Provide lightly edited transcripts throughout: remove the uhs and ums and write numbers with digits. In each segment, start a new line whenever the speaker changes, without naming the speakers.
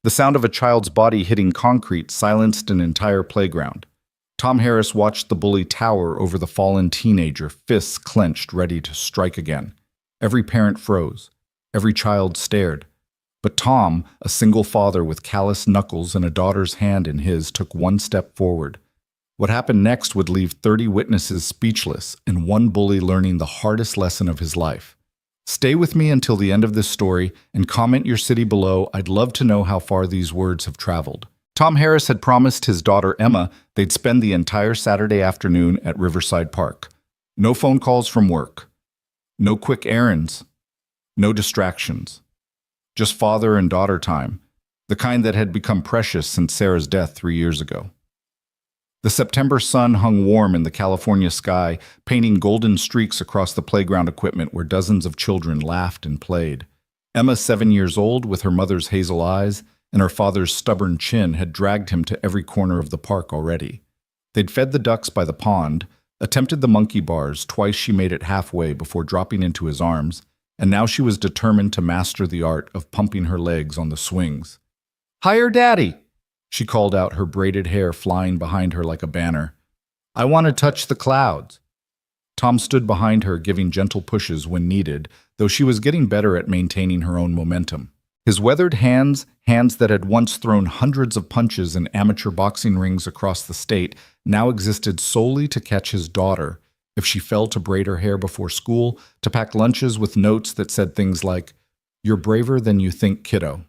The sound of a child's body hitting concrete silenced an entire playground. Tom Harris watched the bully tower over the fallen teenager, fists clenched, ready to strike again. Every parent froze. Every child stared. But Tom, a single father with calloused knuckles and a daughter's hand in his, took one step forward. What happened next would leave 30 witnesses speechless and one bully learning the hardest lesson of his life. Stay with me until the end of this story and comment your city below. I'd love to know how far these words have traveled. Tom Harris had promised his daughter Emma they'd spend the entire Saturday afternoon at Riverside Park. No phone calls from work. No quick errands. No distractions. Just father and daughter time, the kind that had become precious since Sarah's death 3 years ago. The September sun hung warm in the California sky, painting golden streaks across the playground equipment where dozens of children laughed and played. Emma, 7 years old, with her mother's hazel eyes and her father's stubborn chin, had dragged him to every corner of the park already. They'd fed the ducks by the pond, attempted the monkey bars. Twice she made it halfway before dropping into his arms, and now she was determined to master the art of pumping her legs on the swings. "Higher, Daddy!" she called out, her braided hair flying behind her like a banner. "I want to touch the clouds." Tom stood behind her, giving gentle pushes when needed, though she was getting better at maintaining her own momentum. His weathered hands that had once thrown hundreds of punches in amateur boxing rings across the state, now existed solely to catch his daughter if she fell to braid her hair before school, to pack lunches with notes that said things like, "You're braver than you think, kiddo."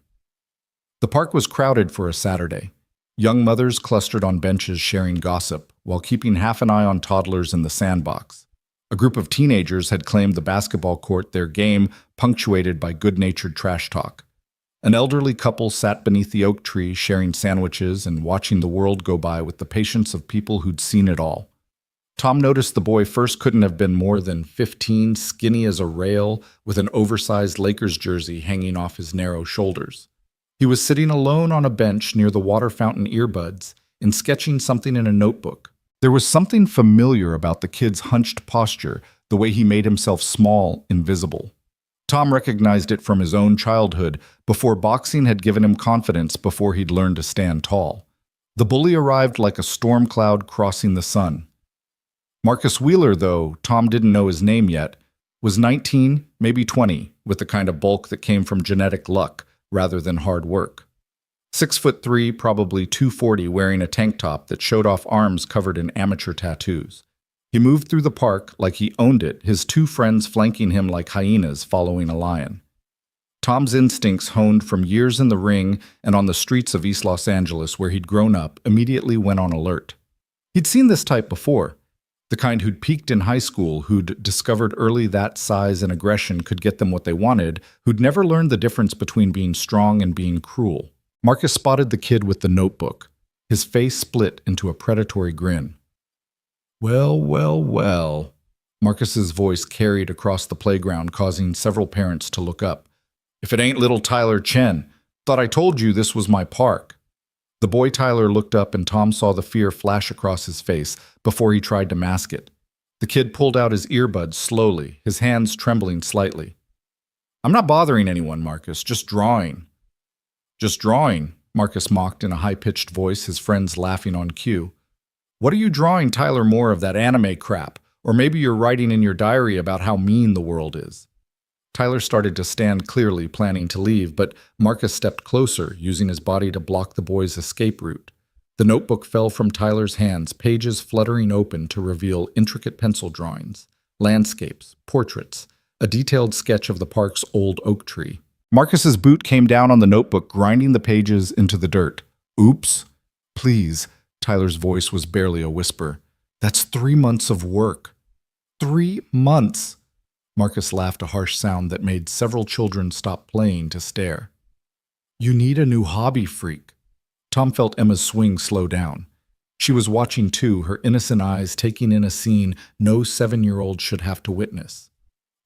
The park was crowded for a Saturday. Young mothers clustered on benches sharing gossip, while keeping half an eye on toddlers in the sandbox. A group of teenagers had claimed the basketball court, their game punctuated by good-natured trash talk. An elderly couple sat beneath the oak tree sharing sandwiches and watching the world go by with the patience of people who'd seen it all. Tom noticed the boy first couldn't have been more than 15, skinny as a rail, with an oversized Lakers jersey hanging off his narrow shoulders. He was sitting alone on a bench near the water fountain earbuds and sketching something in a notebook. There was something familiar about the kid's hunched posture, the way he made himself small, invisible. Tom recognized it from his own childhood, before boxing had given him confidence, before he'd learned to stand tall. The bully arrived like a storm cloud crossing the sun. Marcus Wheeler, though Tom didn't know his name yet, was 19, maybe 20, with the kind of bulk that came from genetic luck rather than hard work. 6'3", probably 240, wearing a tank top that showed off arms covered in amateur tattoos. He moved through the park like he owned it, his two friends flanking him like hyenas following a lion. Tom's instincts, honed from years in the ring and on the streets of East Los Angeles where he'd grown up, immediately went on alert. He'd seen this type before. The kind who'd peaked in high school, who'd discovered early that size and aggression could get them what they wanted, who'd never learned the difference between being strong and being cruel. Marcus spotted the kid with the notebook. His face split into a predatory grin. "Well, well, well," Marcus's voice carried across the playground, causing several parents to look up. "If it ain't little Tyler Chen, thought I told you this was my park." The boy Tyler looked up and Tom saw the fear flash across his face before he tried to mask it. The kid pulled out his earbuds slowly, his hands trembling slightly. "I'm not bothering anyone, Marcus, just drawing." "Just drawing," Marcus mocked in a high-pitched voice, his friends laughing on cue. "What are you drawing, Tyler? More of that anime crap? Or maybe you're writing in your diary about how mean the world is." Tyler started to stand clearly, planning to leave, but Marcus stepped closer, using his body to block the boy's escape route. The notebook fell from Tyler's hands, pages fluttering open to reveal intricate pencil drawings, landscapes, portraits, a detailed sketch of the park's old oak tree. Marcus's boot came down on the notebook, grinding the pages into the dirt. "Oops. Please." Tyler's voice was barely a whisper. "That's 3 months of work." 3 months! Marcus laughed, a harsh sound that made several children stop playing to stare. "You need a new hobby, freak." Tom felt Emma's swing slow down. She was watching too, her innocent eyes taking in a scene no 7-year-old should have to witness.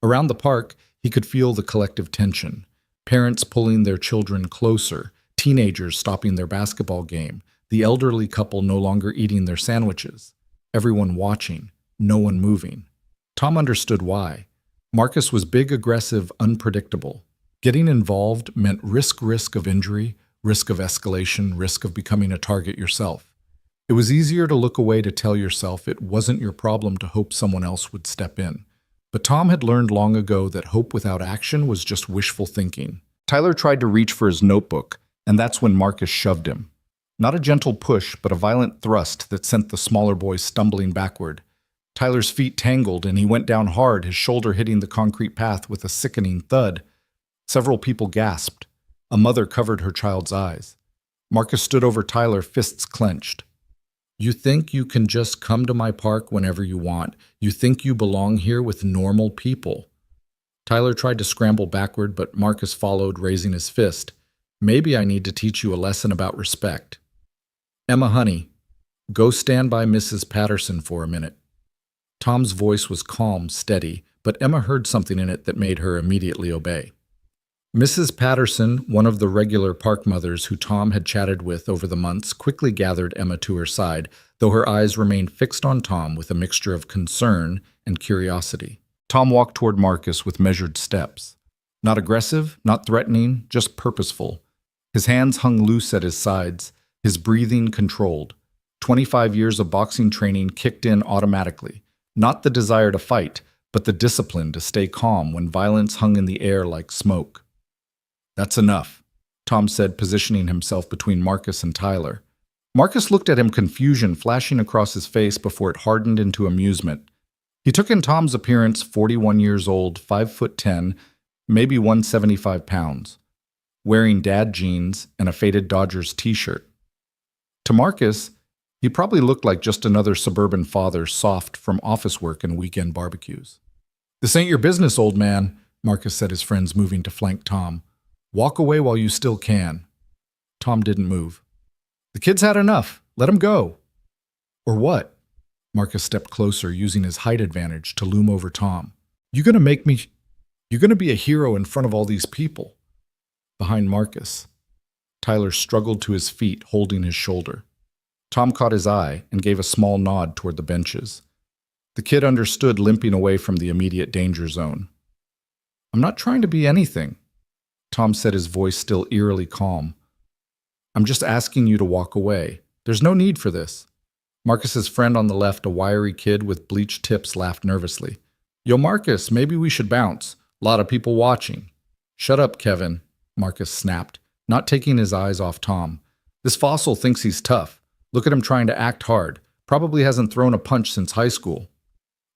Around the park, he could feel the collective tension. Parents pulling their children closer, teenagers stopping their basketball game, the elderly couple no longer eating their sandwiches. Everyone watching, no one moving. Tom understood why. Marcus was big, aggressive, unpredictable. Getting involved meant risk of injury, risk of escalation, risk of becoming a target yourself. It was easier to look away to tell yourself it wasn't your problem to hope someone else would step in. But Tom had learned long ago that hope without action was just wishful thinking. Tyler tried to reach for his notebook, and that's when Marcus shoved him. Not a gentle push, but a violent thrust that sent the smaller boy stumbling backward. Tyler's feet tangled, and he went down hard, his shoulder hitting the concrete path with a sickening thud. Several people gasped. A mother covered her child's eyes. Marcus stood over Tyler, fists clenched. You think you can just come to my park whenever you want? You think you belong here with normal people? Tyler tried to scramble backward, but Marcus followed, raising his fist. Maybe I need to teach you a lesson about respect. Emma, honey, go stand by Mrs. Patterson for a minute. Tom's voice was calm, steady, but Emma heard something in it that made her immediately obey. Mrs. Patterson, one of the regular park mothers who Tom had chatted with over the months, quickly gathered Emma to her side, though her eyes remained fixed on Tom with a mixture of concern and curiosity. Tom walked toward Marcus with measured steps. Not aggressive, not threatening, just purposeful. His hands hung loose at his sides, his breathing controlled. 25 years of boxing training kicked in automatically. Not the desire to fight, but the discipline to stay calm when violence hung in the air like smoke. That's enough, Tom said, positioning himself between Marcus and Tyler. Marcus looked at him, confusion flashing across his face before it hardened into amusement. He took in Tom's appearance, 41 years old, 5'10", maybe 175 pounds, wearing dad jeans and a faded Dodgers t-shirt. To Marcus, he probably looked like just another suburban father, soft from office work and weekend barbecues. This ain't your business, old man, Marcus said, his friends moving to flank Tom. Walk away while you still can. Tom didn't move. The kid's had enough. Let him go. Or what? Marcus stepped closer, using his height advantage to loom over Tom. You're gonna be a hero in front of all these people. Behind Marcus, Tyler struggled to his feet, holding his shoulder. Tom caught his eye and gave a small nod toward the benches. The kid understood, limping away from the immediate danger zone. I'm not trying to be anything, Tom said, his voice still eerily calm. I'm just asking you to walk away. There's no need for this. Marcus's friend on the left, a wiry kid with bleached tips, laughed nervously. Yo, Marcus, maybe we should bounce. A lot of people watching. Shut up, Kevin, Marcus snapped, not taking his eyes off Tom. This fossil thinks he's tough. Look at him trying to act hard. Probably hasn't thrown a punch since high school.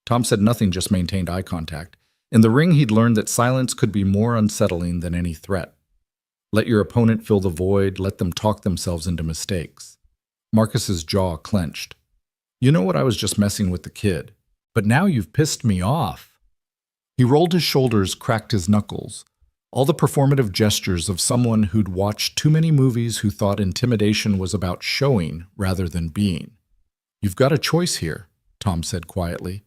Tom said nothing, just maintained eye contact. In the ring, he'd learned that silence could be more unsettling than any threat. Let your opponent fill the void, let them talk themselves into mistakes. Marcus's jaw clenched. You know what, I was just messing with the kid. But now you've pissed me off. He rolled his shoulders, cracked his knuckles. All the performative gestures of someone who'd watched too many movies who thought intimidation was about showing rather than being. You've got a choice here, Tom said quietly.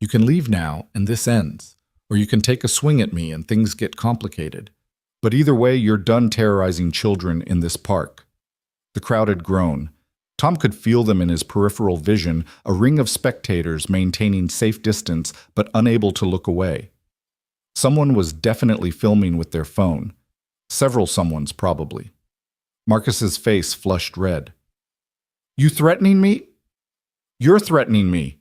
You can leave now and this ends. Or you can take a swing at me and things get complicated. But either way, you're done terrorizing children in this park. The crowd had grown. Tom could feel them in his peripheral vision, a ring of spectators maintaining safe distance but unable to look away. Someone was definitely filming with their phone. Several someones, probably. Marcus's face flushed red. You threatening me? You're threatening me.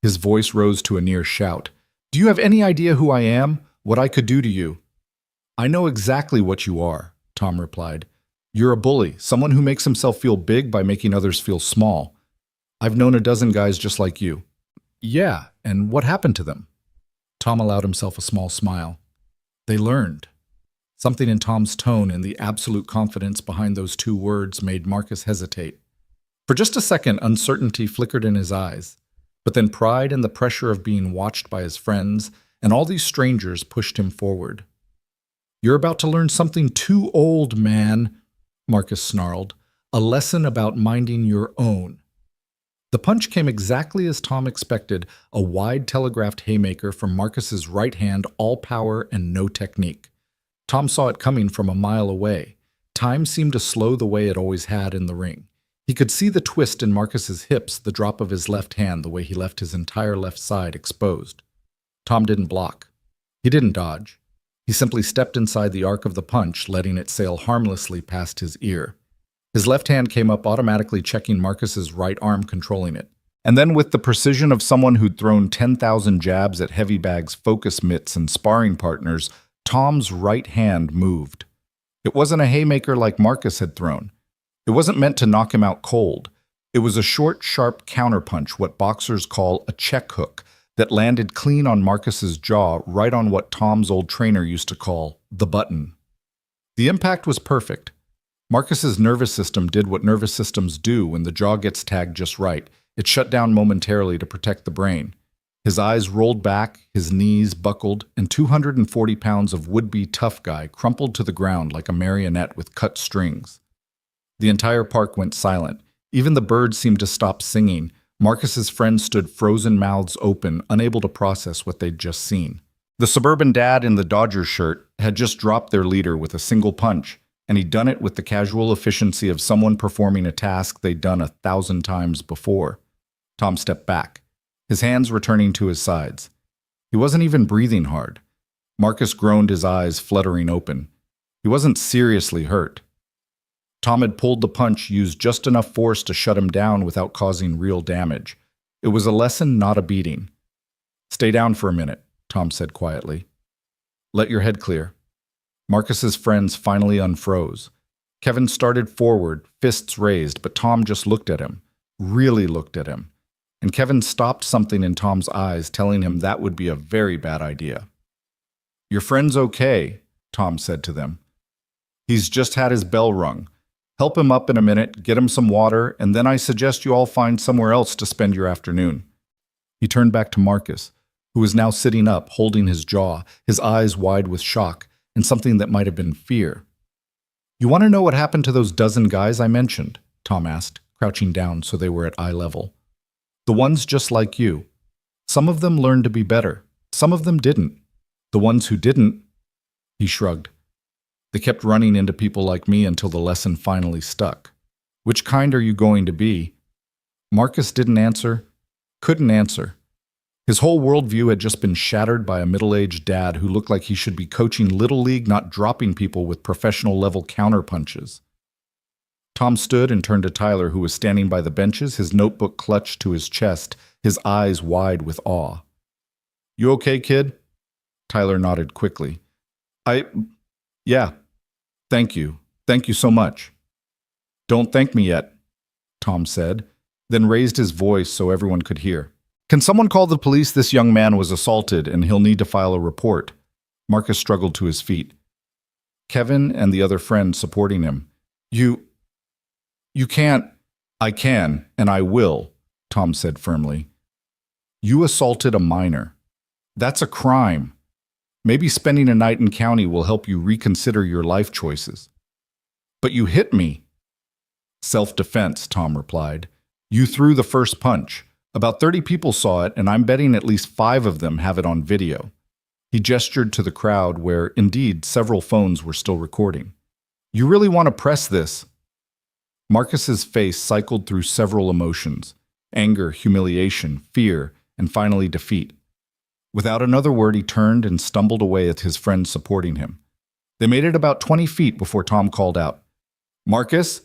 His voice rose to a near shout. Do you have any idea who I am? What I could do to you? I know exactly what you are, Tom replied. You're a bully, someone who makes himself feel big by making others feel small. I've known a dozen guys just like you. Yeah, and what happened to them? Tom allowed himself a small smile. They learned. Something in Tom's tone and the absolute confidence behind those two words made Marcus hesitate. For just a second, uncertainty flickered in his eyes. But then pride and the pressure of being watched by his friends and all these strangers pushed him forward. You're about to learn something too old, man, Marcus snarled. A lesson about minding your own. The punch came exactly as Tom expected, a wide telegraphed haymaker from Marcus's right hand, all power and no technique. Tom saw it coming from a mile away. Time seemed to slow the way it always had in the ring. He could see the twist in Marcus's hips, the drop of his left hand, the way he left his entire left side exposed. Tom didn't block. He didn't dodge. He simply stepped inside the arc of the punch, letting it sail harmlessly past his ear. His left hand came up, automatically checking Marcus's right arm, controlling it. And then, with the precision of someone who'd thrown 10,000 jabs at heavy bags, focus mitts, and sparring partners, Tom's right hand moved. It wasn't a haymaker like Marcus had thrown. It wasn't meant to knock him out cold. It was a short, sharp counterpunch, what boxers call a check hook, that landed clean on Marcus's jaw, right on what Tom's old trainer used to call the button. The impact was perfect. Marcus's nervous system did what nervous systems do when the jaw gets tagged just right. It shut down momentarily to protect the brain. His eyes rolled back, his knees buckled, and 240 pounds of would-be tough guy crumpled to the ground like a marionette with cut strings. The entire park went silent. Even the birds seemed to stop singing. Marcus's friends stood frozen, mouths open, unable to process what they'd just seen. The suburban dad in the Dodgers shirt had just dropped their leader with a single punch, and he'd done it with the casual efficiency of someone performing a task they'd done 1,000 times before. Tom stepped back, his hands returning to his sides. He wasn't even breathing hard. Marcus groaned, his eyes fluttering open. He wasn't seriously hurt. Tom had pulled the punch, used just enough force to shut him down without causing real damage. It was a lesson, not a beating. "Stay down for a minute," Tom said quietly. "Let your head clear." Marcus's friends finally unfroze. Kevin started forward, fists raised, but Tom just looked at him, really looked at him. And Kevin stopped something in Tom's eyes, telling him that would be a very bad idea. "Your friend's okay," Tom said to them. "He's just had his bell rung. Help him up in a minute, get him some water, and then I suggest you all find somewhere else to spend your afternoon." He turned back to Marcus, who was now sitting up, holding his jaw, his eyes wide with shock, and something that might have been fear. "You want to know what happened to those dozen guys I mentioned?" Tom asked, crouching down so they were at eye level. "The ones just like you. Some of them learned to be better. Some of them didn't. The ones who didn't," he shrugged, "they kept running into people like me until the lesson finally stuck. Which kind are you going to be?" Marcus didn't answer, couldn't answer. His whole worldview had just been shattered by a middle-aged dad who looked like he should be coaching Little League, not dropping people with professional-level counterpunches. Tom stood and turned to Tyler, who was standing by the benches, his notebook clutched to his chest, his eyes wide with awe. "You okay, kid?" Tyler nodded quickly. Yeah. Thank you. Thank you so much." "Don't thank me yet," Tom said, then raised his voice so everyone could hear. "Can someone call the police? This young man was assaulted and he'll need to file a report." Marcus struggled to his feet. Kevin and the other friend supporting him. You can't." "I can, and I will," Tom said firmly. "You assaulted a minor. That's a crime. Maybe spending a night in county will help you reconsider your life choices." "But you hit me." "Self-defense," Tom replied. "You threw the first punch. About 30 people saw it, and I'm betting at least 5 of them have it on video." He gestured to the crowd where, indeed, several phones were still recording. "You really want to press this?" Marcus's face cycled through several emotions: anger, humiliation, fear, and finally defeat. Without another word, he turned and stumbled away at his friends supporting him. They made it about 20 feet before Tom called out, "Marcus?"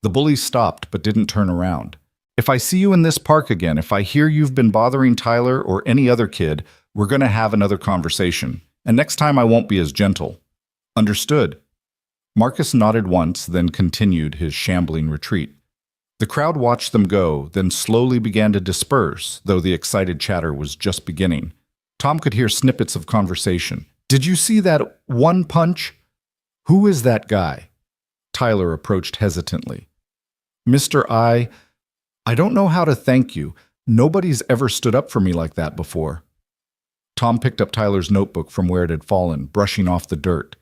The bully stopped but didn't turn around. "If I see you in this park again, if I hear you've been bothering Tyler or any other kid, we're going to have another conversation. And next time I won't be as gentle." "Understood." Marcus nodded once, then continued his shambling retreat. The crowd watched them go, then slowly began to disperse, though the excited chatter was just beginning. Tom could hear snippets of conversation. "Did you see that one punch? Who is that guy?" Tyler approached hesitantly. "Mr. I don't know how to thank you. Nobody's ever stood up for me like that before." Tom picked up Tyler's notebook from where it had fallen, brushing off the dirt.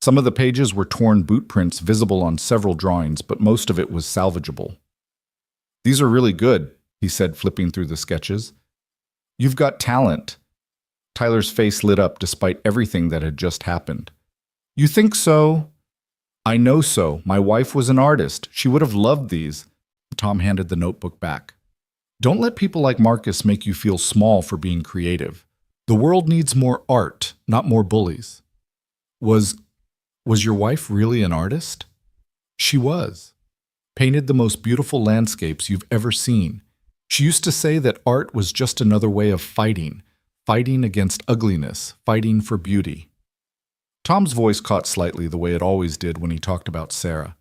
Some of the pages were torn boot prints visible on several drawings, but most of it was salvageable. "These are really good," he said, flipping through the sketches. "You've got talent." Tyler's face lit up despite everything that had just happened. "You think so?" "I know so. My wife was an artist. She would have loved these." Tom handed the notebook back. "Don't let people like Marcus make you feel small for being creative. The world needs more art, not more bullies." Was was your wife really an artist? She was. Painted the most beautiful landscapes you've ever seen. She used to say that art was just another way of fighting, fighting against ugliness, fighting for beauty. Tom's voice caught slightly the way it always did when he talked about Sarah.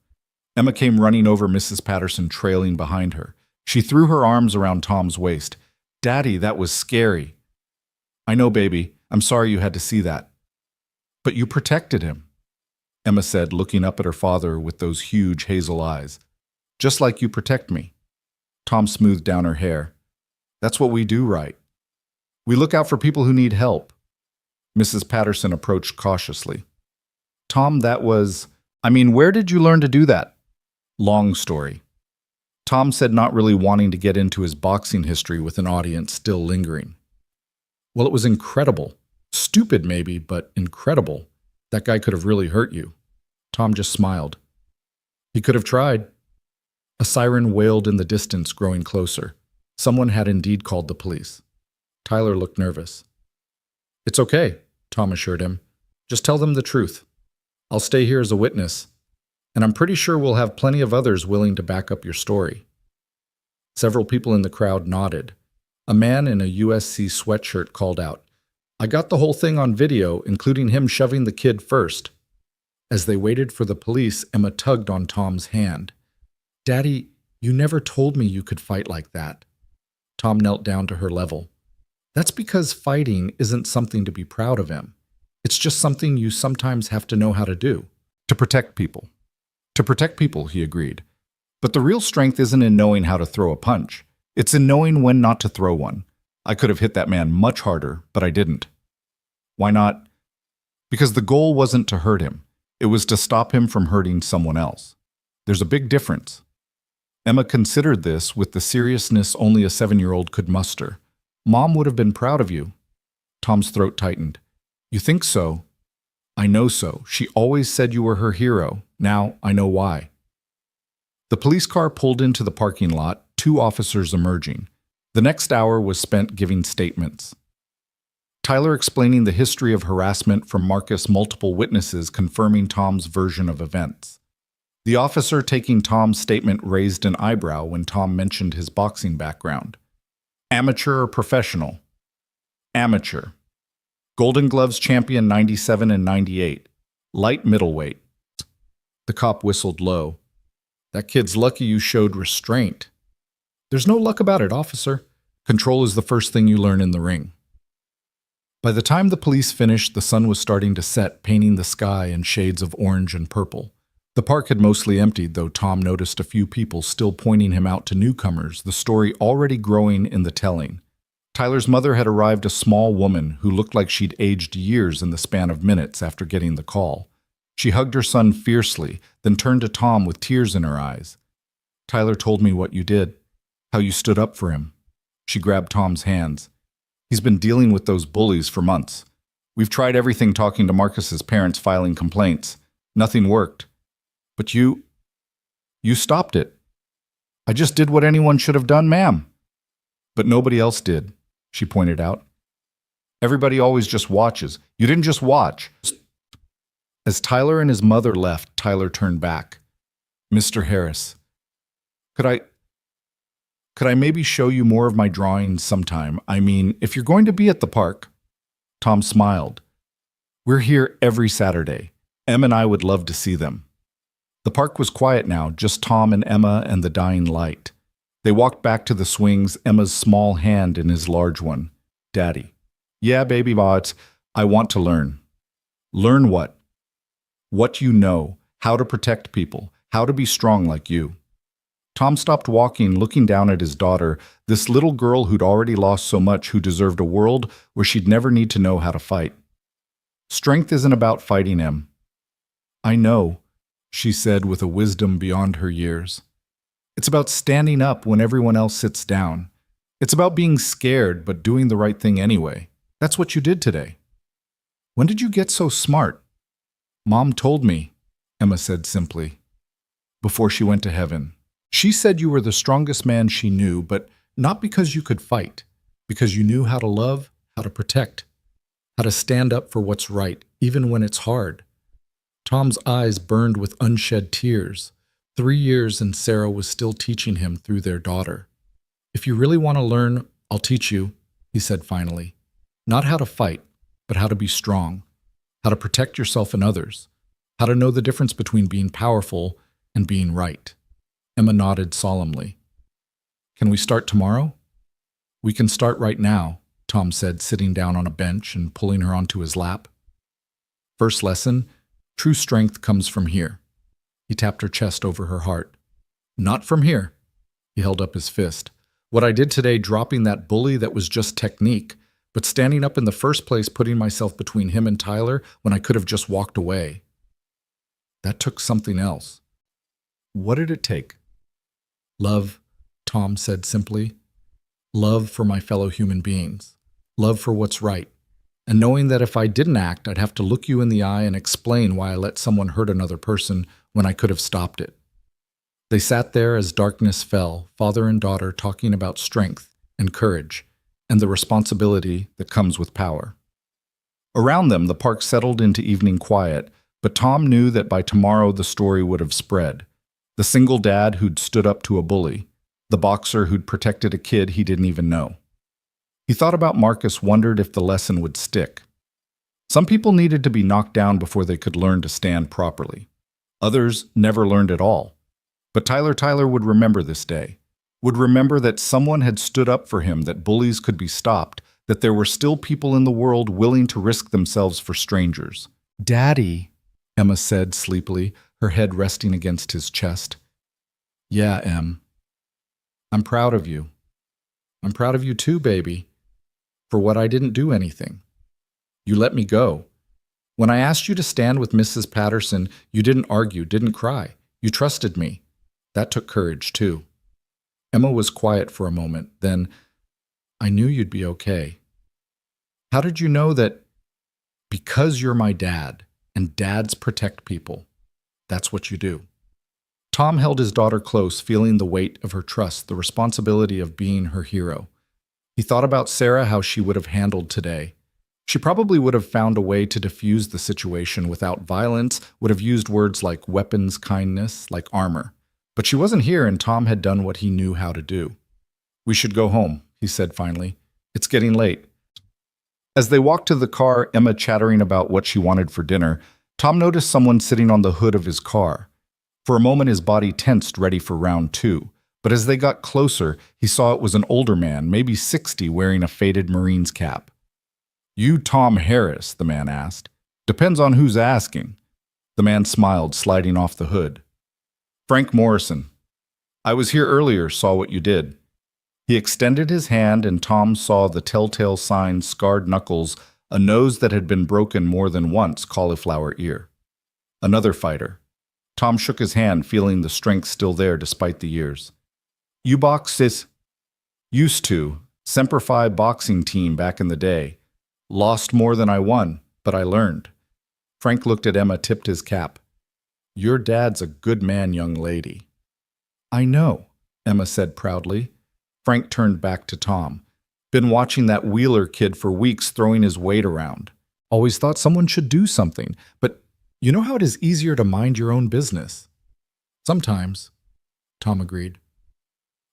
Emma came running over, Mrs. Patterson trailing behind her. She threw her arms around Tom's waist. "Daddy, that was scary." "I know, baby. I'm sorry you had to see that." "But you protected him," Emma said, looking up at her father with those huge hazel eyes. "Just like you protect me." Tom smoothed down her hair. "That's what we do, right? We look out for people who need help." Mrs. Patterson approached cautiously. "Tom, where did you learn to do that?" "Long story." Tom said, not really wanting to get into his boxing history with an audience still lingering. "Well, it was incredible. Stupid maybe, but incredible. That guy could have really hurt you." Tom just smiled. "He could have tried." A siren wailed in the distance, growing closer. Someone had indeed called the police. Tyler looked nervous. "It's okay," Tom assured him. "Just tell them the truth. I'll stay here as a witness, and I'm pretty sure we'll have plenty of others willing to back up your story." Several people in the crowd nodded. A man in a USC sweatshirt called out, "I got the whole thing on video, including him shoving the kid first." As they waited for the police, Emma tugged on Tom's hand. "Daddy, you never told me you could fight like that." Tom knelt down to her level. "That's because fighting isn't something to be proud of, Em. It's just something you sometimes have to know how to do. To protect people." "To protect people," he agreed. "But the real strength isn't in knowing how to throw a punch. It's in knowing when not to throw one. I could have hit that man much harder, but I didn't." "Why not?" "Because the goal wasn't to hurt him. It was to stop him from hurting someone else. There's a big difference." Emma considered this with the seriousness only a 7-year-old could muster. "Mom would have been proud of you." Tom's throat tightened. "You think so?" "I know so. She always said you were her hero. Now I know why." The police car pulled into the parking lot, 2 officers emerging. The next hour was spent giving statements. Tyler explaining the history of harassment from Marcus, multiple witnesses confirming Tom's version of events. The officer taking Tom's statement raised an eyebrow when Tom mentioned his boxing background. "Amateur or professional?" "Amateur. Golden Gloves champion 97 and 98. Light middleweight." The cop whistled low. "That kid's lucky you showed restraint." "There's no luck about it, officer. Control is the first thing you learn in the ring." By the time the police finished, the sun was starting to set, painting the sky in shades of orange and purple. The park had mostly emptied, though Tom noticed a few people still pointing him out to newcomers, the story already growing in the telling. Tyler's mother had arrived, a small woman who looked like she'd aged years in the span of minutes after getting the call. She hugged her son fiercely, then turned to Tom with tears in her eyes. "Tyler told me what you did, how you stood up for him." She grabbed Tom's hands. "He's been dealing with those bullies for months. We've tried everything, talking to Marcus's parents, filing complaints. Nothing worked. But you stopped it." "I just did what anyone should have done, ma'am." "But nobody else did," she pointed out. "Everybody always just watches. You didn't just watch." As Tyler and his mother left, Tyler turned back. "Mr. Harris, could I maybe show you more of my drawings sometime? I mean, if you're going to be at the park." Tom smiled. "We're here every Saturday. Em and I would love to see them." The park was quiet now, just Tom and Emma and the dying light. They walked back to the swings, Emma's small hand in his large one. "Daddy." "Yeah, baby, but I want to learn." "Learn what?" "What you know, how to protect people, how to be strong like you." Tom stopped walking, looking down at his daughter, this little girl who'd already lost so much, who deserved a world where she'd never need to know how to fight. "Strength isn't about fighting, Em." "I know," she said with a wisdom beyond her years. "It's about standing up when everyone else sits down. It's about being scared but doing the right thing anyway. That's what you did today." "When did you get so smart?" "Mom told me," Emma said simply, "before she went to heaven. She said you were the strongest man she knew, but not because you could fight, because you knew how to love, how to protect, how to stand up for what's right, even when it's hard. Tom's eyes burned with unshed tears. 3 years and Sarah was still teaching him through their daughter. "If you really want to learn, I'll teach you," he said finally. "Not how to fight, but how to be strong, how to protect yourself and others, how to know the difference between being powerful and being right." Emma nodded solemnly. "Can we start tomorrow?" "We can start right now," Tom said, sitting down on a bench and pulling her onto his lap. "First lesson, true strength comes from here." He tapped her chest over her heart. "Not from here." He held up his fist. "What I did today, dropping that bully, that was just technique, but standing up in the first place, putting myself between him and Tyler when I could have just walked away. That took something else." "What did it take?" "Love," Tom said simply. "Love for my fellow human beings. Love for what's right. And knowing that if I didn't act, I'd have to look you in the eye and explain why I let someone hurt another person when I could have stopped it." They sat there as darkness fell, father and daughter talking about strength and courage and the responsibility that comes with power. Around them, the park settled into evening quiet, but Tom knew that by tomorrow the story would have spread. The single dad who'd stood up to a bully, the boxer who'd protected a kid he didn't even know. He thought about Marcus, wondered if the lesson would stick. Some people needed to be knocked down before they could learn to stand properly. Others never learned at all. But Tyler would remember this day, would remember that someone had stood up for him, that bullies could be stopped, that there were still people in the world willing to risk themselves for strangers. "Daddy," Emma said sleepily, her head resting against his chest. "Yeah, Em. I'm proud of you. I'm proud of you too, baby. For what I didn't do anything. You let me go. When I asked you to stand with Mrs. Patterson, you didn't argue, didn't cry. You trusted me. That took courage, too." Emma was quiet for a moment, then, "I knew you'd be okay." "How did you know that?" "Because you're my dad, and dads protect people. That's what you do." Tom held his daughter close, feeling the weight of her trust, the responsibility of being her hero. He thought about Sarah, how she would have handled today. She probably would have found a way to diffuse the situation without violence, would have used words like weapons, kindness, like armor. But she wasn't here, and Tom had done what he knew how to do. "We should go home," he said finally. "It's getting late." As they walked to the car, Emma chattering about what she wanted for dinner, Tom noticed someone sitting on the hood of his car. For a moment his body tensed, ready for round two. But as they got closer, he saw it was an older man, maybe 60, wearing a faded Marine's cap. "You Tom Harris?" the man asked. "Depends on who's asking." The man smiled, sliding off the hood. "Frank Morrison. I was here earlier, saw what you did." He extended his hand, and Tom saw the telltale signs, scarred knuckles, a nose that had been broken more than once, cauliflower ear. Another fighter. Tom shook his hand, feeling the strength still there despite the years. "You box, sis?" "Used to. Semper Fi boxing team back in the day. Lost more than I won, but I learned." Frank looked at Emma, tipped his cap. "Your dad's a good man, young lady." "I know," Emma said proudly. Frank turned back to Tom. "Been watching that Wheeler kid for weeks, throwing his weight around. Always thought someone should do something, but you know how it is easier to mind your own business." "Sometimes," Tom agreed.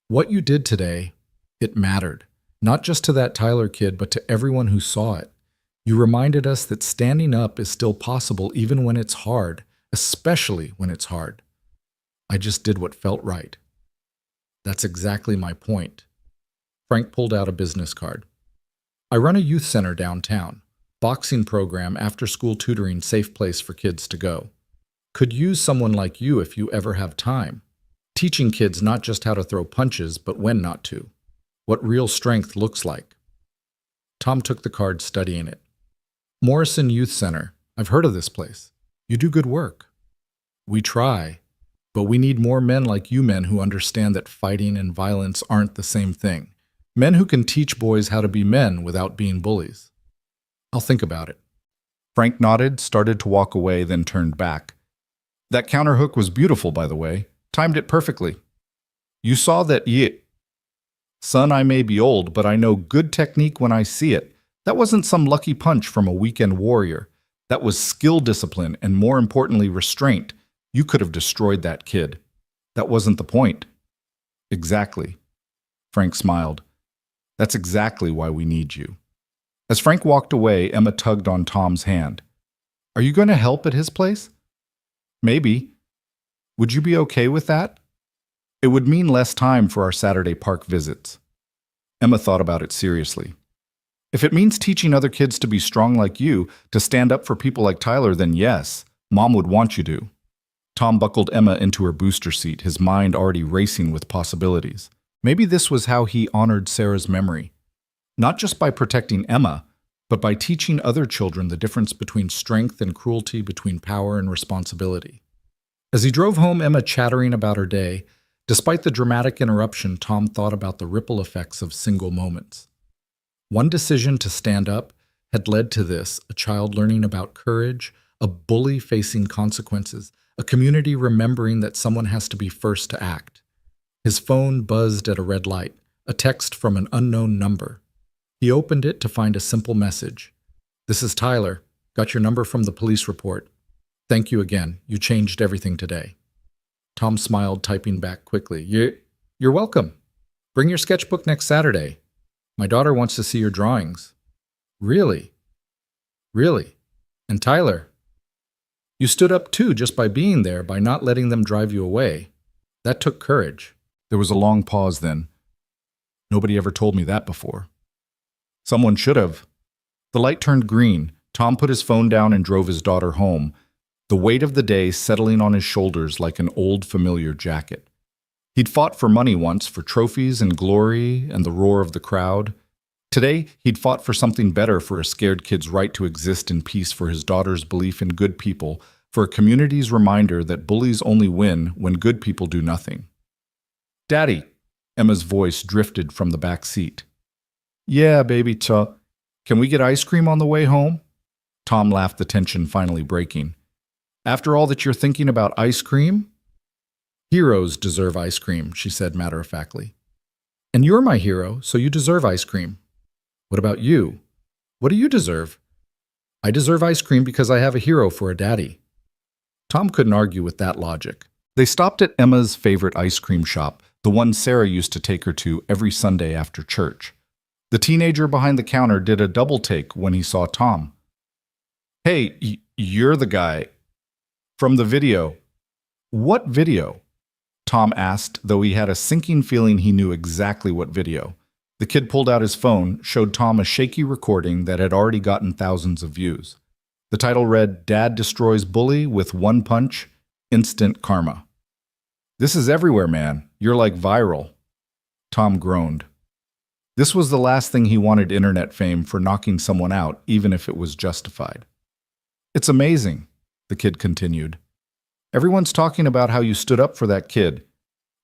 "What you did today, it mattered. Not just to that Tyler kid, but to everyone who saw it. You reminded us that standing up is still possible even when it's hard, especially when it's hard. I just did what felt right." "That's exactly my point." Frank pulled out a business card. "I run a youth center downtown. Boxing program, after-school tutoring, safe place for kids to go. Could use someone like you if you ever have time. Teaching kids not just how to throw punches, but when not to. What real strength looks like." Tom took the card, studying it. "Morrison Youth Center. I've heard of this place. You do good work." "We try, but we need more men like you men who understand that fighting and violence aren't the same thing. Men who can teach boys how to be men without being bullies." "I'll think about it." Frank nodded, started to walk away, then turned back. "That counterhook was beautiful, by the way. Timed it perfectly. You saw that Son, I may be old, but I know good technique when I see it. That wasn't some lucky punch from a weekend warrior. That was skill discipline and, more importantly, restraint. You could have destroyed that kid. That wasn't the point. Exactly. Frank smiled. That's exactly why we need you. As Frank walked away, Emma tugged on Tom's hand. Are you going to help at his place? Maybe. Would you be okay with that? It would mean less time for our Saturday park visits. Emma thought about it seriously. If it means teaching other kids to be strong like you, to stand up for people like Tyler, then yes, Mom would want you to. Tom buckled Emma into her booster seat, his mind already racing with possibilities. Maybe this was how he honored Sarah's memory. Not just by protecting Emma, but by teaching other children the difference between strength and cruelty, between power and responsibility. As he drove home, Emma chattering about her day, despite the dramatic interruption, Tom thought about the ripple effects of single moments. One decision to stand up had led to this, a child learning about courage, a bully facing consequences, a community remembering that someone has to be first to act. His phone buzzed at a red light, a text from an unknown number. He opened it to find a simple message. This is Tyler. Got your number from the police report. Thank you again. You changed everything today. Tom smiled, typing back quickly. You're welcome. Bring your sketchbook next Saturday. My daughter wants to see your drawings. Really? Really? And Tyler? You stood up too just by being there, by not letting them drive you away. That took courage. There was a long pause then. Nobody ever told me that before. Someone should have. The light turned green. Tom put his phone down and drove his daughter home, the weight of the day settling on his shoulders like an old familiar jacket. He'd fought for money once, for trophies and glory and the roar of the crowd. Today, he'd fought for something better, for a scared kid's right to exist in peace, for his daughter's belief in good people, for a community's reminder that bullies only win when good people do nothing. Daddy, Emma's voice drifted from the back seat. Yeah, baby, can we get ice cream on the way home? Tom laughed, the tension finally breaking. After all that you're thinking about ice cream? Heroes deserve ice cream, she said matter-of-factly. And you're my hero, so you deserve ice cream. What about you? What do you deserve? I deserve ice cream because I have a hero for a daddy. Tom couldn't argue with that logic. They stopped at Emma's favorite ice cream shop, the one Sarah used to take her to every Sunday after church. The teenager behind the counter did a double take when he saw Tom. Hey, you're the guy from the video. What video? Tom asked, though he had a sinking feeling he knew exactly what video. The kid pulled out his phone, showed Tom a shaky recording that had already gotten thousands of views. The title read, Dad Destroys Bully with One Punch, Instant Karma. This is everywhere, man. You're like viral. Tom groaned. This was the last thing he wanted internet fame for, knocking someone out, even if it was justified. It's amazing, the kid continued. Everyone's talking about how you stood up for that kid.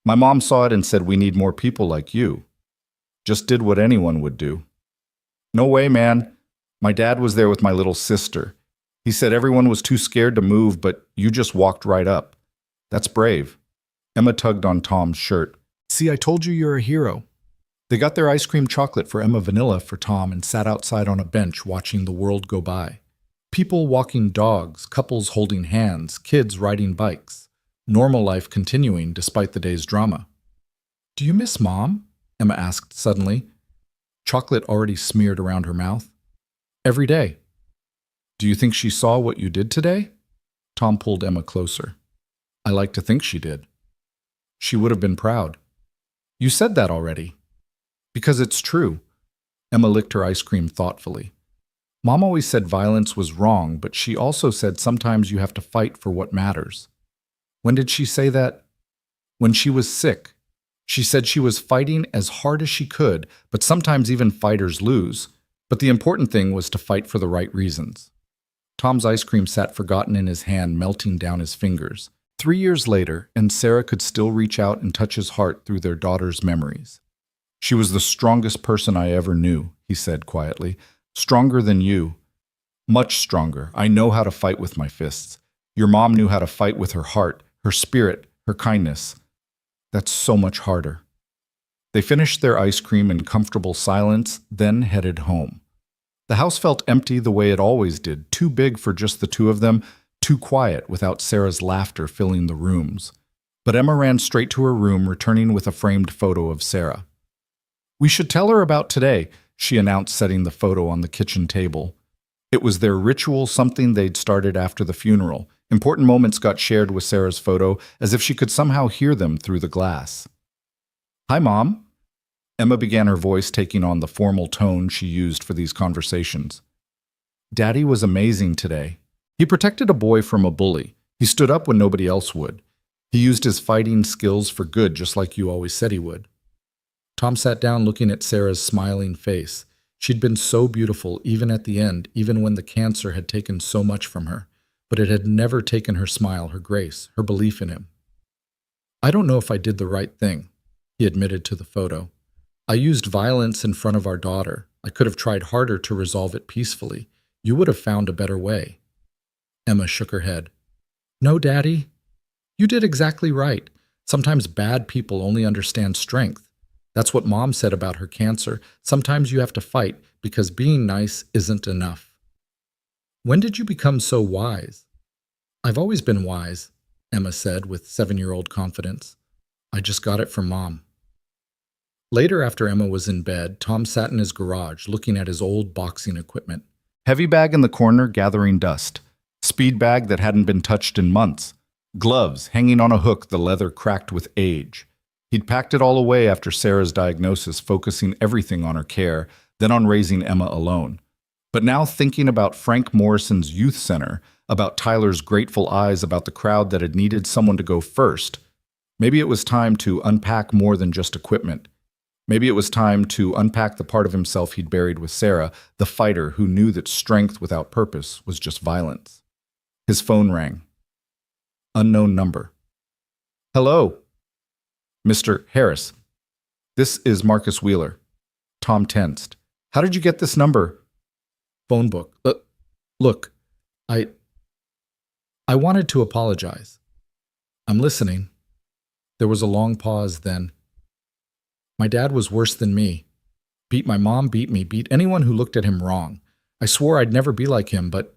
My mom saw it and said we need more people like you. Just did what anyone would do. No way, man. My dad was there with my little sister. He said everyone was too scared to move, but you just walked right up. That's brave. Emma tugged on Tom's shirt. See, I told you you're a hero. They got their ice cream chocolate for Emma vanilla for Tom and sat outside on a bench watching the world go by. People walking dogs, couples holding hands, kids riding bikes. Normal life continuing despite the day's drama. Do you miss Mom? Emma asked suddenly, chocolate already smeared around her mouth. Every day. Do you think she saw what you did today? Tom pulled Emma closer. I like to think she did. She would have been proud. You said that already. Because it's true. Emma licked her ice cream thoughtfully. Mom always said violence was wrong, but she also said sometimes you have to fight for what matters. When did she say that? When she was sick. She said she was fighting as hard as she could, but sometimes even fighters lose. But the important thing was to fight for the right reasons. Tom's ice cream sat forgotten in his hand, melting down his fingers. 3 years later, and Sarah could still reach out and touch his heart through their daughter's memories. She was the strongest person I ever knew, he said quietly. Stronger than you. Much stronger. I know how to fight with my fists. Your mom knew how to fight with her heart, her spirit, her kindness. That's so much harder. They finished their ice cream in comfortable silence, then headed home. The house felt empty the way it always did, too big for just the two of them, too quiet without Sarah's laughter filling the rooms. But Emma ran straight to her room, returning with a framed photo of Sarah. "We should tell her about today," she announced, setting the photo on the kitchen table. It was their ritual, something they'd started after the funeral. Important moments got shared with Sarah's photo, as if she could somehow hear them through the glass. "Hi, Mom." Emma began, her voice taking on the formal tone she used for these conversations. "Daddy was amazing today. He protected a boy from a bully. He stood up when nobody else would. He used his fighting skills for good, just like you always said he would." Tom sat down, looking at Sarah's smiling face. She'd been so beautiful, even at the end, even when the cancer had taken so much from her. But it had never taken her smile, her grace, her belief in him. "I don't know if I did the right thing," he admitted to the photo. "I used violence in front of our daughter. I could have tried harder to resolve it peacefully. You would have found a better way." Emma shook her head. "No, Daddy. You did exactly right. Sometimes bad people only understand strength. That's what Mom said about her cancer. Sometimes you have to fight because being nice isn't enough." "When did you become so wise?" "I've always been wise," Emma said with 7-year-old confidence. "I just got it from Mom." Later, after Emma was in bed, Tom sat in his garage looking at his old boxing equipment. Heavy bag in the corner gathering dust. Speed bag that hadn't been touched in months. Gloves hanging on a hook, the leather cracked with age. He'd packed it all away after Sarah's diagnosis, focusing everything on her care, then on raising Emma alone. But now thinking about Frank Morrison's youth center, about Tyler's grateful eyes, about the crowd that had needed someone to go first, maybe it was time to unpack more than just equipment. Maybe it was time to unpack the part of himself he'd buried with Sarah, the fighter who knew that strength without purpose was just violence. His phone rang. Unknown number. "Hello, Mr. Harris. This is Marcus Wheeler." Tom tensed. "How did you get this number?" "Phone book. Look, I wanted to apologize." "I'm listening." There was a long pause, then. "My dad was worse than me. Beat my mom, beat me, beat anyone who looked at him wrong. I swore I'd never be like him, but..."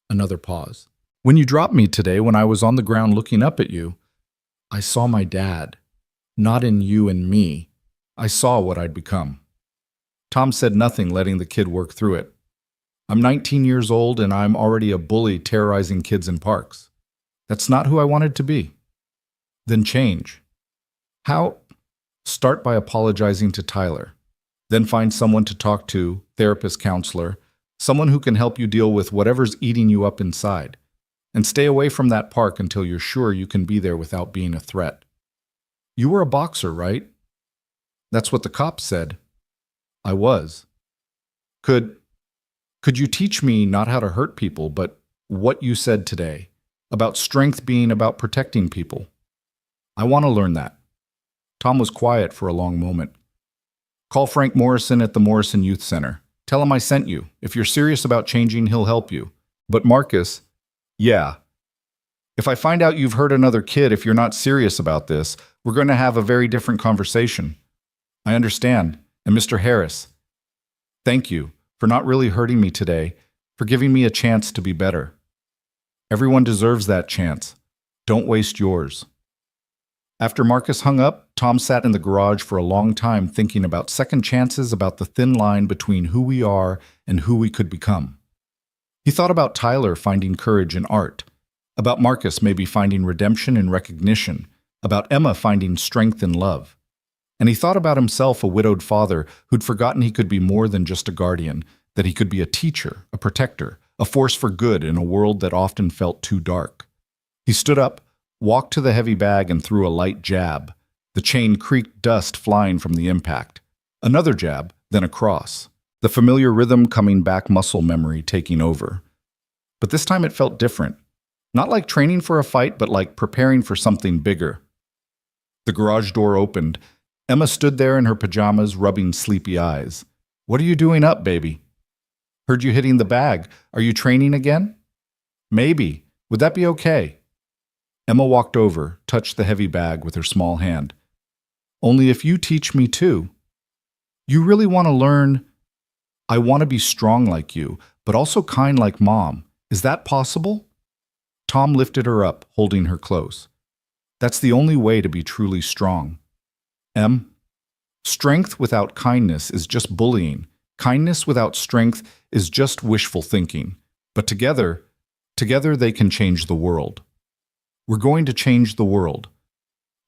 Another pause. "When you dropped me today, when I was on the ground looking up at you, I saw my dad. Not in you and me. I saw what I'd become." Tom said nothing, letting the kid work through it. "I'm 19 years old and I'm already a bully terrorizing kids in parks. That's not who I wanted to be." "Then change." "How?" "Start by apologizing to Tyler. Then find someone to talk to, therapist, counselor, someone who can help you deal with whatever's eating you up inside. And stay away from that park until you're sure you can be there without being a threat." "You were a boxer, right?" "That's what the cops said." "I was." Could you teach me not how to hurt people, but what you said today, about strength being about protecting people?" "I want to learn that." Tom was quiet for a long moment. "Call Frank Morrison at the Morrison Youth Center. Tell him I sent you. If you're serious about changing, he'll help you. But Marcus..." "Yeah. If I find out you've hurt another kid, if you're not serious about this, we're going to have a very different conversation." "I understand. And Mr. Harris, thank you for not really hurting me today, for giving me a chance to be better. Everyone deserves that chance. Don't waste yours." After Marcus hung up, Tom sat in the garage for a long time thinking about second chances, about the thin line between who we are and who we could become. He thought about Tyler finding courage in art, about Marcus maybe finding redemption in recognition, about Emma finding strength in love. And he thought about himself, a widowed father who'd forgotten he could be more than just a guardian, that he could be a teacher, a protector, a force for good in a world that often felt too dark. He stood up, walked to the heavy bag and threw a light jab. The chain creaked, dust flying from the impact. Another jab, then a cross. The familiar rhythm coming back, muscle memory taking over. But this time it felt different. Not like training for a fight, but like preparing for something bigger. The garage door opened. Emma stood there in her pajamas, rubbing sleepy eyes. "What are you doing up, baby?" "Heard you hitting the bag. Are you training again?" "Maybe. Would that be okay?" Emma walked over, touched the heavy bag with her small hand. "Only if you teach me too." "You really want to learn?" I want to be strong like you, but also kind like Mom. Is that possible? Tom lifted her up, holding her close. That's the only way to be truly strong. Em? Strength without kindness is just bullying. Kindness without strength is just wishful thinking. But together they can change the world. We're going to change the world.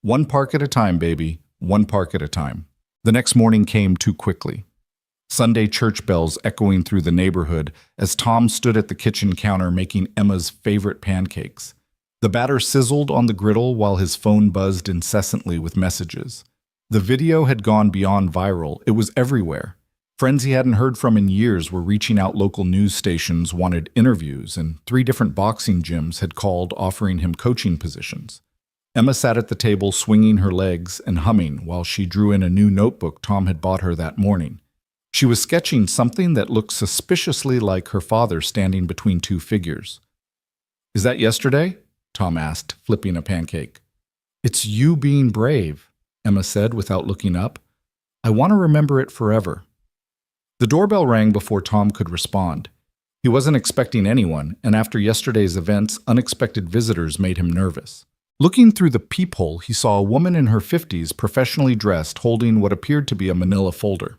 One park at a time, baby. One park at a time. The next morning came too quickly. Sunday church bells echoing through the neighborhood as Tom stood at the kitchen counter making Emma's favorite pancakes. The batter sizzled on the griddle while his phone buzzed incessantly with messages. The video had gone beyond viral. It was everywhere. Friends he hadn't heard from in years were reaching out. Local news stations wanted interviews, and 3 different boxing gyms had called offering him coaching positions. Emma sat at the table swinging her legs and humming while she drew in a new notebook Tom had bought her that morning. She was sketching something that looked suspiciously like her father standing between 2 figures. Is that yesterday? Tom asked, flipping a pancake. It's you being brave, Emma said without looking up. I want to remember it forever. The doorbell rang before Tom could respond. He wasn't expecting anyone, and after yesterday's events, unexpected visitors made him nervous. Looking through the peephole, he saw a woman in her 50s, professionally dressed, holding what appeared to be a manila folder.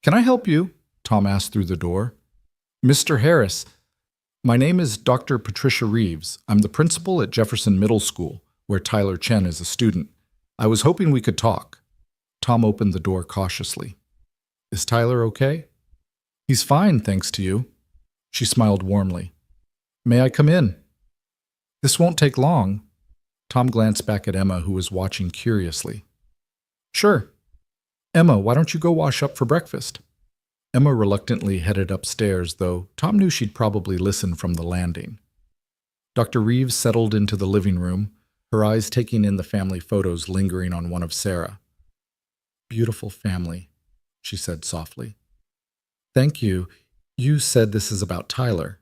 Can I help you? Tom asked through the door. Mr. Harris, my name is Dr. Patricia Reeves. I'm the principal at Jefferson Middle School, where Tyler Chen is a student. I was hoping we could talk. Tom opened the door cautiously. Is Tyler okay? He's fine, thanks to you. She smiled warmly. May I come in? This won't take long. Tom glanced back at Emma, who was watching curiously. Sure. Emma, why don't you go wash up for breakfast? Emma reluctantly headed upstairs, though Tom knew she'd probably listen from the landing. Dr. Reeves settled into the living room, her eyes taking in the family photos lingering on one of Sarah. Beautiful family, she said softly. Thank you. You said this is about Tyler.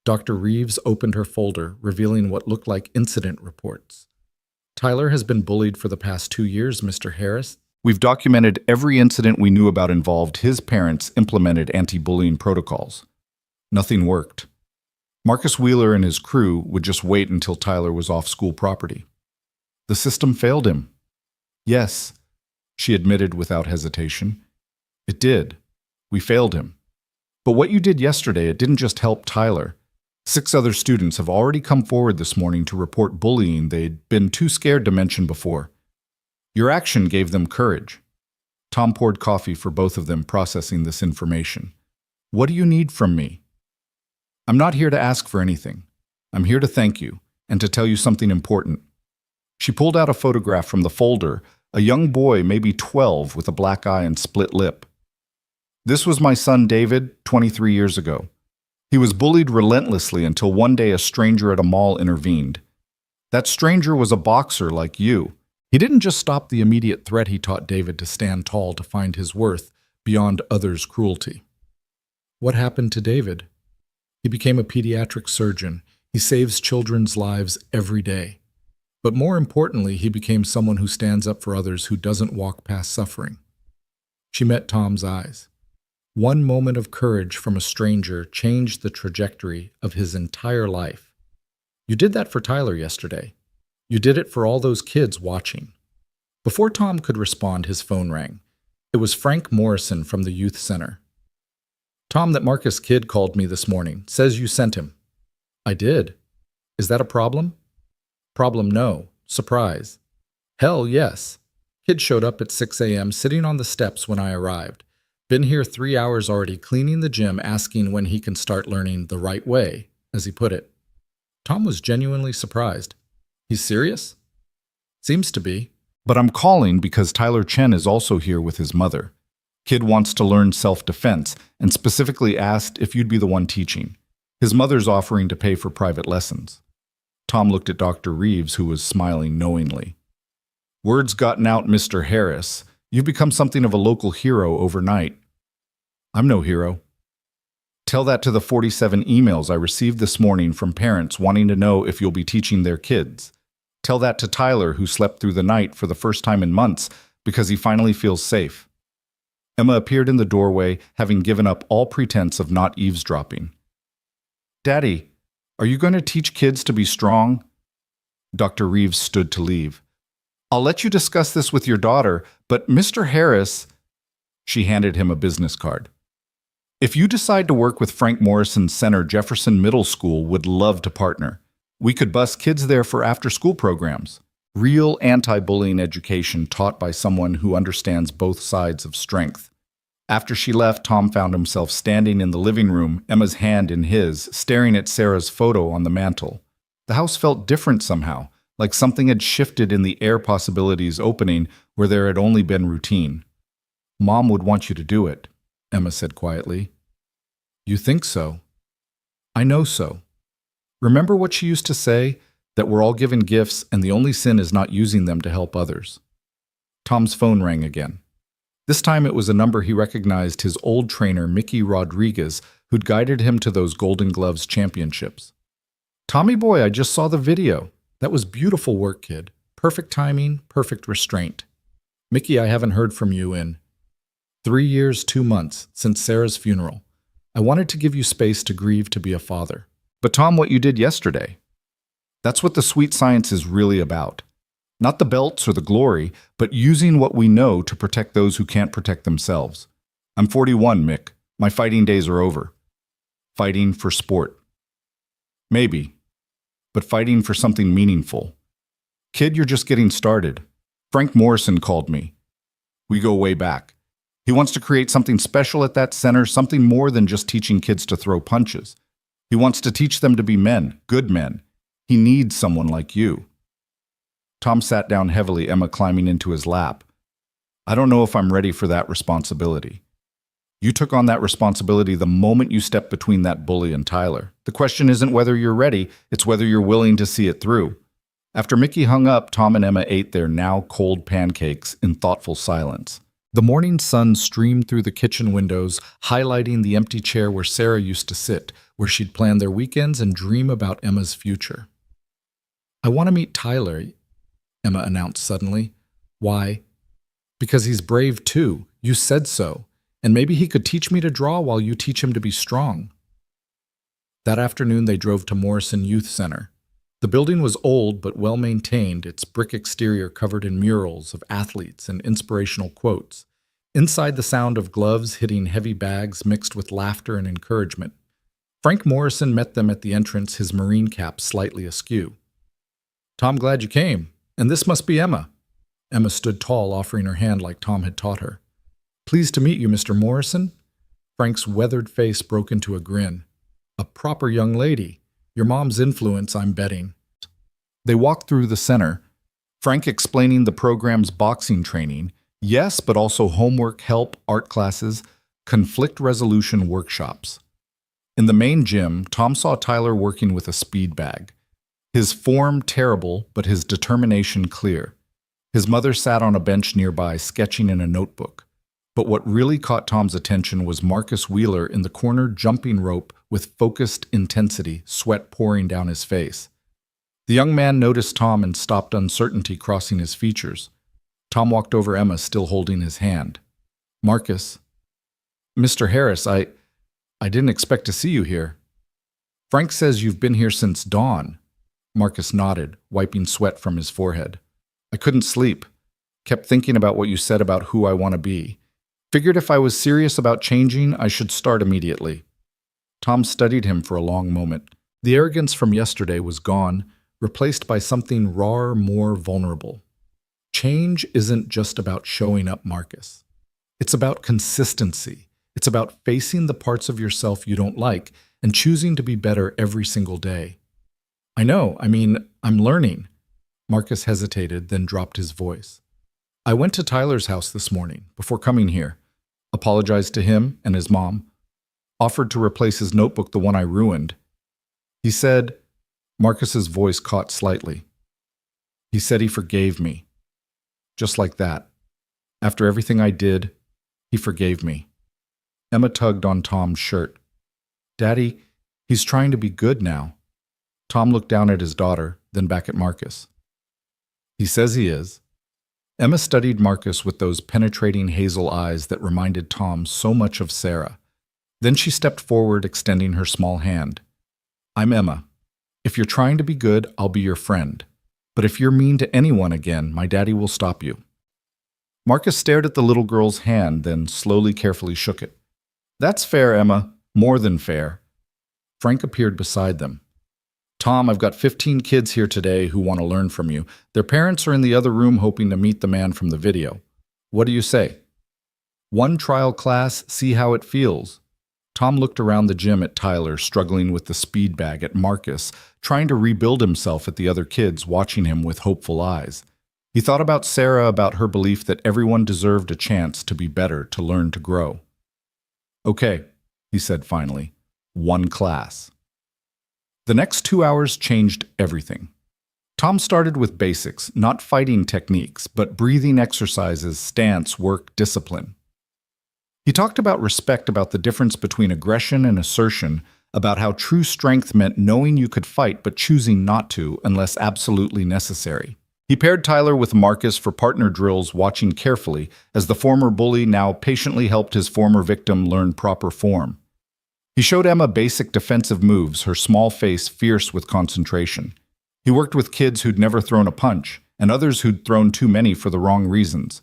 Dr. Reeves opened her folder, revealing what looked like incident reports. Tyler has been bullied for the past 2 years, Mr. Harris. We've documented every incident we knew about involved his parents implemented anti-bullying protocols. Nothing worked. Marcus Wheeler and his crew would just wait until Tyler was off school property. The system failed him. Yes, she admitted without hesitation. It did. We failed him. But what you did yesterday, it didn't just help Tyler. 6 other students have already come forward this morning to report bullying they'd been too scared to mention before. Your action gave them courage. Tom poured coffee for both of them, processing this information. What do you need from me? I'm not here to ask for anything. I'm here to thank you and to tell you something important. She pulled out a photograph from the folder, a young boy, maybe 12, with a black eye and split lip. This was my son David, 23 years ago. He was bullied relentlessly until one day a stranger at a mall intervened. That stranger was a boxer like you. He didn't just stop the immediate threat, he taught David to stand tall to find his worth beyond others' cruelty. What happened to David? He became a pediatric surgeon. He saves children's lives every day. But more importantly, he became someone who stands up for others, who doesn't walk past suffering. She met Tom's eyes. One moment of courage from a stranger changed the trajectory of his entire life. You did that for Tyler yesterday. You did it for all those kids watching. Before Tom could respond, his phone rang. It was Frank Morrison from the youth center. Tom, that Marcus kid called me this morning. Says you sent him. I did. Is that a problem? Problem, no. Surprise. Hell, yes. Kid showed up at 6 a.m. sitting on the steps when I arrived. Been here 3 hours already cleaning the gym, asking when he can start learning the right way, as he put it. Tom was genuinely surprised. He's serious? Seems to be. But I'm calling because Tyler Chen is also here with his mother. Kid wants to learn self-defense and specifically asked if you'd be the one teaching. His mother's offering to pay for private lessons. Tom looked at Dr. Reeves, who was smiling knowingly. Word's gotten out, Mr. Harris. You've become something of a local hero overnight. I'm no hero. Tell that to the 47 emails I received this morning from parents wanting to know if you'll be teaching their kids. Tell that to Tyler, who slept through the night for the first time in months because he finally feels safe. Emma appeared in the doorway, having given up all pretense of not eavesdropping. "Daddy, are you going to teach kids to be strong?" Dr. Reeves stood to leave. "I'll let you discuss this with your daughter, but Mr. Harris—" She handed him a business card. "If you decide to work with Frank Morrison Center, Jefferson Middle School would love to partner. We could bus kids there for after-school programs. Real anti-bullying education taught by someone who understands both sides of strength." After she left, Tom found himself standing in the living room, Emma's hand in his, staring at Sarah's photo on the mantel. The house felt different somehow, like something had shifted in the air possibilities opening where there had only been routine. "Mom would want you to do it," Emma said quietly. "You think so?" "I know so. Remember what she used to say? That we're all given gifts and the only sin is not using them to help others." Tom's phone rang again. This time it was a number he recognized, his old trainer, Mickey Rodriguez, who'd guided him to those Golden Gloves championships. "Tommy boy, I just saw the video. That was beautiful work, kid. Perfect timing, perfect restraint. Mickey, I haven't heard from you in 3 years, 2 months, since Sarah's funeral. I wanted to give you space to grieve to be a father. But Tom, what you did yesterday, that's what the sweet science is really about. Not the belts or the glory, but using what we know to protect those who can't protect themselves. I'm 41, Mick. My fighting days are over. Fighting for sport. Maybe, but fighting for something meaningful. Kid, you're just getting started. Frank Morrison called me. We go way back. He wants to create something special at that center, something more than just teaching kids to throw punches. He wants to teach them to be men, good men. He needs someone like you." Tom sat down heavily, Emma climbing into his lap. "I don't know if I'm ready for that responsibility. You took on that responsibility the moment you stepped between that bully and Tyler. The question isn't whether you're ready, it's whether you're willing to see it through." After Mickey hung up, Tom and Emma ate their now cold pancakes in thoughtful silence. The morning sun streamed through the kitchen windows, highlighting the empty chair where Sarah used to sit, where she'd plan their weekends and dream about Emma's future. "I want to meet Tyler," Emma announced suddenly. "Why?" "Because he's brave too. You said so. And maybe he could teach me to draw while you teach him to be strong." That afternoon they drove to Morrison Youth Center. The building was old but well-maintained, its brick exterior covered in murals of athletes and inspirational quotes. Inside, the sound of gloves hitting heavy bags mixed with laughter and encouragement. Frank Morrison met them at the entrance, his marine cap slightly askew. "Tom, glad you came. And this must be Emma." Emma stood tall, offering her hand like Tom had taught her. "Pleased to meet you, Mr. Morrison." Frank's weathered face broke into a grin. "A proper young lady. Your mom's influence, I'm betting." They walked through the center, Frank explaining the program's boxing training, yes, but also homework help, art classes, conflict resolution workshops. In the main gym, Tom saw Tyler working with a speed bag. His form terrible, but his determination clear. His mother sat on a bench nearby, sketching in a notebook. But what really caught Tom's attention was Marcus Wheeler in the corner, jumping rope with focused intensity, sweat pouring down his face. The young man noticed Tom and stopped, uncertainty crossing his features. Tom walked over Emma, still holding his hand. "Marcus." "Mr. Harris, I didn't expect to see you here." "Frank says you've been here since dawn." Marcus nodded, wiping sweat from his forehead. "I couldn't sleep. Kept thinking about what you said about who I want to be. Figured if I was serious about changing, I should start immediately." Tom studied him for a long moment. The arrogance from yesterday was gone, replaced by something rawer, more vulnerable. Change isn't just about showing up, Marcus. It's about consistency. It's about facing the parts of yourself you don't like and choosing to be better every single day. I'm learning." Marcus hesitated, then dropped his voice. "I went to Tyler's house this morning, before coming here. Apologized to him and his mom. Offered to replace his notebook, the one I ruined. He said," Marcus's voice caught slightly. "He said he forgave me. Just like that. After everything I did, he forgave me." Emma tugged on Tom's shirt. "Daddy, he's trying to be good now." Tom looked down at his daughter, then back at Marcus. "He says he is. Emma studied Marcus with those penetrating hazel eyes that reminded Tom so much of Sarah. Then she stepped forward, extending her small hand. I'm Emma. If you're trying to be good, I'll be your friend. But if you're mean to anyone again, my daddy will stop you. Marcus stared at the little girl's hand, then slowly, carefully shook it. That's fair, Emma. More than fair. Frank appeared beside them. Tom, I've got 15 kids here today who want to learn from you. Their parents are in the other room hoping to meet the man from the video. What do you say? One trial class, see how it feels. Tom looked around the gym at Tyler, struggling with the speed bag, at Marcus, trying to rebuild himself, at the other kids, watching him with hopeful eyes. He thought about Sarah, about her belief that everyone deserved a chance to be better, to learn, to grow. Okay, he said finally. One class. The next 2 hours changed everything. Tom started with basics, not fighting techniques, but breathing exercises, stance, work, discipline. He talked about respect, about the difference between aggression and assertion, about how true strength meant knowing you could fight but choosing not to unless absolutely necessary. He paired Tyler with Marcus for partner drills, watching carefully as the former bully now patiently helped his former victim learn proper form. He showed Emma basic defensive moves, her small face fierce with concentration. He worked with kids who'd never thrown a punch, and others who'd thrown too many for the wrong reasons.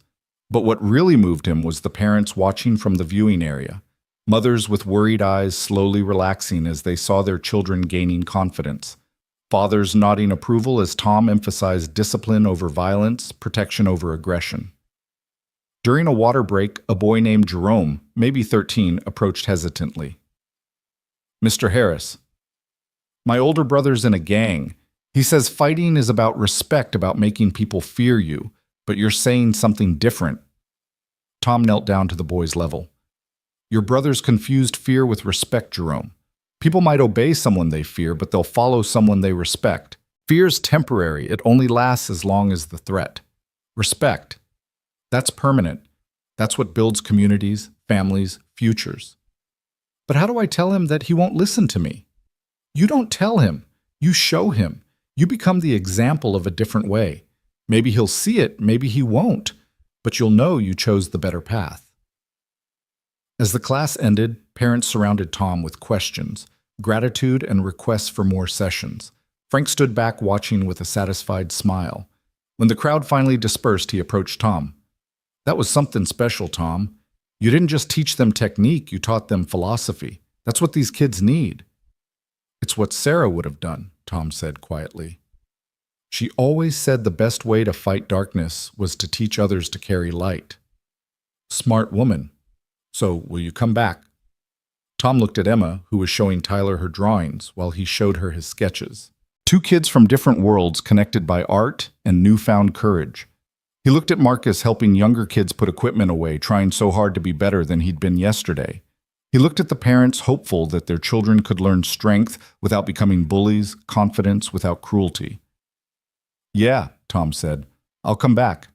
But what really moved him was the parents watching from the viewing area, mothers with worried eyes slowly relaxing as they saw their children gaining confidence, fathers nodding approval as Tom emphasized discipline over violence, protection over aggression. During a water break, a boy named Jerome, maybe 13, approached hesitantly. Mr. Harris, my older brother's in a gang. He says fighting is about respect, about making people fear you, but you're saying something different. Tom knelt down to the boy's level. Your brother's confused fear with respect, Jerome. People might obey someone they fear, but they'll follow someone they respect. Fear's temporary. It only lasts as long as the threat. Respect. That's permanent. That's what builds communities, families, futures. But how do I tell him that he won't listen to me? You don't tell him. You show him. You become the example of a different way. Maybe he'll see it, maybe he won't, but you'll know you chose the better path. As the class ended, parents surrounded Tom with questions, gratitude, and requests for more sessions. Frank stood back watching with a satisfied smile. When the crowd finally dispersed, he approached Tom. That was something special, Tom. You didn't just teach them technique, you taught them philosophy. That's what these kids need. It's what Sarah would have done, Tom said quietly. She always said the best way to fight darkness was to teach others to carry light. Smart woman. So, will you come back? Tom looked at Emma, who was showing Tyler her drawings while he showed her his sketches. Two kids from different worlds connected by art and newfound courage. He looked at Marcus helping younger kids put equipment away, trying so hard to be better than he'd been yesterday. He looked at the parents, hopeful that their children could learn strength without becoming bullies, confidence without cruelty. Yeah, Tom said. I'll come back.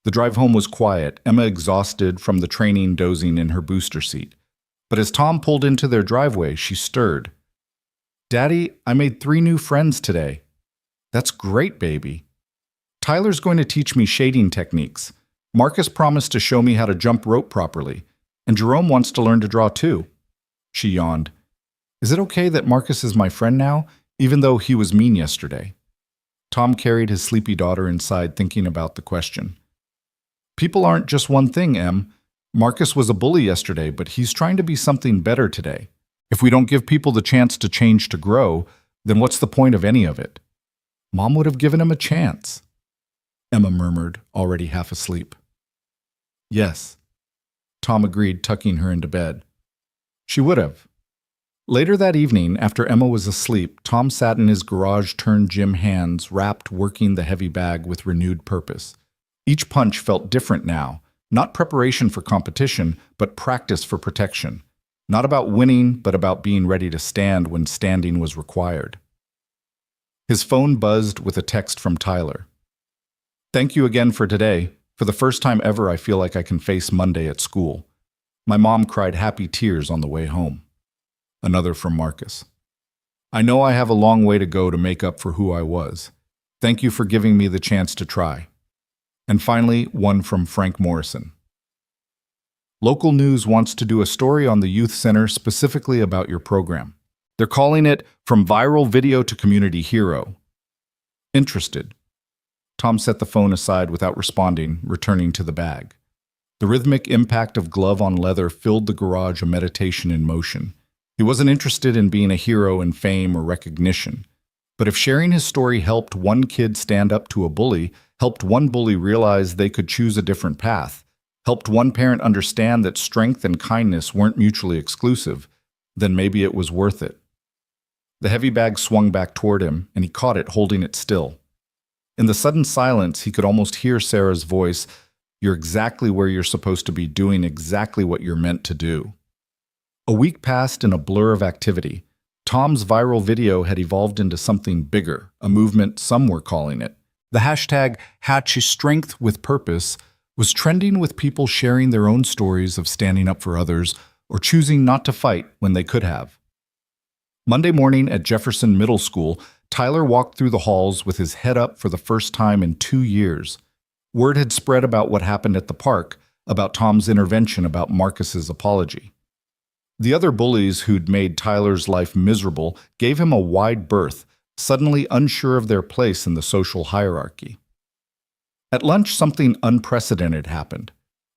The drive home was quiet, Emma exhausted from the training dozing in her booster seat. But as Tom pulled into their driveway, she stirred. Daddy, I made 3 new friends today. That's great, baby. Tyler's going to teach me shading techniques. Marcus promised to show me how to jump rope properly. And Jerome wants to learn to draw too. She yawned. Is it okay that Marcus is my friend now, even though he was mean yesterday? Tom carried his sleepy daughter inside, thinking about the question. People aren't just one thing, Em. Marcus was a bully yesterday, but he's trying to be something better today. If we don't give people the chance to change, to grow, then what's the point of any of it? Mom would have given him a chance. Emma murmured, already half asleep. Yes, Tom agreed, tucking her into bed. She would have. Later that evening, after Emma was asleep, Tom sat in his garage-turned gym hands, wrapped, working the heavy bag with renewed purpose. Each punch felt different now, not preparation for competition, but practice for protection. Not about winning, but about being ready to stand when standing was required. His phone buzzed with a text from Tyler. Thank you again for today. For the first time ever, I feel like I can face Monday at school. My mom cried happy tears on the way home. Another from Marcus. I know I have a long way to go to make up for who I was. Thank you for giving me the chance to try. And finally, one from Frank Morrison. Local news wants to do a story on the youth center specifically about your program. They're calling it From Viral Video to Community Hero. Interested. Tom set the phone aside without responding, returning to the bag. The rhythmic impact of glove on leather filled the garage, a meditation in motion. He wasn't interested in being a hero in fame or recognition. But if sharing his story helped one kid stand up to a bully, helped one bully realize they could choose a different path, helped one parent understand that strength and kindness weren't mutually exclusive, then maybe it was worth it. The heavy bag swung back toward him, and he caught it, holding it still. In the sudden silence, he could almost hear Sarah's voice, "You're exactly where you're supposed to be, doing exactly what you're meant to do." A week passed in a blur of activity. Tom's viral video had evolved into something bigger, a movement some were calling it. The hashtag #HatchStrengthWithPurpose was trending, with people sharing their own stories of standing up for others or choosing not to fight when they could have. Monday morning at Jefferson Middle School, Tyler walked through the halls with his head up for the first time in 2 years. Word had spread about what happened at the park, about Tom's intervention, about Marcus's apology. The other bullies who'd made Tyler's life miserable gave him a wide berth, suddenly unsure of their place in the social hierarchy. At lunch, something unprecedented happened.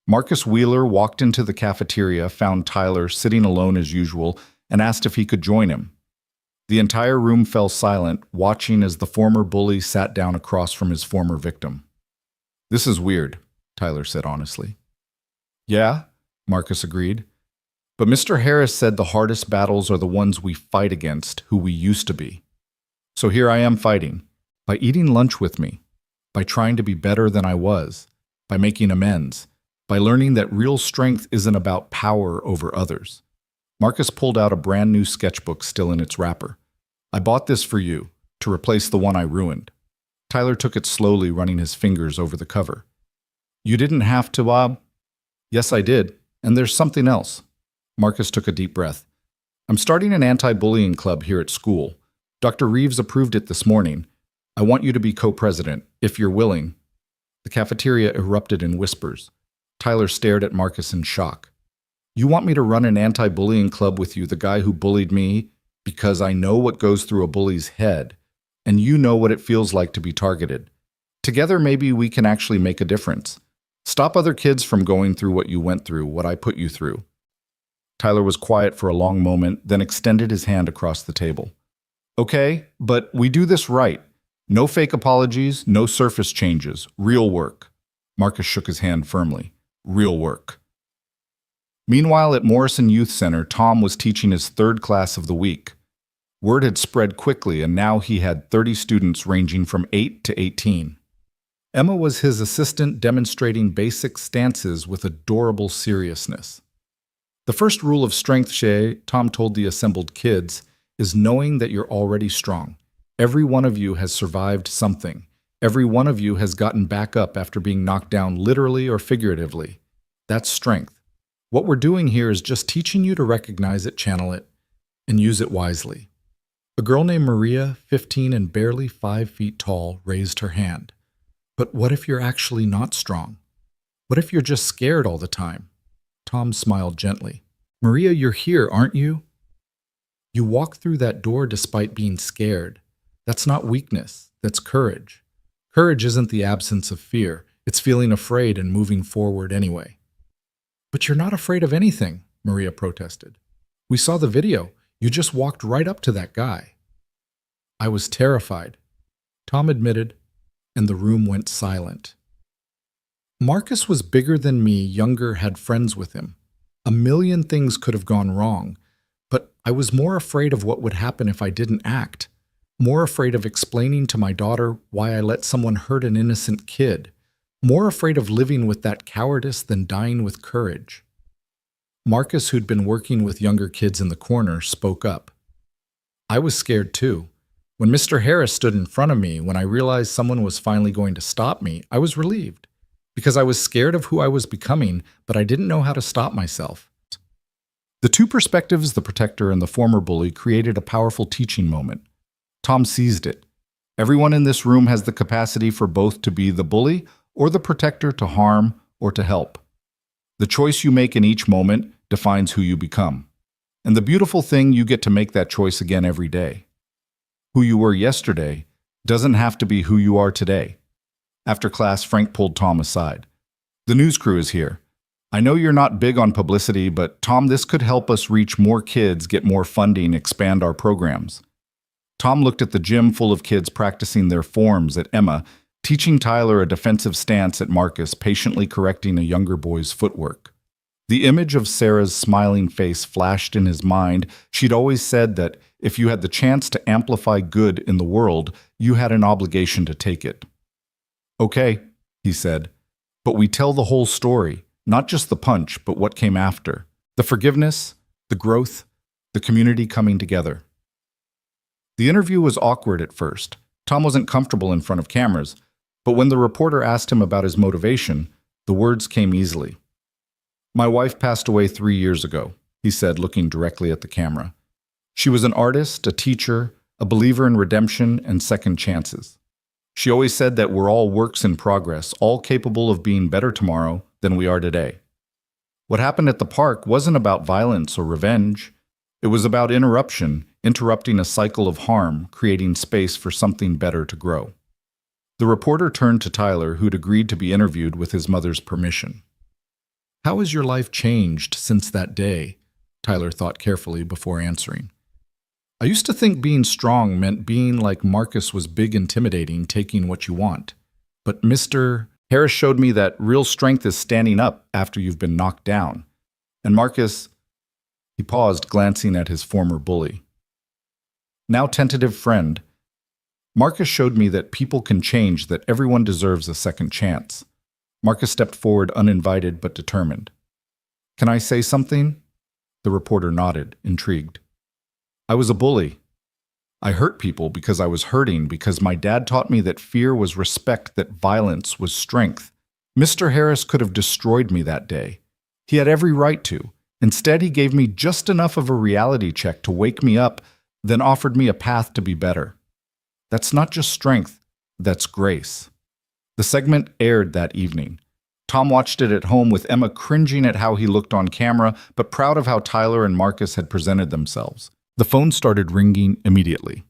Marcus Wheeler walked into the cafeteria, found Tyler sitting alone as usual, and asked if he could join him. The entire room fell silent, watching as the former bully sat down across from his former victim. "This is weird," Tyler said honestly. "Yeah," Marcus agreed. "But Mr. Harris said the hardest battles are the ones we fight against, who we used to be. So here I am fighting, by eating lunch with me, by trying to be better than I was, by making amends, by learning that real strength isn't about power over others." Marcus pulled out a brand new sketchbook still in its wrapper. "I bought this for you, to replace the one I ruined." Tyler took it slowly, running his fingers over the cover. "You didn't have to, Bob?" "Yes, I did. And there's something else." Marcus took a deep breath. "I'm starting an anti-bullying club here at school. Dr. Reeves approved it this morning. I want you to be co-president, if you're willing." The cafeteria erupted in whispers. Tyler stared at Marcus in shock. "You want me to run an anti-bullying club with you, the guy who bullied me, because I know what goes through a bully's head, and you know what it feels like to be targeted. Together, maybe we can actually make a difference. Stop other kids from going through what you went through, what I put you through." Tyler was quiet for a long moment, then extended his hand across the table. "Okay, but we do this right. No fake apologies, no surface changes, real work." Marcus shook his hand firmly. "Real work." Meanwhile, at Morrison Youth Center, Tom was teaching his third class of the week. Word had spread quickly, and now he had 30 students ranging from 8 to 18. Emma was his assistant, demonstrating basic stances with adorable seriousness. "The first rule of strength, Shay," Tom told the assembled kids, "is knowing that you're already strong. Every one of you has survived something. Every one of you has gotten back up after being knocked down literally or figuratively. That's strength. What we're doing here is just teaching you to recognize it, channel it, and use it wisely." A girl named Maria, 15 and barely 5 feet tall, raised her hand. "But what if you're actually not strong? What if you're just scared all the time?" Tom smiled gently. "Maria, you're here, aren't you? You walked through that door despite being scared. That's not weakness, that's courage. Courage isn't the absence of fear. It's feeling afraid and moving forward anyway." "But you're not afraid of anything," Maria protested. "We saw the video. You just walked right up to that guy." "I was terrified," Tom admitted, and the room went silent. Marcus was bigger than me, younger, had friends with him. A million things could have gone wrong, but I was more afraid of what would happen if I didn't act. More afraid of explaining to my daughter why I let someone hurt an innocent kid. More afraid of living with that cowardice than dying with courage. Marcus, who'd been working with younger kids in the corner, spoke up. "I was scared too. When Mr. Harris stood in front of me, when I realized someone was finally going to stop me, I was relieved. Because I was scared of who I was becoming, but I didn't know how to stop myself." The two perspectives, the protector and the former bully, created a powerful teaching moment. Tom seized it. Everyone in this room has the capacity for both to be the bully or the protector to harm or to help. The choice you make in each moment defines who you become. And the beautiful thing, you get to make that choice again every day. Who you were yesterday doesn't have to be who you are today. After class, Frank pulled Tom aside. The news crew is here. I know you're not big on publicity, but Tom, this could help us reach more kids, get more funding, expand our programs. Tom looked at the gym full of kids practicing their forms, at Emma, teaching Tyler a defensive stance, at Marcus, patiently correcting a younger boy's footwork. The image of Sarah's smiling face flashed in his mind. She'd always said that if you had the chance to amplify good in the world, you had an obligation to take it. Okay, he said, but we tell the whole story, not just the punch, but what came after. The forgiveness, the growth, the community coming together. The interview was awkward at first. Tom wasn't comfortable in front of cameras, but when the reporter asked him about his motivation, the words came easily. My wife passed away 3 years ago, he said, looking directly at the camera. She was an artist, a teacher, a believer in redemption and second chances. She always said that we're all works in progress, all capable of being better tomorrow than we are today. What happened at the park wasn't about violence or revenge. It was about interrupting a cycle of harm, creating space for something better to grow. The reporter turned to Tyler, who'd agreed to be interviewed with his mother's permission. How has your life changed since that day? Tyler thought carefully before answering. I used to think being strong meant being like Marcus was big, intimidating, taking what you want. But Mr. Harris showed me that real strength is standing up after you've been knocked down. And Marcus, he paused, glancing at his former bully. Now tentative friend, Marcus showed me that people can change, that everyone deserves a second chance. Marcus stepped forward, uninvited but determined. Can I say something? The reporter nodded, intrigued. I was a bully. I hurt people because I was hurting, because my dad taught me that fear was respect, that violence was strength. Mr. Harris could have destroyed me that day. He had every right to. Instead, he gave me just enough of a reality check to wake me up, then offered me a path to be better. That's not just strength, that's grace. The segment aired that evening. Tom watched it at home with Emma cringing at how he looked on camera, but proud of how Tyler and Marcus had presented themselves. The phone started ringing immediately.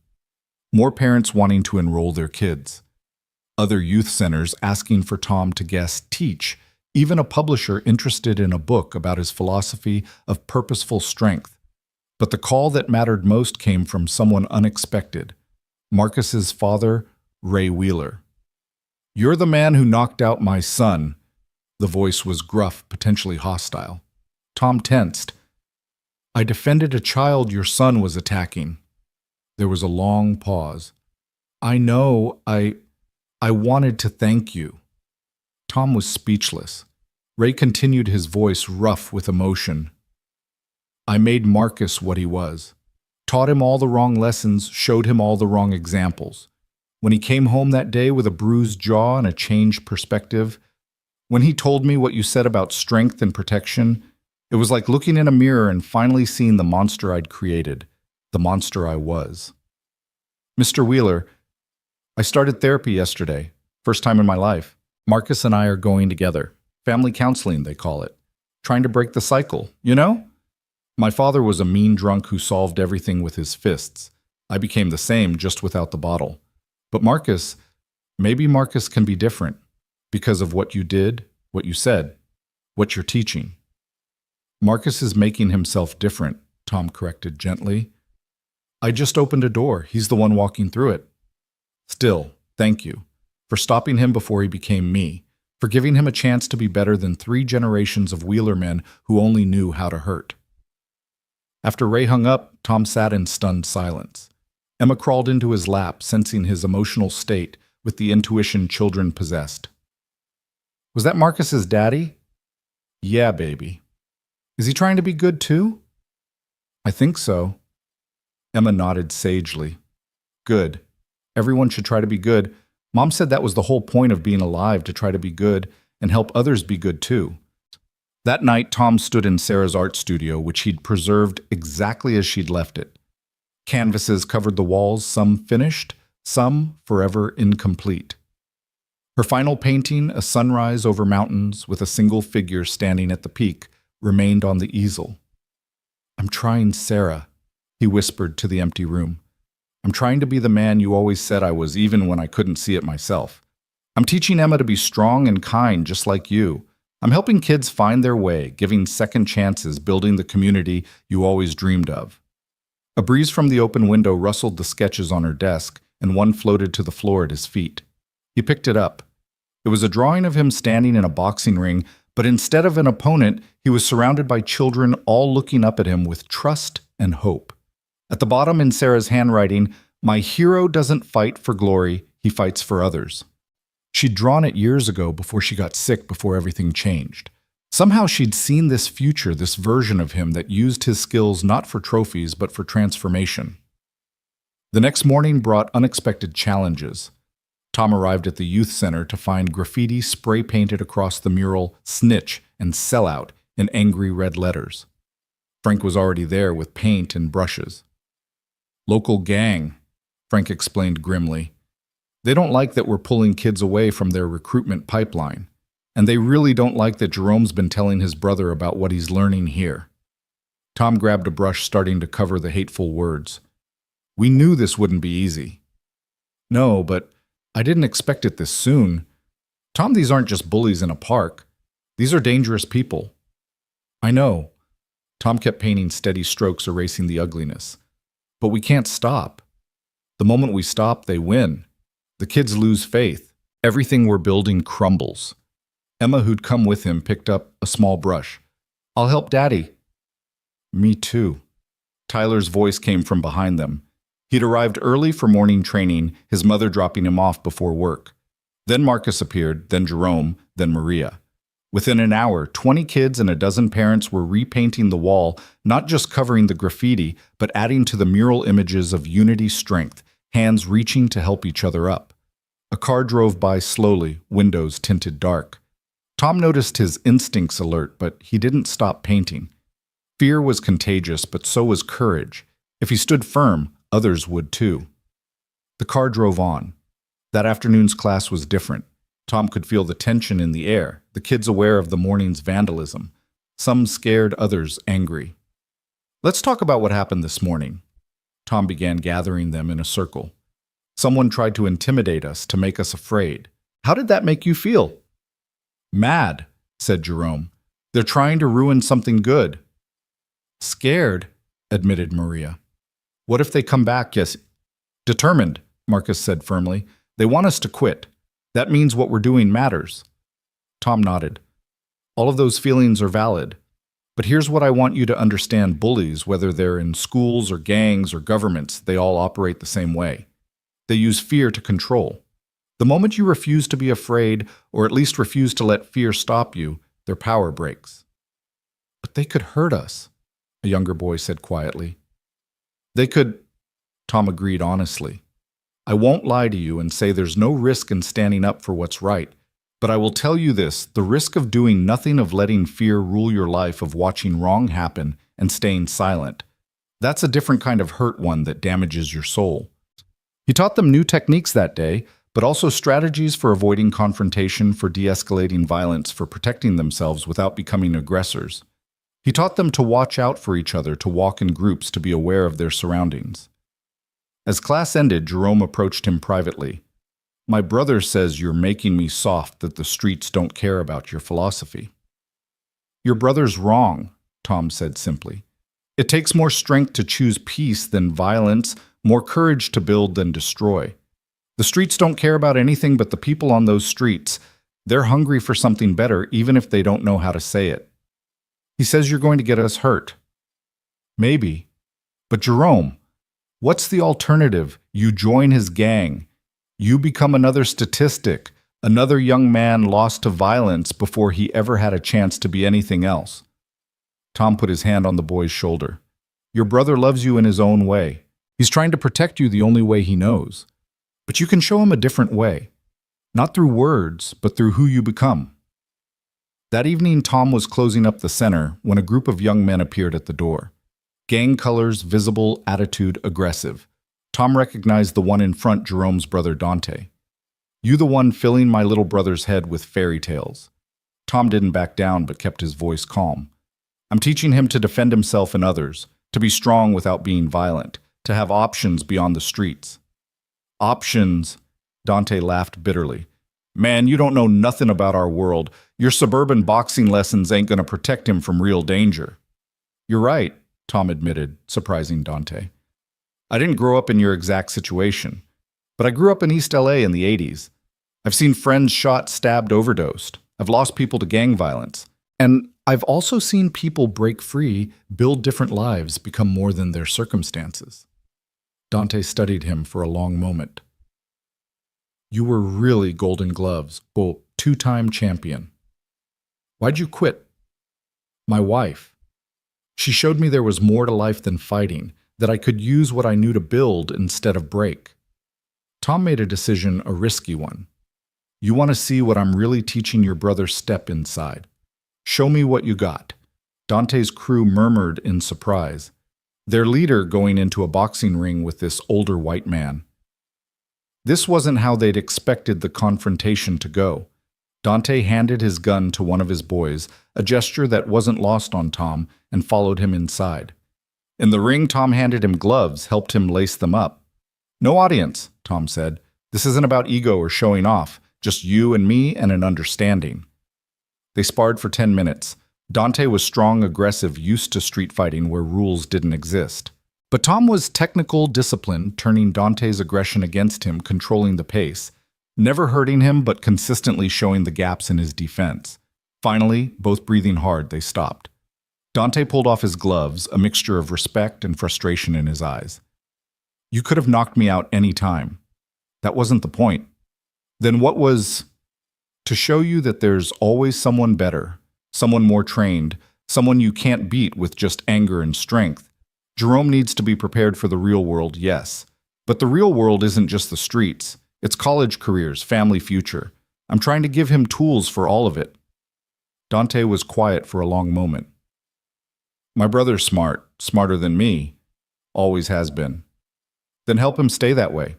More parents wanting to enroll their kids. Other youth centers asking for Tom to guest teach. Even a publisher interested in a book about his philosophy of purposeful strength. But the call that mattered most came from someone unexpected. Marcus's father, Ray Wheeler. You're the man who knocked out my son. The voice was gruff, potentially hostile. Tom tensed. I defended a child your son was attacking. There was a long pause. I know, I wanted to thank you. Tom was speechless. Ray continued, his voice rough with emotion. I made Marcus what he was. Taught him all the wrong lessons, showed him all the wrong examples. When he came home that day with a bruised jaw and a changed perspective, when he told me what you said about strength and protection, it was like looking in a mirror and finally seeing the monster I'd created, the monster I was. Mr. Wheeler, I started therapy yesterday, first time in my life. Marcus and I are going together. Family counseling, they call it. Trying to break the cycle, you know? My father was a mean drunk who solved everything with his fists. I became the same, just without the bottle. But Marcus, maybe Marcus can be different because of what you did, what you said, what you're teaching. Marcus is making himself different, Tom corrected gently. I just opened a door. He's the one walking through it. Still, thank you for stopping him before he became me, for giving him a chance to be better than 3 generations of Wheeler men who only knew how to hurt. After Ray hung up, Tom sat in stunned silence. Emma crawled into his lap, sensing his emotional state with the intuition children possessed. Was that Marcus's daddy? Yeah, baby. Is he trying to be good too? I think so. Emma nodded sagely. Good. Everyone should try to be good. Mom said that was the whole point of being alive, to try to be good and help others be good too. That night, Tom stood in Sarah's art studio, which he'd preserved exactly as she'd left it. Canvases covered the walls, some finished, some forever incomplete. Her final painting, a sunrise over mountains with a single figure standing at the peak, remained on the easel. "I'm trying, Sarah," he whispered to the empty room. "I'm trying to be the man you always said I was, even when I couldn't see it myself. I'm teaching Emma to be strong and kind, just like you. I'm helping kids find their way, giving second chances, building the community you always dreamed of." A breeze from the open window rustled the sketches on her desk, and one floated to the floor at his feet. He picked it up. It was a drawing of him standing in a boxing ring, but instead of an opponent, he was surrounded by children all looking up at him with trust and hope. At the bottom in Sarah's handwriting, "My hero doesn't fight for glory, he fights for others." She'd drawn it years ago before she got sick, before everything changed. Somehow she'd seen this future, this version of him that used his skills not for trophies but for transformation. The next morning brought unexpected challenges. Tom arrived at the youth center to find graffiti spray-painted across the mural "Snitch" and "Sellout" in angry red letters. Frank was already there with paint and brushes. "Local gang," Frank explained grimly. "They don't like that we're pulling kids away from their recruitment pipeline. And they really don't like that Jerome's been telling his brother about what he's learning here." Tom grabbed a brush, starting to cover the hateful words. "We knew this wouldn't be easy." "No, but I didn't expect it this soon. Tom, these aren't just bullies in a park. These are dangerous people." "I know." Tom kept painting steady strokes, erasing the ugliness. "But we can't stop. The moment we stop, they win. The kids lose faith. Everything we're building crumbles." Emma, who'd come with him, picked up a small brush. "I'll help Daddy." "Me too." Tyler's voice came from behind them. He'd arrived early for morning training, his mother dropping him off before work. Then Marcus appeared, then Jerome, then Maria. Within an hour, 20 kids and a dozen parents were repainting the wall, not just covering the graffiti, but adding to the mural images of unity, strength, hands reaching to help each other up. A car drove by slowly, windows tinted dark. Tom noticed his instincts alert, but he didn't stop painting. Fear was contagious, but so was courage. If he stood firm, others would too. The car drove on. That afternoon's class was different. Tom could feel the tension in the air, the kids aware of the morning's vandalism. Some scared, others angry. "Let's talk about what happened this morning." Tom began gathering them in a circle. "Someone tried to intimidate us, to make us afraid. How did that make you feel?" "Mad," said Jerome. "They're trying to ruin something good." "Scared," admitted Maria. "What if they come back?" "Yes." "Determined," Marcus said firmly. "They want us to quit. That means what we're doing matters." Tom nodded. "All of those feelings are valid. But here's what I want you to understand. Bullies, whether they're in schools or gangs or governments, they all operate the same way. They use fear to control. The moment you refuse to be afraid, or at least refuse to let fear stop you, their power breaks." "But they could hurt us," a younger boy said quietly. "They could," Tom agreed honestly. "I won't lie to you and say there's no risk in standing up for what's right. But I will tell you this, the risk of doing nothing, of letting fear rule your life, of watching wrong happen and staying silent. That's a different kind of hurt, one that damages your soul." He taught them new techniques that day, but also strategies for avoiding confrontation, for de-escalating violence, for protecting themselves without becoming aggressors. He taught them to watch out for each other, to walk in groups, to be aware of their surroundings. As class ended, Jerome approached him privately. "My brother says you're making me soft, that the streets don't care about your philosophy." "Your brother's wrong," Tom said simply. "It takes more strength to choose peace than violence, more courage to build than destroy. The streets don't care about anything but the people on those streets. They're hungry for something better, even if they don't know how to say it." "He says you're going to get us hurt." "Maybe. But Jerome, what's the alternative? You join his gang. You become another statistic, another young man lost to violence before he ever had a chance to be anything else." Tom put his hand on the boy's shoulder. "Your brother loves you in his own way. He's trying to protect you the only way he knows. But you can show him a different way. Not through words, but through who you become." That evening, Tom was closing up the center when a group of young men appeared at the door. Gang colors, visible, attitude aggressive. Tom recognized the one in front, Jerome's brother Dante. You the one filling my little brother's head with fairy tales. Tom didn't back down but kept his voice calm. I'm teaching him to defend himself and others, to be strong without being violent, to have options beyond the streets. Options? Dante laughed bitterly. Man, you don't know nothing about our world. Your suburban boxing lessons ain't gonna protect him from real danger. You're right, Tom admitted, surprising Dante. I didn't grow up in your exact situation, but I grew up in East LA in the 80s. I've seen friends shot, stabbed, overdosed. I've lost people to gang violence. And I've also seen people break free, build different lives, become more than their circumstances. Dante studied him for a long moment. You were really Golden Gloves, quote, two-time champion. Why'd you quit? My wife. She showed me there was more to life than fighting, that I could use what I knew to build instead of break. Tom made a decision, a risky one. You want to see what I'm really teaching your brother Step inside. Show me what you got. Dante's crew murmured in surprise. Their leader going into a boxing ring with this older white man. This wasn't how they'd expected the confrontation to go. Dante handed his gun to one of his boys, a gesture that wasn't lost on Tom, and followed him inside. In the ring, Tom handed him gloves, helped him lace them up. No audience, Tom said. This isn't about ego or showing off, just you and me and an understanding. They sparred for 10 minutes. Dante was strong, aggressive, used to street fighting where rules didn't exist. But Tom was technical, disciplined, turning Dante's aggression against him, controlling the pace, never hurting him but consistently showing the gaps in his defense. Finally, both breathing hard, they stopped. Dante pulled off his gloves, a mixture of respect and frustration in his eyes. You could have knocked me out any time. That wasn't the point. Then what was? To show you that there's always someone better, someone more trained, someone you can't beat with just anger and strength. Jerome needs to be prepared for the real world, yes. But the real world isn't just the streets. It's college careers, family future. I'm trying to give him tools for all of it. Dante was quiet for a long moment. My brother's smart, smarter than me. Always has been. Then help him stay that way.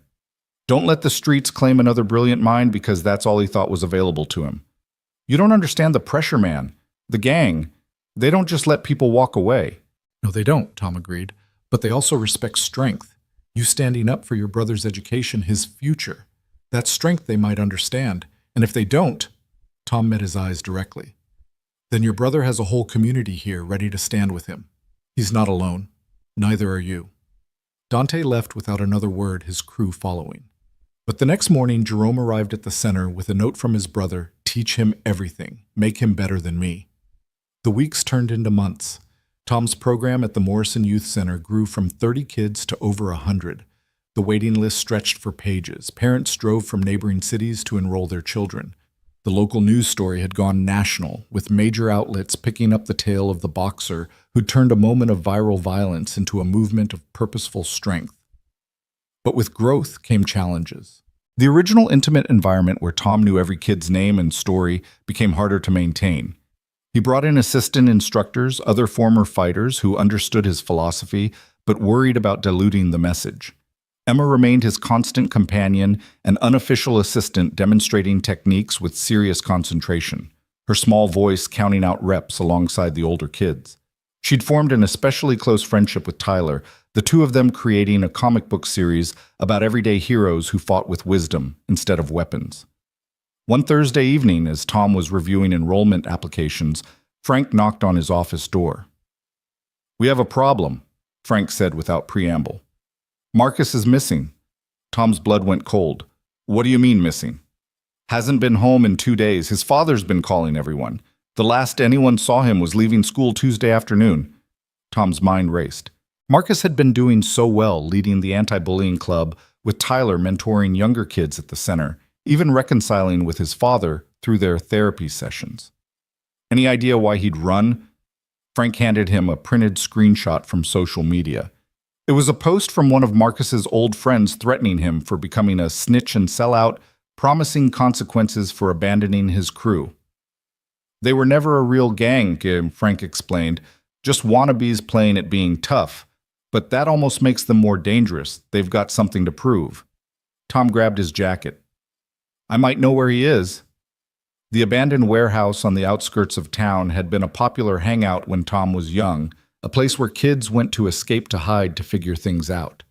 Don't let the streets claim another brilliant mind because that's all he thought was available to him. You don't understand the pressure, man. The gang. They don't just let people walk away. No, they don't, Tom agreed. But they also respect strength. You standing up for your brother's education, his future. That strength they might understand. And if they don't, Tom met his eyes directly. Then your brother has a whole community here ready to stand with him. He's not alone. Neither are you. Dante left without another word, his crew following. But the next morning, Jerome arrived at the center with a note from his brother, teach him everything, make him better than me. The weeks turned into months. Tom's program at the Morrison Youth Center grew from 30 kids to over 100. The waiting list stretched for pages. Parents drove from neighboring cities to enroll their children. The local news story had gone national, with major outlets picking up the tale of the boxer who turned a moment of viral violence into a movement of purposeful strength. But with growth came challenges. The original intimate environment where Tom knew every kid's name and story became harder to maintain. He brought in assistant instructors, other former fighters who understood his philosophy but worried about diluting the message. Emma remained his constant companion, an unofficial assistant demonstrating techniques with serious concentration, her small voice counting out reps alongside the older kids. She'd formed an especially close friendship with Tyler, the two of them creating a comic book series about everyday heroes who fought with wisdom instead of weapons. One Thursday evening, as Tom was reviewing enrollment applications, Frank knocked on his office door. "We have a problem," Frank said without preamble. "Marcus is missing." Tom's blood went cold. "What do you mean missing?" "Hasn't been home in 2 days. His father's been calling everyone. The last anyone saw him was leaving school Tuesday afternoon." Tom's mind raced. Marcus had been doing so well, leading the anti-bullying club, with Tyler mentoring younger kids at the center, even reconciling with his father through their therapy sessions. Any idea why he'd run? Frank handed him a printed screenshot from social media. It was a post from one of Marcus's old friends threatening him for becoming a snitch and sellout, promising consequences for abandoning his crew. "They were never a real gang," Frank explained, "just wannabes playing at being tough. But that almost makes them more dangerous. They've got something to prove." Tom grabbed his jacket. I might know where he is. The abandoned warehouse on the outskirts of town had been a popular hangout when Tom was young, a place where kids went to escape to hide to figure things out.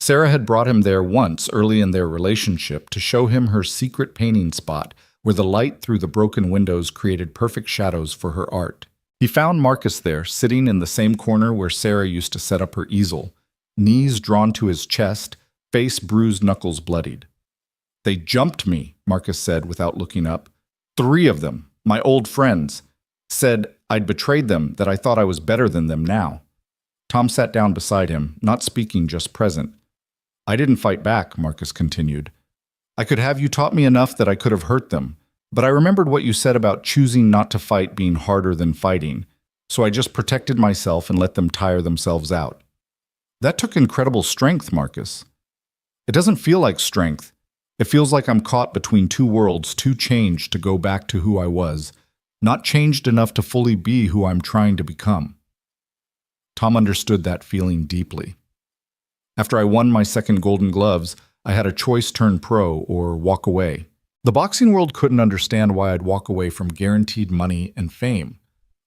Sarah had brought him there once early in their relationship to show him her secret painting spot where the light through the broken windows created perfect shadows for her art. He found Marcus there, sitting in the same corner where Sarah used to set up her easel, knees drawn to his chest, face bruised, knuckles bloodied. "They jumped me," Marcus said without looking up. "3 of them, my old friends. Said I'd betrayed them, that I thought I was better than them now." Tom sat down beside him, not speaking, just present. "I didn't fight back," Marcus continued. "I could have you taught me enough that I could have hurt them, but I remembered what you said about choosing not to fight being harder than fighting, so I just protected myself and let them tire themselves out." "That took incredible strength, Marcus." "It doesn't feel like strength. It feels like I'm caught between 2 worlds, too changed to go back to who I was, not changed enough to fully be who I'm trying to become." Tom understood that feeling deeply. "After I won my second Golden Gloves, I had a choice: turn pro or walk away. The boxing world couldn't understand why I'd walk away from guaranteed money and fame.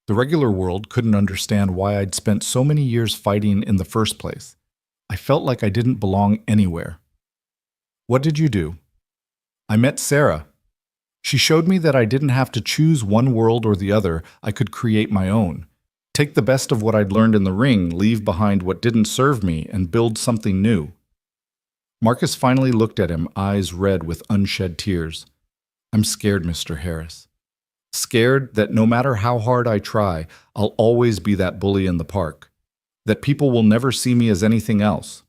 The regular world couldn't understand why I'd spent so many years fighting in the first place. I felt like I didn't belong anywhere." "What did you do?" "I met Sarah. She showed me that I didn't have to choose one world or the other. I could create my own. Take the best of what I'd learned in the ring, leave behind what didn't serve me, and build something new." Marcus finally looked at him, eyes red with unshed tears. "I'm scared, Mr. Harris. Scared that no matter how hard I try, I'll always be that bully in the park. That people will never see me as anything else."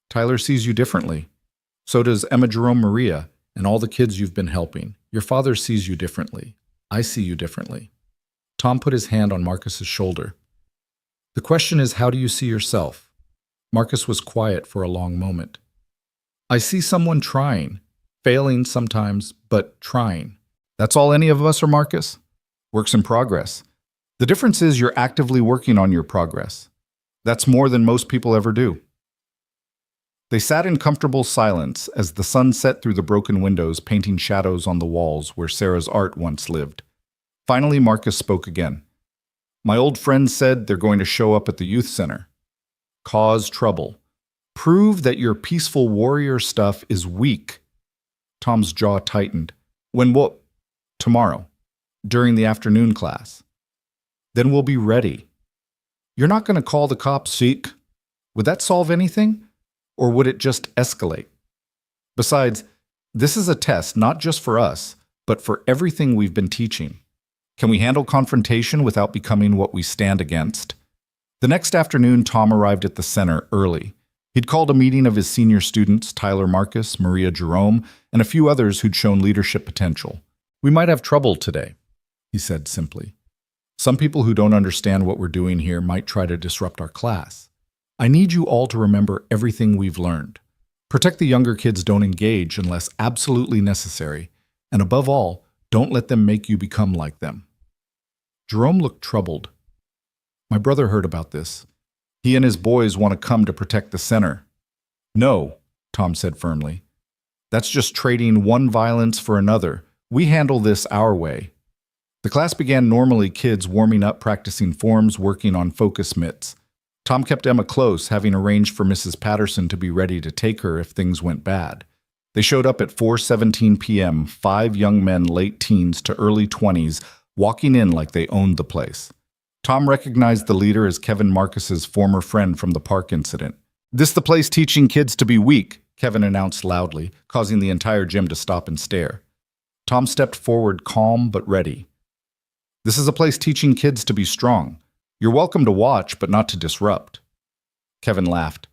"Tyler sees you differently. So does Emma Jerome Maria and all the kids you've been helping. Your father sees you differently. I see you differently." Tom put his hand on Marcus's shoulder. "The question is, how do you see yourself?" Marcus was quiet for a long moment. "I see someone trying, failing sometimes, but trying. That's all any of us are, Marcus. Works in progress. The difference is you're actively working on your progress. That's more than most people ever do." They sat in comfortable silence as the sun set through the broken windows, painting shadows on the walls where Sarah's art once lived. Finally, Marcus spoke again. "My old friends said they're going to show up at the youth center. Cause trouble. Prove that your peaceful warrior stuff is weak." Tom's jaw tightened. "When what?" "Tomorrow, during the afternoon class. Then we'll be ready." "You're not going to call the cops, Sheik? Would that solve anything? Or would it just escalate? Besides, this is a test not just for us, but for everything we've been teaching. Can we handle confrontation without becoming what we stand against?" The next afternoon, Tom arrived at the center early. He'd called a meeting of his senior students, Tyler Marcus, Maria Jerome, and a few others who'd shown leadership potential. "We might have trouble today," he said simply. "Some people who don't understand what we're doing here might try to disrupt our class. I need you all to remember everything we've learned. Protect the younger kids, don't engage unless absolutely necessary, and above all, don't let them make you become like them." Jerome looked troubled. "My brother heard about this. He and his boys want to come to protect the center." "No," Tom said firmly. "That's just trading one violence for another. We handle this our way." The class began normally, kids warming up, practicing forms, working on focus mitts. Tom kept Emma close, having arranged for Mrs. Patterson to be ready to take her if things went bad. They showed up at 4:17 p.m., 5 young men, late teens to early 20s, walking in like they owned the place. Tom recognized the leader as Kevin Marcus's former friend from the park incident. "This the place teaching kids to be weak," Kevin announced loudly, causing the entire gym to stop and stare. Tom stepped forward, calm but ready. "This is a place teaching kids to be strong. You're welcome to watch, but not to disrupt." Kevin laughed.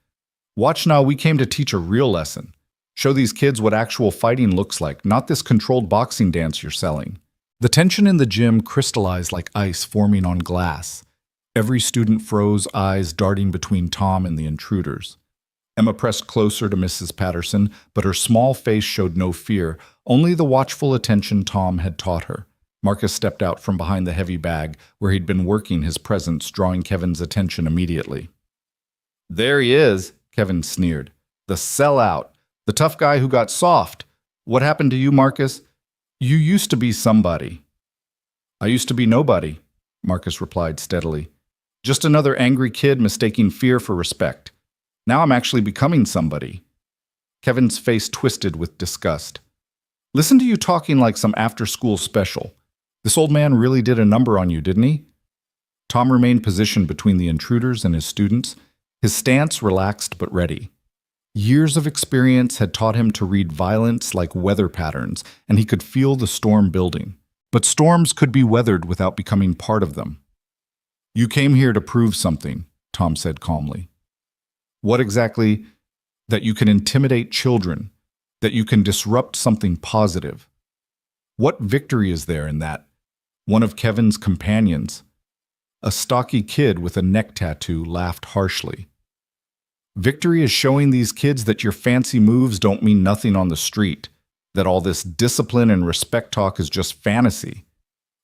"Watch now, we came to teach a real lesson. Show these kids what actual fighting looks like, not this controlled boxing dance you're selling." The tension in the gym crystallized like ice forming on glass. Every student froze, eyes darting between Tom and the intruders. Emma pressed closer to Mrs. Patterson, but her small face showed no fear, only the watchful attention Tom had taught her. Marcus stepped out from behind the heavy bag, where he'd been working, his presence drawing Kevin's attention immediately. "There he is," Kevin sneered. "The sellout. The tough guy who got soft. What happened to you, Marcus? You used to be somebody. I used to be nobody, Marcus replied steadily. Just another angry kid mistaking fear for respect. Now I'm actually becoming somebody. Kevin's face twisted with disgust. Listen to you talking like some after-school special. This old man really did a number on you, didn't he? Tom remained positioned between the intruders and his students, his stance relaxed but ready. Years of experience had taught him to read violence like weather patterns, and he could feel the storm building. But storms could be weathered without becoming part of them. You came here to prove something, Tom said calmly. What exactly? That you can intimidate children, that you can disrupt something positive. What victory is there in that? One of Kevin's companions, a stocky kid with a neck tattoo, laughed harshly. Victory is showing these kids that your fancy moves don't mean nothing on the street, that all this discipline and respect talk is just fantasy.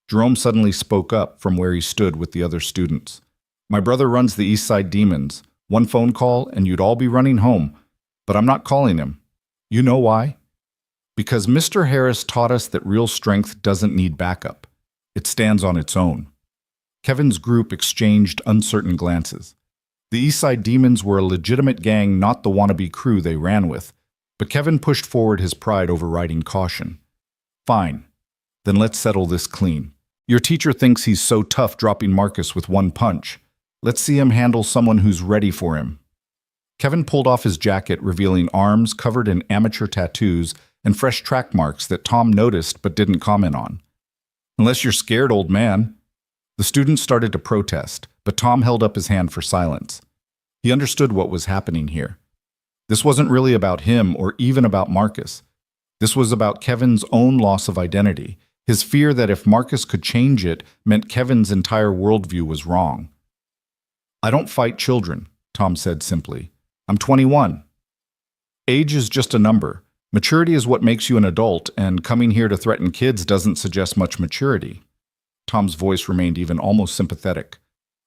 Jerome suddenly spoke up from where he stood with the other students. My brother runs the East Side Demons. One phone call and you'd all be running home, but I'm not calling him. You know why? Because Mr. Harris taught us that real strength doesn't need backup. It stands on its own. Kevin's group exchanged uncertain glances. The East Side Demons were a legitimate gang, not the wannabe crew they ran with, but Kevin pushed forward his pride overriding caution. Fine, then let's settle this clean. Your teacher thinks he's so tough dropping Marcus with one punch. Let's see him handle someone who's ready for him. Kevin pulled off his jacket, revealing arms covered in amateur tattoos and fresh track marks that Tom noticed but didn't comment on. Unless you're scared, old man. The students started to protest, but Tom held up his hand for silence. He understood what was happening here. This wasn't really about him or even about Marcus. This was about Kevin's own loss of identity, his fear that if Marcus could change it meant Kevin's entire worldview was wrong. I don't fight children, Tom said simply. I'm 21. Age is just a number. Maturity is what makes you an adult, and coming here to threaten kids doesn't suggest much maturity. Tom's voice remained even almost sympathetic.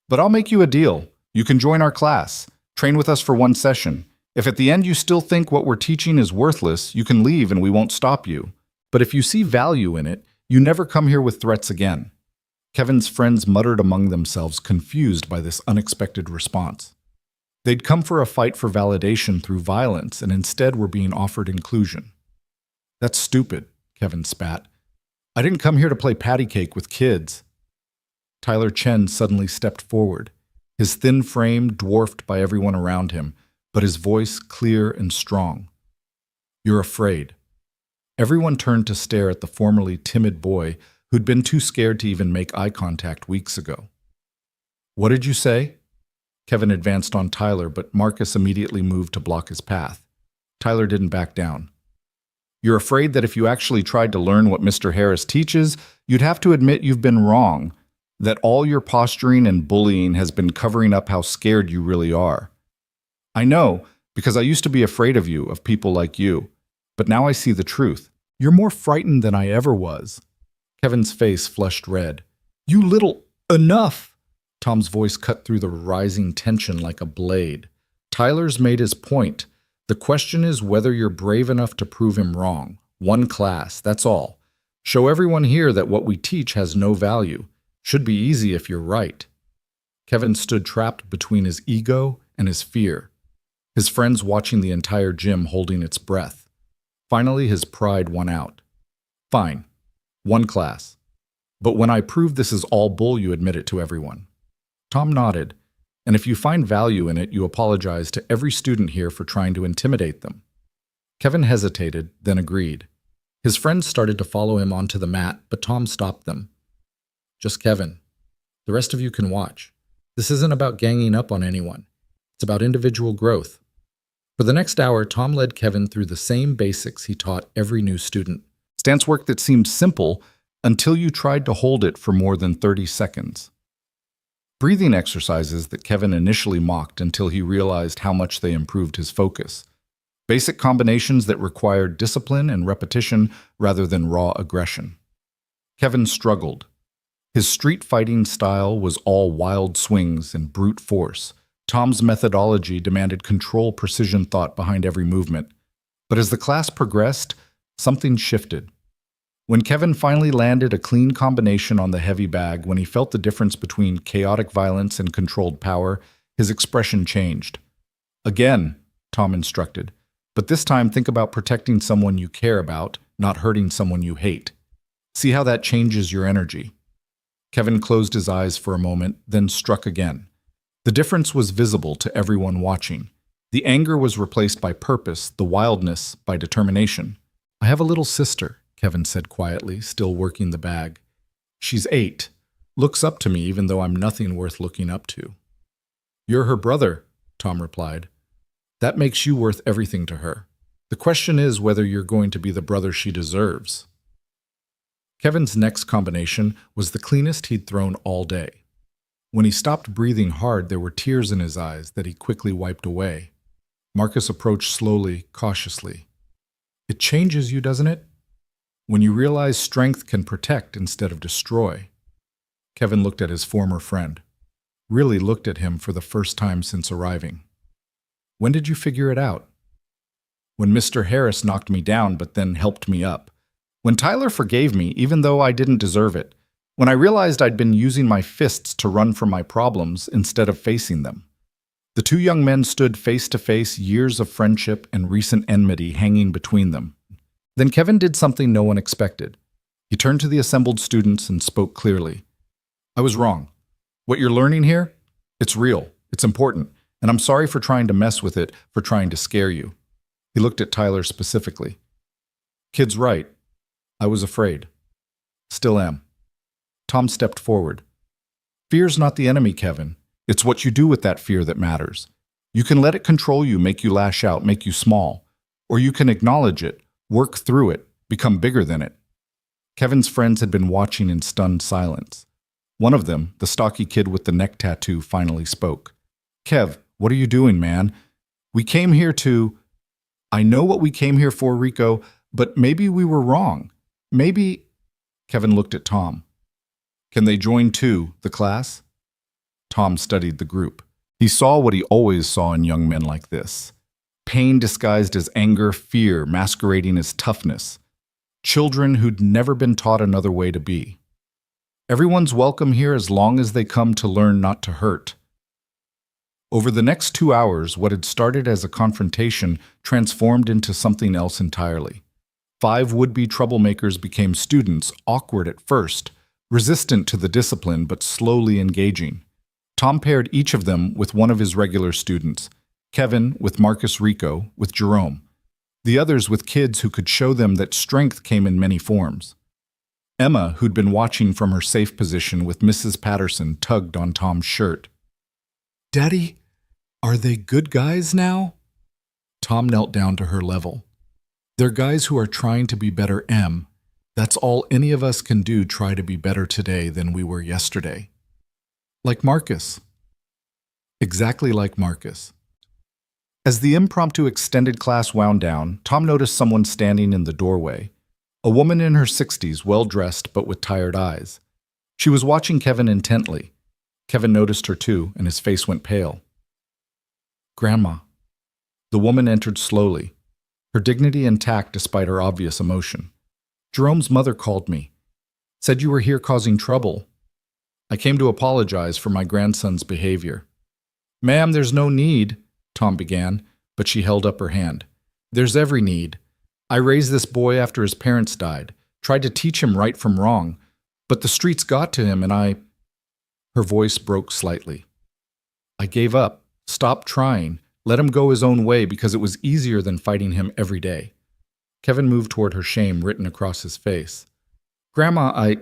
But I'll make you a deal. You can join our class, train with us for one session. If at the end you still think what we're teaching is worthless, you can leave and we won't stop you. But if you see value in it, you never come here with threats again. Kevin's friends muttered among themselves, confused by this unexpected response. They'd come for a fight for validation through violence and instead were being offered inclusion. That's stupid, Kevin spat. I didn't come here to play patty cake with kids. Tyler Chen suddenly stepped forward, his thin frame dwarfed by everyone around him, but his voice clear and strong. You're afraid. Everyone turned to stare at the formerly timid boy who'd been too scared to even make eye contact weeks ago. What did you say? Kevin advanced on Tyler, but Marcus immediately moved to block his path. Tyler didn't back down. You're afraid that if you actually tried to learn what Mr. Harris teaches, you'd have to admit you've been wrong, that all your posturing and bullying has been covering up how scared you really are. I know, because I used to be afraid of you, of people like you, but now I see the truth. You're more frightened than I ever was. Kevin's face flushed red. You little... Enough! Tom's voice cut through the rising tension like a blade. Tyler's made his point. The question is whether you're brave enough to prove him wrong. One class, that's all. Show everyone here that what we teach has no value. Should be easy if you're right. Kevin stood trapped between his ego and his fear, his friends watching the entire gym holding its breath. Finally, his pride won out. Fine. One class. But when I prove this is all bull, you admit it to everyone. Tom nodded, and if you find value in it, you apologize to every student here for trying to intimidate them. Kevin hesitated, then agreed. His friends started to follow him onto the mat, but Tom stopped them. Just Kevin. The rest of you can watch. This isn't about ganging up on anyone. It's about individual growth. For the next hour, Tom led Kevin through the same basics he taught every new student. Stance work that seemed simple until you tried to hold it for more than 30 seconds. Breathing exercises that Kevin initially mocked until he realized how much they improved his focus. Basic combinations that required discipline and repetition rather than raw aggression. Kevin struggled. His street fighting style was all wild swings and brute force. Tom's methodology demanded control, precision thought behind every movement. But as the class progressed, Something shifted. When Kevin finally landed a clean combination on the heavy bag, when he felt the difference between chaotic violence and controlled power, his expression changed. Again, Tom instructed, but this time think about protecting someone you care about, not hurting someone you hate. See how that changes your energy. Kevin closed his eyes for a moment, then struck again. The difference was visible to everyone watching. The anger was replaced by purpose, the wildness by determination. I have a little sister, Kevin said quietly, still working the bag. She's 8. Looks up to me even though I'm nothing worth looking up to. You're her brother, Tom replied. That makes you worth everything to her. The question is whether you're going to be the brother she deserves. Kevin's next combination was the cleanest he'd thrown all day. When he stopped breathing hard, there were tears in his eyes that he quickly wiped away. Marcus approached slowly, cautiously. It changes you, doesn't it? When you realize strength can protect instead of destroy. Kevin looked at his former friend. Really looked at him for the first time since arriving. When did you figure it out? When Mr. Harris knocked me down but then helped me up. When Tyler forgave me even though I didn't deserve it. When I realized I'd been using my fists to run from my problems instead of facing them. The two young men stood face to face, years of friendship and recent enmity hanging between them. Then Kevin did something no one expected. He turned to the assembled students and spoke clearly. I was wrong. What you're learning here? It's real. It's important. And I'm sorry for trying to mess with it, for trying to scare you. He looked at Tyler specifically. Kid's right. I was afraid. Still am. Tom stepped forward. Fear's not the enemy, Kevin. It's what you do with that fear that matters. You can let it control you, make you lash out, make you small. Or you can acknowledge it, work through it, become bigger than it. Kevin's friends had been watching in stunned silence. One of them, the stocky kid with the neck tattoo, finally spoke. Kev, what are you doing, man? We came here to... I know what we came here for, Rico, but maybe we were wrong. Maybe... Kevin looked at Tom. Can they join too, the class? Tom studied the group. He saw what he always saw in young men like this. Pain disguised as anger, fear masquerading as toughness. Children who'd never been taught another way to be. Everyone's welcome here as long as they come to learn not to hurt. Over the next 2 hours, what had started as a confrontation transformed into something else entirely. 5 would-be troublemakers became students, awkward at first, resistant to the discipline but slowly engaging. Tom paired each of them with one of his regular students, Kevin with Marcus Rico, with Jerome. The others with kids who could show them that strength came in many forms. Emma, who'd been watching from her safe position with Mrs. Patterson, tugged on Tom's shirt. Daddy, are they good guys now? Tom knelt down to her level. They're guys who are trying to be better, Em. That's all any of us can do, try to be better today than we were yesterday. Like Marcus. Exactly like Marcus. As the impromptu extended class wound down, Tom noticed someone standing in the doorway. A woman in her 60s, well-dressed but with tired eyes. She was watching Kevin intently. Kevin noticed her too, and his face went pale. Grandma. The woman entered slowly, her dignity intact despite her obvious emotion. Jerome's mother called me. Said you were here causing trouble. I came to apologize for my grandson's behavior. Ma'am, there's no need, Tom began, but she held up her hand. There's every need. I raised this boy after his parents died, tried to teach him right from wrong, but the streets got to him and I... Her voice broke slightly. I gave up, stopped trying, let him go his own way because it was easier than fighting him every day. Kevin moved toward her, shame written across his face. Grandma,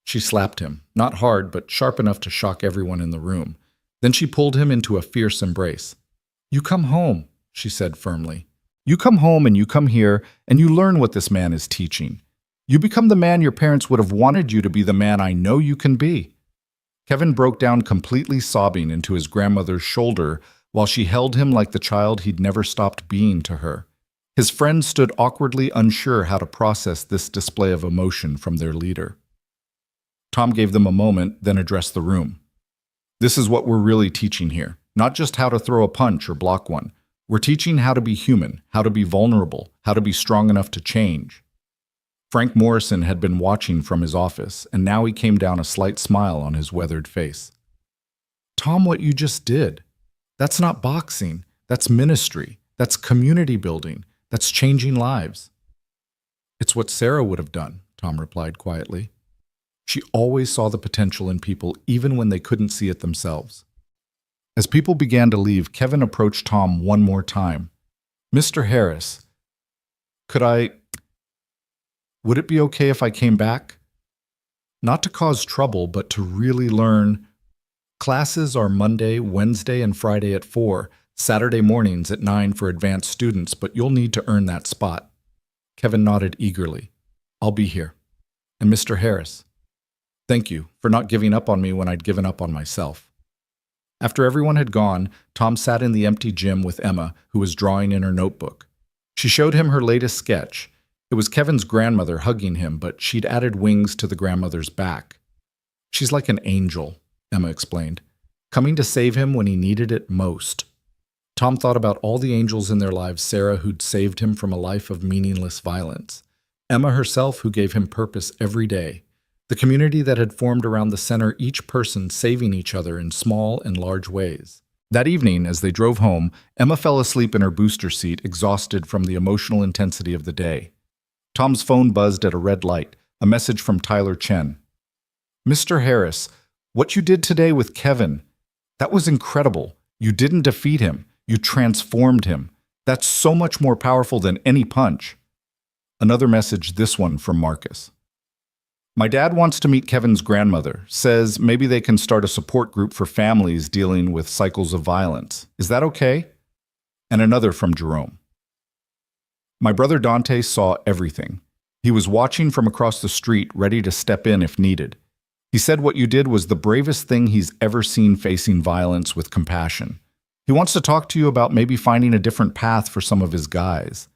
She slapped him, not hard, but sharp enough to shock everyone in the room. Then she pulled him into a fierce embrace. You come home, she said firmly. You come home and you come here and you learn what this man is teaching. You become the man your parents would have wanted you to be, the man I know you can be. Kevin broke down completely, sobbing into his grandmother's shoulder while she held him like the child he'd never stopped being to her. His friends stood awkwardly unsure how to process this display of emotion from their leader. Tom gave them a moment, then addressed the room. This is what we're really teaching here. Not just how to throw a punch or block one. We're teaching how to be human, how to be vulnerable, how to be strong enough to change. Frank Morrison had been watching from his office, and now he came down, a slight smile on his weathered face. Tom, what you just did, that's not boxing, that's ministry, that's community building, that's changing lives. It's what Sarah would have done, Tom replied quietly. She always saw the potential in people even when they couldn't see it themselves. As people began to leave, Kevin approached Tom one more time. Mr. Harris, would it be okay if I came back? Not to cause trouble, but to really learn. Classes are Monday, Wednesday, and Friday at 4, Saturday mornings at 9 for advanced students, but you'll need to earn that spot. Kevin nodded eagerly. I'll be here. And Mr. Harris, thank you for not giving up on me when I'd given up on myself. After everyone had gone, Tom sat in the empty gym with Emma, who was drawing in her notebook. She showed him her latest sketch. It was Kevin's grandmother hugging him, but she'd added wings to the grandmother's back. She's like an angel, Emma explained, coming to save him when he needed it most. Tom thought about all the angels in their lives, Sarah, who'd saved him from a life of meaningless violence, Emma herself, who gave him purpose every day, the community that had formed around the center, each person saving each other in small and large ways. That evening, as they drove home, Emma fell asleep in her booster seat, exhausted from the emotional intensity of the day. Tom's phone buzzed at a red light, a message from Tyler Chen. Mr. Harris, what you did today with Kevin, that was incredible. You didn't defeat him. You transformed him. That's so much more powerful than any punch. Another message, this one from Marcus. My dad wants to meet Kevin's grandmother, says maybe they can start a support group for families dealing with cycles of violence. Is that okay? And another from Jerome. My brother Dante saw everything. He was watching from across the street, ready to step in if needed. He said what you did was the bravest thing he's ever seen, facing violence with compassion. He wants to talk to you about maybe finding a different path for some of his guys.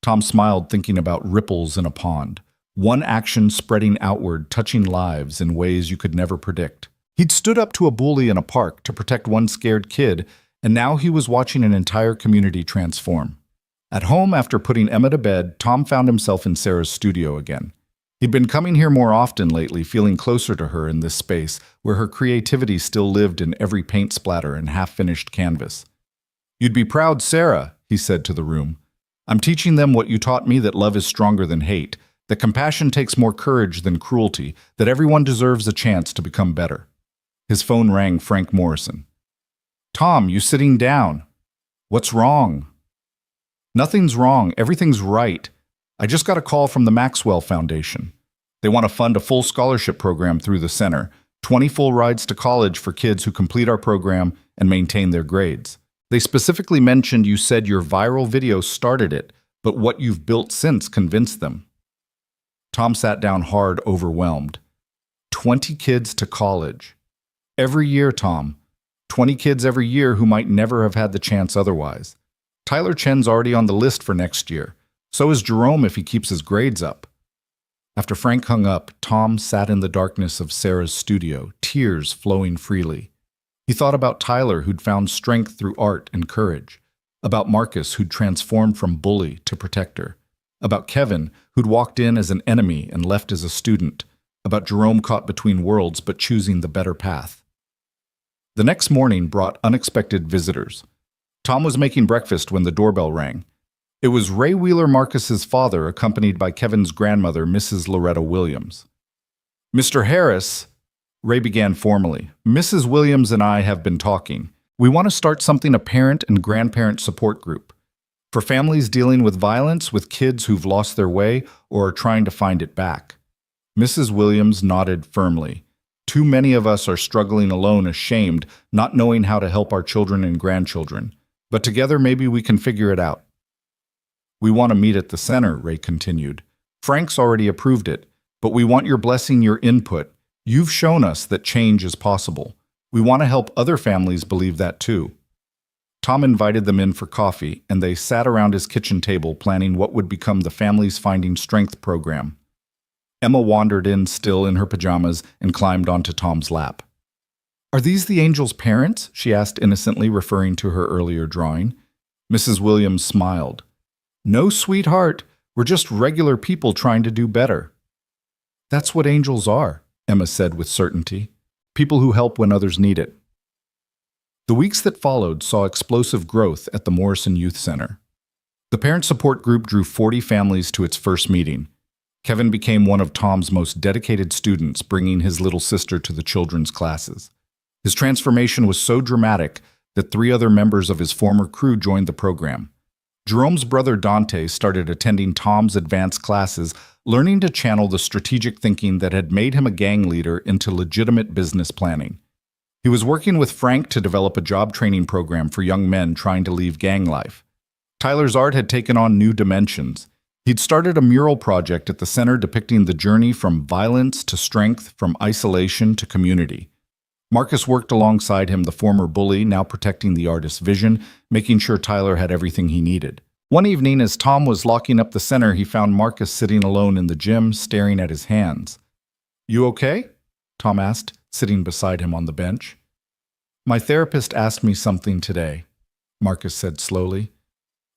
Tom smiled, thinking about ripples in a pond. One action spreading outward, touching lives in ways you could never predict. He'd stood up to a bully in a park to protect one scared kid, and now he was watching an entire community transform. At home, after putting Emma to bed, Tom found himself in Sarah's studio again. He'd been coming here more often lately, feeling closer to her in this space, where her creativity still lived in every paint splatter and half-finished canvas. You'd be proud, Sarah, he said to the room. I'm teaching them what you taught me, that love is stronger than hate, that compassion takes more courage than cruelty, that everyone deserves a chance to become better. His phone rang. Frank Morrison. Tom, you sitting down? What's wrong? Nothing's wrong. Everything's right. I just got a call from the Maxwell Foundation. They want to fund a full scholarship program through the center, 20 full rides to college for kids who complete our program and maintain their grades. They specifically mentioned you said your viral video started it, but what you've built since convinced them. Tom sat down hard, overwhelmed. 20 kids to college. Every year, Tom. 20 kids every year who might never have had the chance otherwise. Tyler Chen's already on the list for next year. So is Jerome if he keeps his grades up. After Frank hung up, Tom sat in the darkness of Sarah's studio, tears flowing freely. He thought about Tyler, who'd found strength through art and courage. About Marcus, who'd transformed from bully to protector. About Kevin, who'd walked in as an enemy and left as a student. About Jerome, caught between worlds but choosing the better path. The next morning brought unexpected visitors. Tom was making breakfast when the doorbell rang. It was Ray Wheeler Marcus's father, accompanied by Kevin's grandmother, Mrs. Loretta Williams. Mr. Harris, Ray began formally, Mrs. Williams and I have been talking. We want to start something, a parent and grandparent support group. For families dealing with violence, with kids who've lost their way or are trying to find it back. Mrs. Williams nodded firmly. Too many of us are struggling alone, ashamed, not knowing how to help our children and grandchildren. But together maybe we can figure it out. We want to meet at the center, Ray continued. Frank's already approved it, but we want your blessing, your input. You've shown us that change is possible. We want to help other families believe that too. Tom invited them in for coffee, and they sat around his kitchen table planning what would become the Families Finding Strength program. Emma wandered in, still in her pajamas, and climbed onto Tom's lap. Are these the angels' parents? She asked innocently, referring to her earlier drawing. Mrs. Williams smiled. No, sweetheart, we're just regular people trying to do better. That's what angels are, Emma said with certainty. People who help when others need it. The weeks that followed saw explosive growth at the Morrison Youth Center. The parent support group drew 40 families to its first meeting. Kevin became one of Tom's most dedicated students, bringing his little sister to the children's classes. His transformation was so dramatic that 3 other members of his former crew joined the program. Jerome's brother Dante started attending Tom's advanced classes, learning to channel the strategic thinking that had made him a gang leader into legitimate business planning. He was working with Frank to develop a job training program for young men trying to leave gang life. Tyler's art had taken on new dimensions. He'd started a mural project at the center depicting the journey from violence to strength, from isolation to community. Marcus worked alongside him, the former bully, now protecting the artist's vision, making sure Tyler had everything he needed. One evening, as Tom was locking up the center, he found Marcus sitting alone in the gym, staring at his hands. "You okay?" Tom asked, sitting beside him on the bench. "My therapist asked me something today," Marcus said slowly.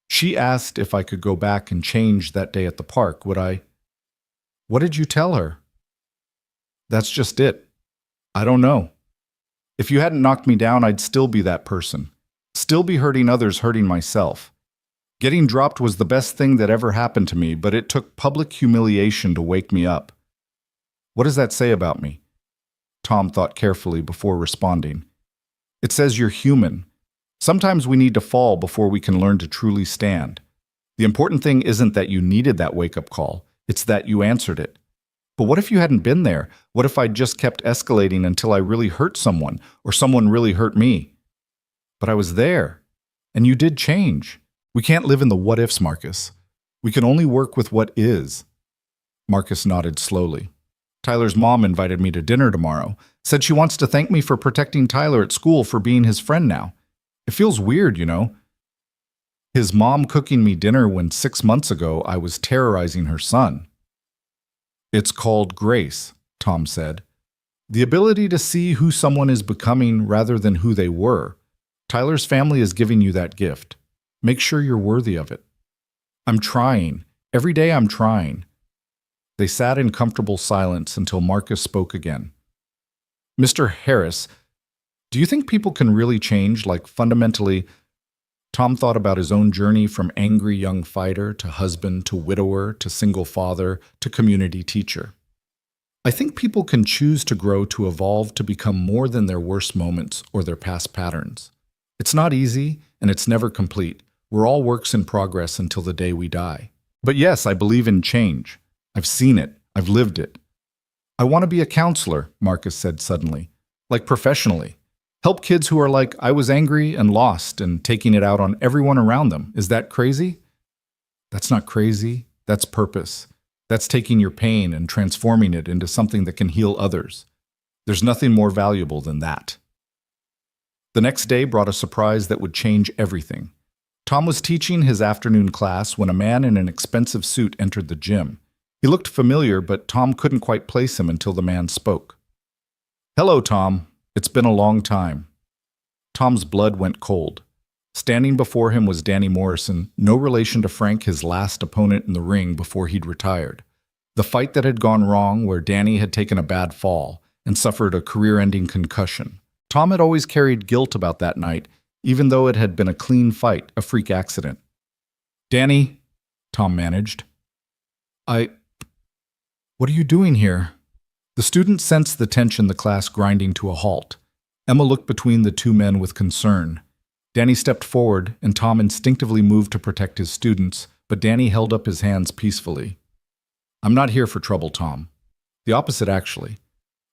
"She asked if I could go back and change that day at the park, would I?" "What did you tell her?" "That's just it. I don't know. If you hadn't knocked me down, I'd still be that person. Still be hurting others, hurting myself. Getting dropped was the best thing that ever happened to me, but it took public humiliation to wake me up." "What does that say about me?" Tom thought carefully before responding. "It says you're human. Sometimes we need to fall before we can learn to truly stand. The important thing isn't that you needed that wake-up call, it's that you answered it. But what if you hadn't been there? What if I'd just kept escalating until I really hurt someone, or someone really hurt me? But I was there, and you did change. We can't live in the what-ifs, Marcus. We can only work with what is." Marcus nodded slowly. "Tyler's mom invited me to dinner tomorrow, said she wants to thank me for protecting Tyler at school, for being his friend now. It feels weird, you know. His mom cooking me dinner when 6 months ago I was terrorizing her son." "It's called grace," Tom said. "The ability to see who someone is becoming rather than who they were. Tyler's family is giving you that gift. Make sure you're worthy of it." "I'm trying. Every day I'm trying." They sat in comfortable silence until Marcus spoke again. "Mr. Harris, do you think people can really change, like fundamentally?" Tom thought about his own journey from angry young fighter to husband to widower to single father to community teacher. "I think people can choose to grow, to evolve, to become more than their worst moments or their past patterns. It's not easy, and it's never complete. We're all works in progress until the day we die. But yes, I believe in change. I've seen it. I've lived it." "I want to be a counselor," Marcus said suddenly, "like professionally. Help kids who are like, I was angry and lost and taking it out on everyone around them. Is that crazy?" "That's not crazy. That's purpose. That's taking your pain and transforming it into something that can heal others. There's nothing more valuable than that." The next day brought a surprise that would change everything. Tom was teaching his afternoon class when a man in an expensive suit entered the gym. He looked familiar, but Tom couldn't quite place him until the man spoke. "Hello, Tom. It's been a long time." Tom's blood went cold. Standing before him was Danny Morrison, no relation to Frank, his last opponent in the ring before he'd retired. The fight that had gone wrong, where Danny had taken a bad fall and suffered a career-ending concussion. Tom had always carried guilt about that night, even though it had been a clean fight, a freak accident. "Danny," Tom managed. What are you doing here?" The student sensed the tension, the class grinding to a halt. Emma looked between the two men with concern. Danny stepped forward, and Tom instinctively moved to protect his students, but Danny held up his hands peacefully. "I'm not here for trouble, Tom. The opposite, actually.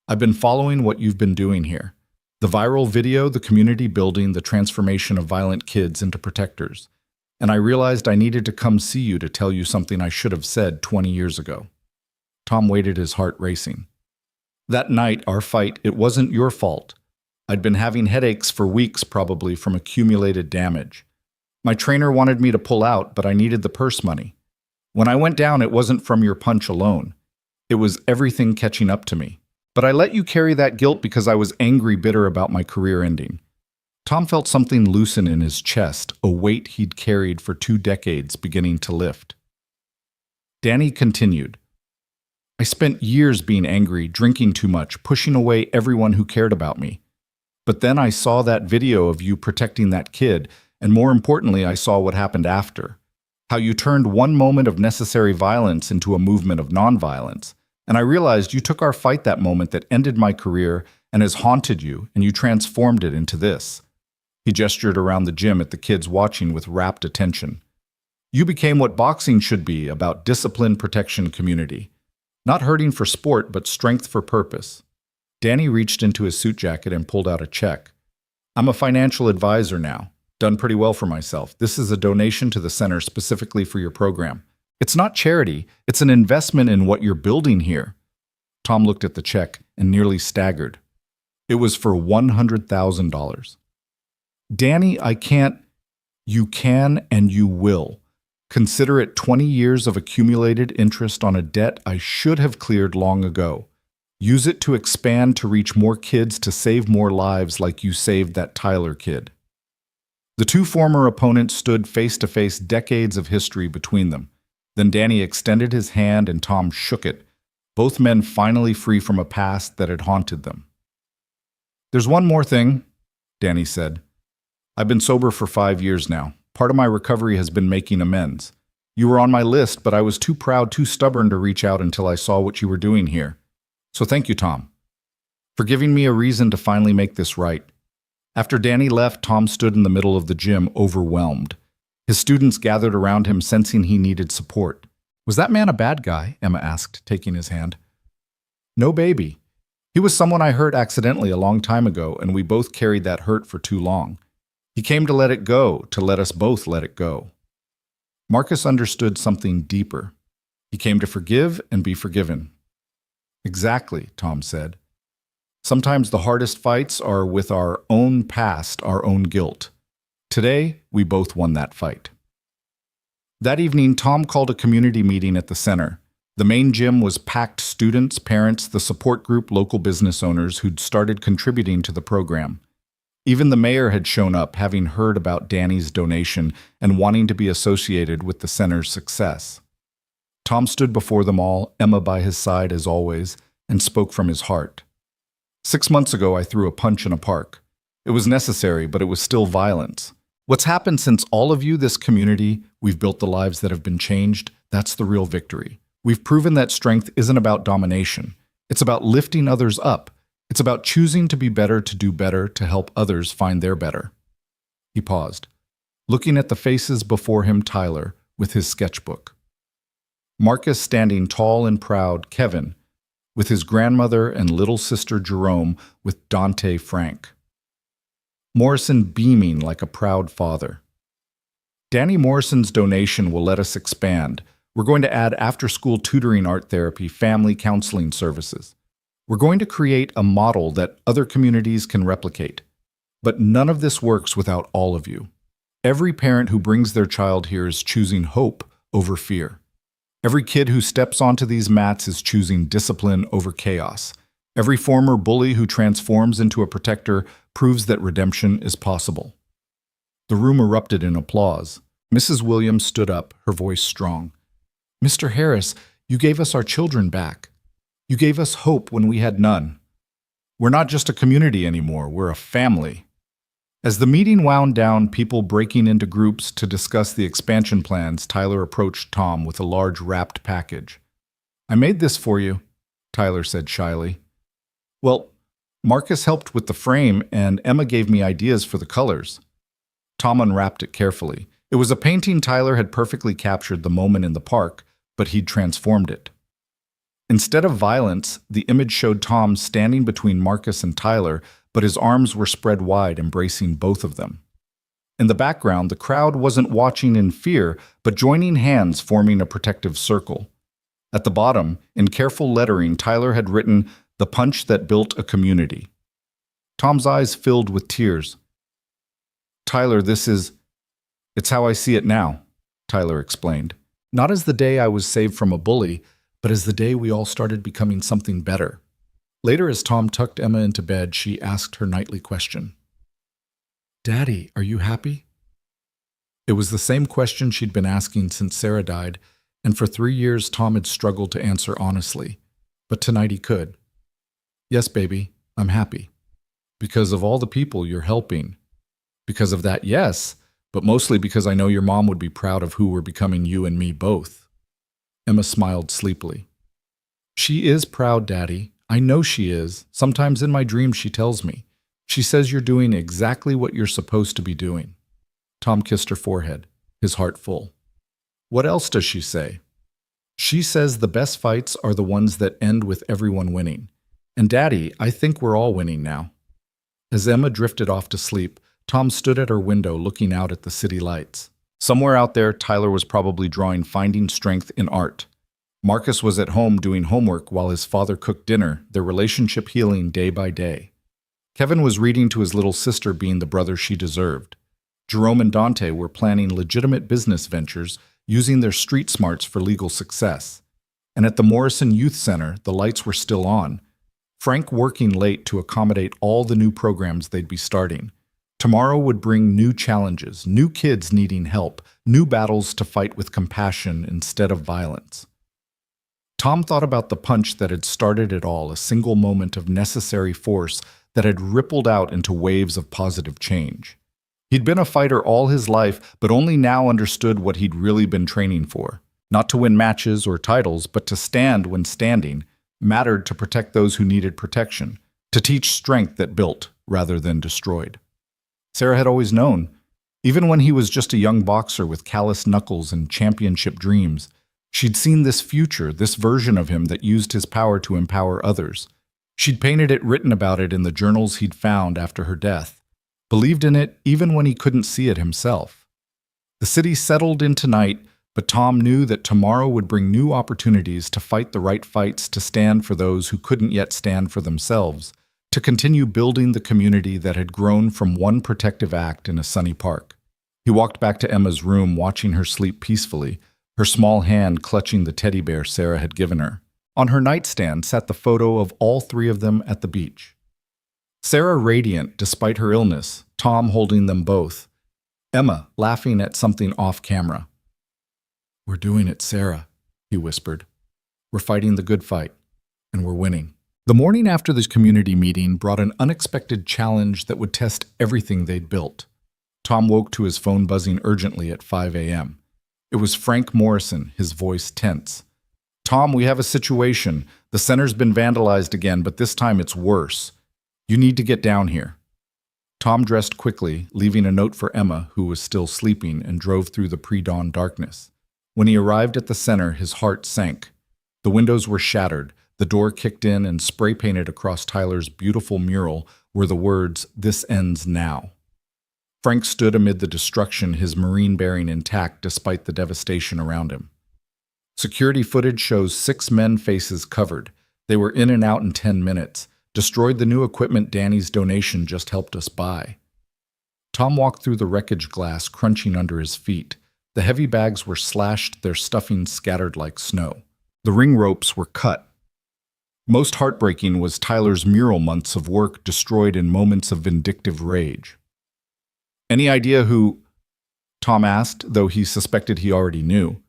I've been following what you've been doing here. The viral video, the community building, the transformation of violent kids into protectors. And I realized I needed to come see you to tell you something I should have said 20 years ago." Tom waited, his heart racing. "That night, our fight, it wasn't your fault. I'd been having headaches for weeks, probably from accumulated damage. My trainer wanted me to pull out, but I needed the purse money. When I went down, it wasn't from your punch alone. It was everything catching up to me. But I let you carry that guilt because I was angry, bitter about my career ending." Tom felt something loosen in his chest, a weight he'd carried for 2 decades beginning to lift. Danny continued, I spent years being angry, drinking too much, pushing away everyone who cared about me. But then I saw that video of you protecting that kid, and more importantly, I saw what happened after. How you turned one moment of necessary violence into a movement of nonviolence. And I realized you took our fight that moment that ended my career and has haunted you, and you transformed it into this. He gestured around the gym at the kids watching with rapt attention. You became what boxing should be, about discipline, protection, community. Not hurting for sport, but strength for purpose. Danny reached into his suit jacket and pulled out a check. I'm a financial advisor now. Done pretty well for myself. This is a donation to the center specifically for your program. It's not charity, it's an investment in what you're building here. Tom looked at the check and nearly staggered. It was for $100,000. Danny, I can't. You can and you will. Consider it 20 years of accumulated interest on a debt I should have cleared long ago. Use it to expand to reach more kids, to save more lives like you saved that Tyler kid. The two former opponents stood face to face, decades of history between them. Then Danny extended his hand and Tom shook it, both men finally free from a past that had haunted them. There's one more thing, Danny said. I've been sober for 5 years now. Part of my recovery has been making amends. You were on my list, but I was too proud, too stubborn to reach out until I saw what you were doing here. So thank you, Tom, for giving me a reason to finally make this right. After Danny left, Tom stood in the middle of the gym, overwhelmed. His students gathered around him, sensing he needed support. Was that man a bad guy? Emma asked, taking his hand. No, baby. He was someone I hurt accidentally a long time ago, and we both carried that hurt for too long. He came to let it go, to let us both let it go. Marcus understood something deeper. He came to forgive and be forgiven. Exactly, Tom said. Sometimes the hardest fights are with our own past, our own guilt. Today, we both won that fight. That evening, Tom called a community meeting at the center. The main gym was packed: students, parents, the support group, local business owners who'd started contributing to the program. Even the mayor had shown up, having heard about Danny's donation and wanting to be associated with the center's success. Tom stood before them all, Emma by his side as always, and spoke from his heart. 6 months ago, I threw a punch in a park. It was necessary, but it was still violence. What's happened since all of you, this community, we've built the lives that have been changed, that's the real victory. We've proven that strength isn't about domination. It's about lifting others up. It's about choosing to be better, to do better, to help others find their better. He paused, looking at the faces before him, Tyler, with his sketchbook. Marcus standing tall and proud, Kevin, with his grandmother and little sister Jerome with Dante Frank. Morrison beaming like a proud father. Danny Morrison's donation will let us expand. We're going to add after-school tutoring, art therapy, family counseling services. We're going to create a model that other communities can replicate. But none of this works without all of you. Every parent who brings their child here is choosing hope over fear. Every kid who steps onto these mats is choosing discipline over chaos. Every former bully who transforms into a protector proves that redemption is possible. The room erupted in applause. Mrs. Williams stood up, her voice strong. Mr. Harris, you gave us our children back. You gave us hope when we had none. We're not just a community anymore, we're a family. As the meeting wound down, people breaking into groups to discuss the expansion plans, Tyler approached Tom with a large wrapped package. I made this for you, Tyler said shyly. Well, Marcus helped with the frame and Emma gave me ideas for the colors. Tom unwrapped it carefully. It was a painting Tyler had perfectly captured the moment in the park, but he'd transformed it. Instead of violence, the image showed Tom standing between Marcus and Tyler, but his arms were spread wide, embracing both of them. In the background, the crowd wasn't watching in fear, but joining hands, forming a protective circle. At the bottom, in careful lettering, Tyler had written, "The punch that built a community." Tom's eyes filled with tears. Tyler, it's how I see it now, Tyler explained. Not as the day I was saved from a bully, but as the day we all started becoming something better. Later, as Tom tucked Emma into bed, she asked her nightly question. Daddy, are you happy? It was the same question she'd been asking since Sarah died, and for 3 years Tom had struggled to answer honestly. But tonight he could. Yes, baby, I'm happy. Because of all the people you're helping. Because of that, yes, but mostly because I know your mom would be proud of who we're becoming, you and me both. Emma smiled sleepily. She is proud, Daddy. I know she is. Sometimes in my dreams she tells me. She says you're doing exactly what you're supposed to be doing. Tom kissed her forehead, his heart full. What else does she say? She says the best fights are the ones that end with everyone winning. And Daddy, I think we're all winning now. As Emma drifted off to sleep, Tom stood at her window looking out at the city lights. Somewhere out there, Tyler was probably drawing Finding Strength in art. Marcus was at home doing homework while his father cooked dinner, their relationship healing day by day. Kevin was reading to his little sister, being the brother she deserved. Jerome and Dante were planning legitimate business ventures, using their street smarts for legal success. And at the Morrison Youth Center, the lights were still on, Frank working late to accommodate all the new programs they'd be starting. Tomorrow would bring new challenges, new kids needing help, new battles to fight with compassion instead of violence. Tom thought about the punch that had started it all, a single moment of necessary force that had rippled out into waves of positive change. He'd been a fighter all his life, but only now understood what he'd really been training for. Not to win matches or titles, but to stand when standing mattered, to protect those who needed protection, to teach strength that built rather than destroyed. Sarah had always known. Even when he was just a young boxer with calloused knuckles and championship dreams, she'd seen this future, this version of him that used his power to empower others. She'd painted it, written about it in the journals he'd found after her death, believed in it even when he couldn't see it himself. The city settled into night, but Tom knew that tomorrow would bring new opportunities to fight the right fights, to stand for those who couldn't yet stand for themselves, to continue building the community that had grown from one protective act in a sunny park. He walked back to Emma's room, watching her sleep peacefully, her small hand clutching the teddy bear Sarah had given her. On her nightstand sat the photo of all three of them at the beach. Sarah radiant despite her illness, Tom holding them both, Emma laughing at something off camera. "We're doing it, Sarah," he whispered. "We're fighting the good fight, and we're winning." The morning after this community meeting brought an unexpected challenge that would test everything they'd built. Tom woke to his phone buzzing urgently at 5 a.m. It was Frank Morrison, his voice tense. "Tom, we have a situation. The center's been vandalized again, but this time it's worse. You need to get down here." Tom dressed quickly, leaving a note for Emma, who was still sleeping, and drove through the pre-dawn darkness. When he arrived at the center, his heart sank. The windows were shattered, the door kicked in, and spray-painted across Tyler's beautiful mural were the words, "This ends now." Frank stood amid the destruction, his marine bearing intact despite the devastation around him. Security footage shows 6 men faces covered. They were in and out in 10 minutes, destroyed the new equipment Danny's donation just helped us buy. Tom walked through the wreckage, glass crunching under his feet. The heavy bags were slashed, their stuffing scattered like snow. The ring ropes were cut. Most heartbreaking was Tyler's mural, months of work destroyed in moments of vindictive rage. "Any idea who?" Tom asked, though he suspected he already knew.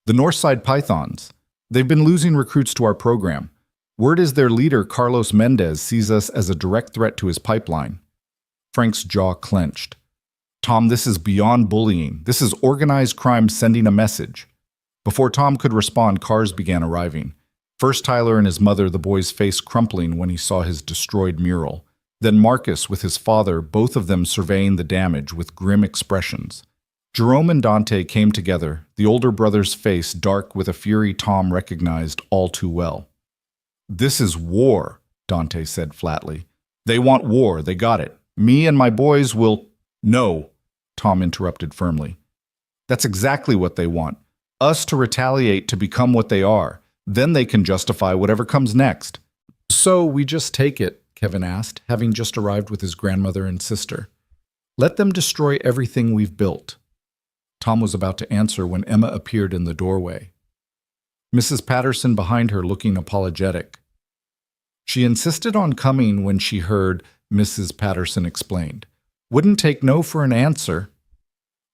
"The Northside Pythons. They've been losing recruits to our program. Word is their leader, Carlos Mendez, sees us as a direct threat to his pipeline." Frank's jaw clenched. "Tom, this is beyond bullying. This is organized crime sending a message." Before Tom could respond, cars began arriving. First Tyler and his mother, the boy's face crumpling when he saw his destroyed mural. Then Marcus with his father, both of them surveying the damage with grim expressions. Jerome and Dante came together, the older brother's face dark with a fury Tom recognized all too well. "This is war," Dante said flatly. "They want war, they got it. Me and my boys will—" "No," Tom interrupted firmly. "That's exactly what they want. Us to retaliate, to become what they are. Then they can justify whatever comes next." "So we just take it?" Kevin asked, having just arrived with his grandmother and sister. "Let them destroy everything we've built." Tom was about to answer when Emma appeared in the doorway. Mrs. Patterson behind her, looking apologetic. "She insisted on coming when she heard," Mrs. Patterson explained. Wouldn't take no for an answer.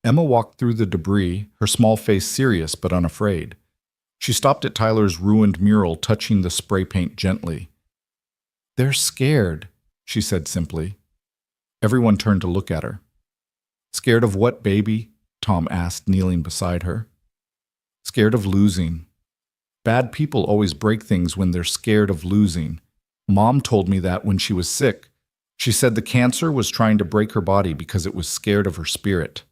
Emma walked through the debris, her small face serious but unafraid. She stopped at Tyler's ruined mural, touching the spray paint gently. "They're scared," she said simply. Everyone turned to look at her. "Scared of what, baby?" Tom asked, kneeling beside her. "Scared of losing. Bad people always break things when they're scared of losing. Mom told me that when she was sick. She said the cancer was trying to break her body because it was scared of her spirit."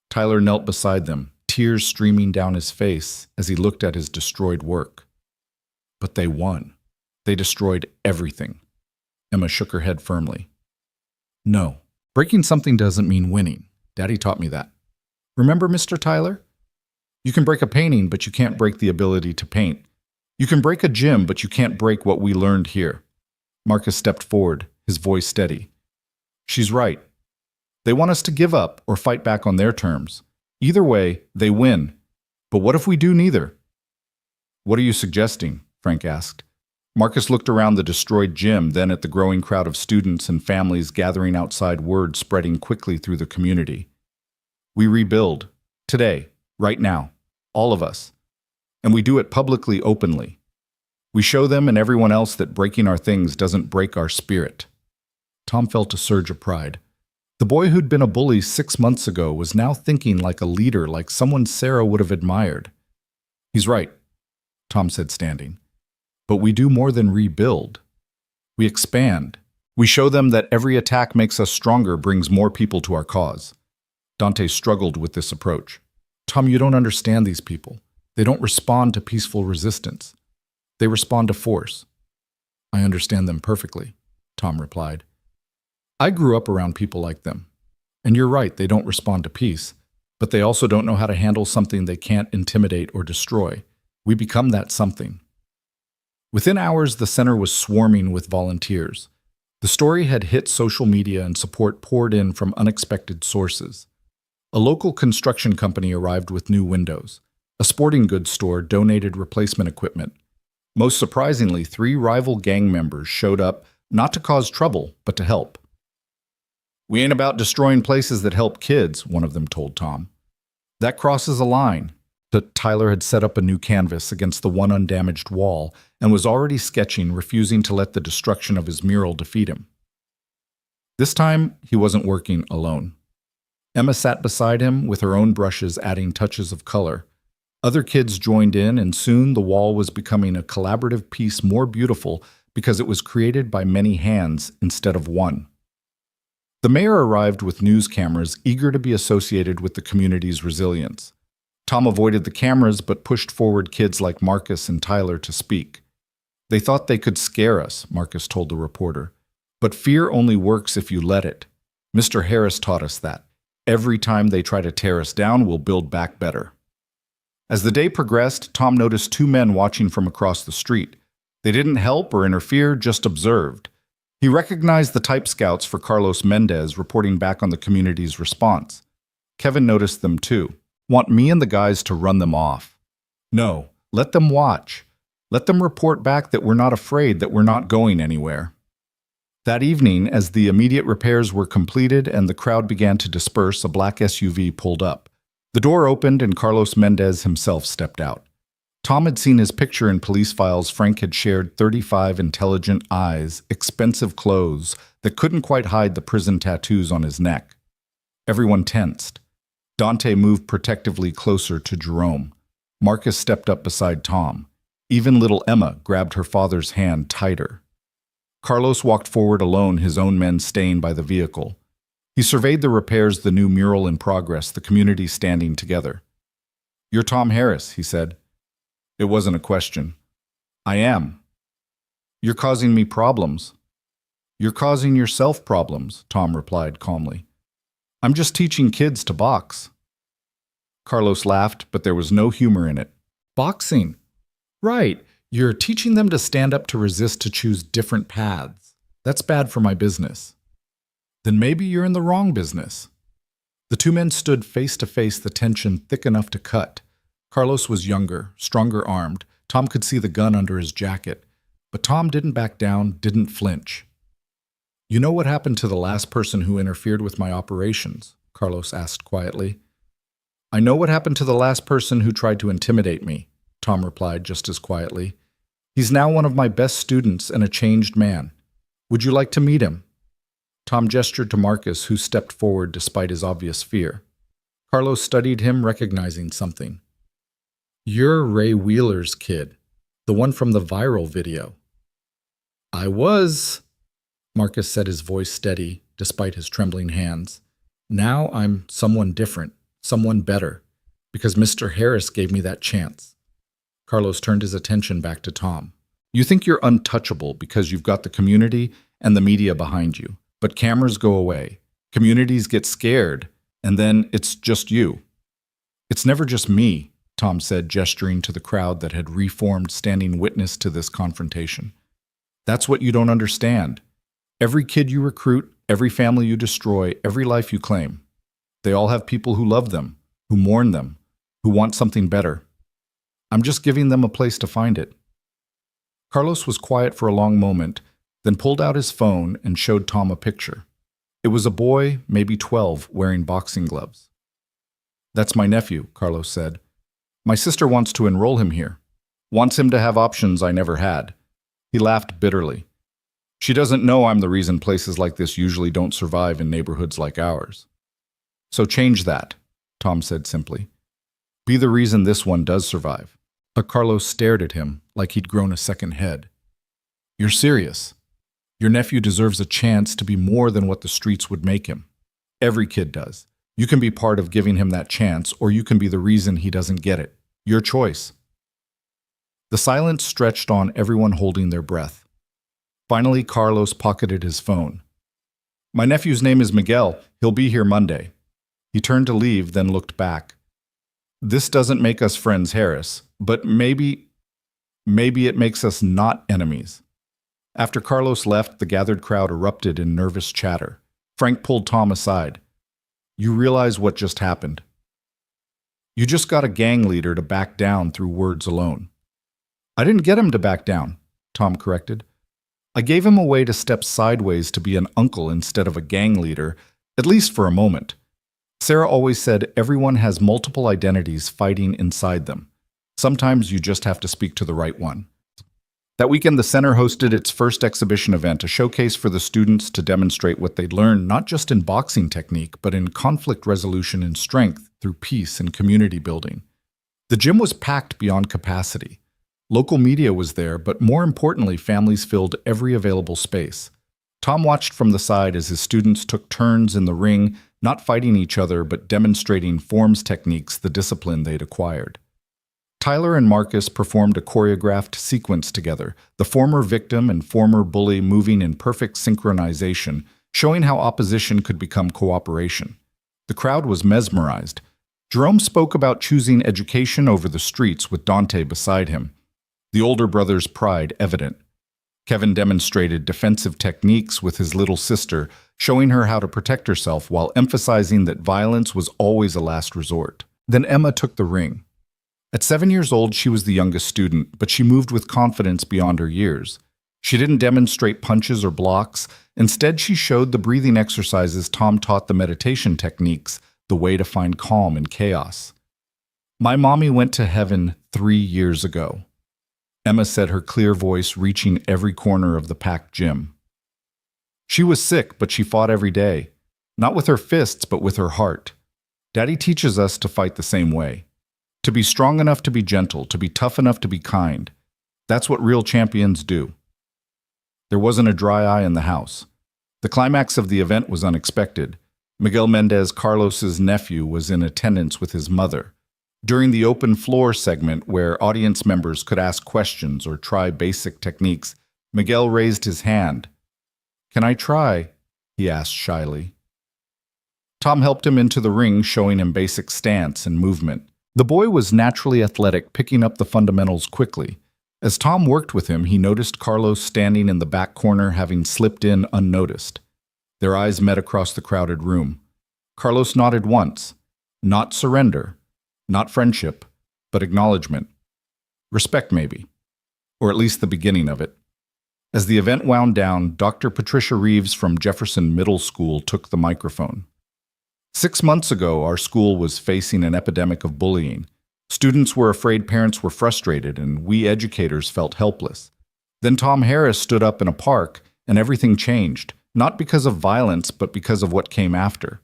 Tyler knelt beside them, tears streaming down his face as he looked at his destroyed work. "But they won. They destroyed everything." Emma shook her head firmly. "No, breaking something doesn't mean winning. Daddy taught me that. Remember, Mr. Tyler? You can break a painting, but you can't break the ability to paint. You can break a gym, but you can't break what we learned here." Marcus stepped forward, his voice steady. "She's right. They want us to give up or fight back on their terms. Either way, they win. But what if we do neither?" "What are you suggesting?" Frank asked. Marcus looked around the destroyed gym, then at the growing crowd of students and families gathering outside, word spreading quickly through the community. "We rebuild. Today. Right now. All of us. And we do it publicly, openly. We show them and everyone else that breaking our things doesn't break our spirit." Tom felt a surge of pride. The boy who'd been a bully 6 months ago was now thinking like a leader, like someone Sarah would have admired. "He's right," Tom said, standing. "But we do more than rebuild. We expand. We show them that every attack makes us stronger, brings more people to our cause." Dante struggled with this approach. "Tom, you don't understand these people. They don't respond to peaceful resistance. They respond to force." "I understand them perfectly," Tom replied. "I grew up around people like them. And you're right, they don't respond to peace, but they also don't know how to handle something they can't intimidate or destroy. We become that something." Within hours, the center was swarming with volunteers. The story had hit social media and support poured in from unexpected sources. A local construction company arrived with new windows. A sporting goods store donated replacement equipment. Most surprisingly, 3 rival gang members showed up not to cause trouble, but to help. "We ain't about destroying places that help kids," one of them told Tom. "That crosses a line." Tyler had set up a new canvas against the one undamaged wall and was already sketching, refusing to let the destruction of his mural defeat him. This time, he wasn't working alone. Emma sat beside him with her own brushes adding touches of color. Other kids joined in, and soon the wall was becoming a collaborative piece, more beautiful because it was created by many hands instead of one. The mayor arrived with news cameras, eager to be associated with the community's resilience. Tom avoided the cameras but pushed forward kids like Marcus and Tyler to speak. "They thought they could scare us," Marcus told the reporter. "But fear only works if you let it. Mr. Harris taught us that. Every time they try to tear us down, we'll build back better." As the day progressed, Tom noticed 2 men watching from across the street. They didn't help or interfere, just observed. He recognized the type scouts for Carlos Mendez reporting back on the community's response. Kevin noticed them too. "Want me and the guys to run them off?" "No, let them watch. Let them report back that we're not afraid, that we're not going anywhere." That evening, as the immediate repairs were completed and the crowd began to disperse, a black SUV pulled up. The door opened and Carlos Mendez himself stepped out. Tom had seen his picture in police files. Frank had shared 35 intelligent eyes, expensive clothes that couldn't quite hide the prison tattoos on his neck. Everyone tensed. Dante moved protectively closer to Jerome. Marcus stepped up beside Tom. Even little Emma grabbed her father's hand tighter. Carlos walked forward alone, his own men staying by the vehicle. He surveyed the repairs, the new mural in progress, the community standing together. "You're Tom Harris," he said. It wasn't a question. "I am." "You're causing me problems." "You're causing yourself problems," Tom replied calmly. "I'm just teaching kids to box." Carlos laughed, but there was no humor in it. "Boxing? Right. You're teaching them to stand up, to resist, to choose different paths. That's bad for my business." "Then maybe you're in the wrong business." The 2 men stood face to face, the tension thick enough to cut. Carlos was younger, stronger armed. Tom could see the gun under his jacket. But Tom didn't back down, didn't flinch. You know what happened to the last person who interfered with my operations? Carlos asked quietly. I know what happened to the last person who tried to intimidate me, Tom replied just as quietly. He's now one of my best students and a changed man. Would you like to meet him? Tom gestured to Marcus, who stepped forward despite his obvious fear. Carlos studied him, recognizing something. You're Ray Wheeler's kid, the one from the viral video. I was, Marcus said, his voice steady despite his trembling hands. Now I'm someone different, someone better, because Mr. Harris gave me that chance. Carlos turned his attention back to Tom. You think you're untouchable because you've got the community and the media behind you, but cameras go away, communities get scared, and then it's just you. It's never just me, Tom said, gesturing to the crowd that had reformed, standing witness to this confrontation. That's what you don't understand. Every kid you recruit, every family you destroy, every life you claim, they all have people who love them, who mourn them, who want something better. I'm just giving them a place to find it. Carlos was quiet for a long moment, then pulled out his phone and showed Tom a picture. It was a boy, maybe 12, wearing boxing gloves. That's my nephew, Carlos said. My sister wants to enroll him here. Wants him to have options I never had. He laughed bitterly. She doesn't know I'm the reason places like this usually don't survive in neighborhoods like ours. So change that, Tom said simply. Be the reason this one does survive. But Carlos stared at him like he'd grown a second head. You're serious. Your nephew deserves a chance to be more than what the streets would make him. Every kid does. You can be part of giving him that chance, or you can be the reason he doesn't get it. Your choice. The silence stretched on, everyone holding their breath. Finally, Carlos pocketed his phone. My nephew's name is Miguel. He'll be here Monday. He turned to leave, then looked back. This doesn't make us friends, Harris, but maybe it makes us not enemies. After Carlos left, the gathered crowd erupted in nervous chatter. Frank pulled Tom aside. You realize what just happened. You just got a gang leader to back down through words alone. I didn't get him to back down, Tom corrected. I gave him a way to step sideways to be an uncle instead of a gang leader, at least for a moment. Sarah always said everyone has multiple identities fighting inside them. Sometimes you just have to speak to the right one. That weekend, the center hosted its first exhibition event, a showcase for the students to demonstrate what they'd learned not just in boxing technique, but in conflict resolution and strength through peace and community building. The gym was packed beyond capacity. Local media was there, but more importantly, families filled every available space. Tom watched from the side as his students took turns in the ring, not fighting each other, but demonstrating forms techniques, the discipline they'd acquired. Tyler and Marcus performed a choreographed sequence together, the former victim and former bully moving in perfect synchronization, showing how opposition could become cooperation. The crowd was mesmerized. Jerome spoke about choosing education over the streets with Dante beside him, the older brother's pride evident. Kevin demonstrated defensive techniques with his little sister, showing her how to protect herself while emphasizing that violence was always a last resort. Then Emma took the ring. At 7 years old, she was the youngest student, but she moved with confidence beyond her years. She didn't demonstrate punches or blocks. Instead, she showed the breathing exercises Tom taught, the meditation techniques, the way to find calm in chaos. My mommy went to heaven 3 years ago, Emma said, her clear voice reaching every corner of the packed gym. She was sick, but she fought every day. Not with her fists, but with her heart. Daddy teaches us to fight the same way. To be strong enough to be gentle, to be tough enough to be kind. That's what real champions do. There wasn't a dry eye in the house. The climax of the event was unexpected. Miguel Mendez, Carlos's nephew, was in attendance with his mother. During the open floor segment, where audience members could ask questions or try basic techniques, Miguel raised his hand. Can I try? He asked shyly. Tom helped him into the ring, showing him basic stance and movement. The boy was naturally athletic, picking up the fundamentals quickly. As Tom worked with him, he noticed Carlos standing in the back corner, having slipped in unnoticed. Their eyes met across the crowded room. Carlos nodded once. Not surrender, not friendship, but acknowledgement. Respect, maybe. Or at least the beginning of it. As the event wound down, Dr. Patricia Reeves from Jefferson Middle School took the microphone. 6 months ago, our school was facing an epidemic of bullying. Students were afraid, parents were frustrated, and we educators felt helpless. Then Tom Harris stood up in a park, and everything changed, not because of violence, but because of what came after.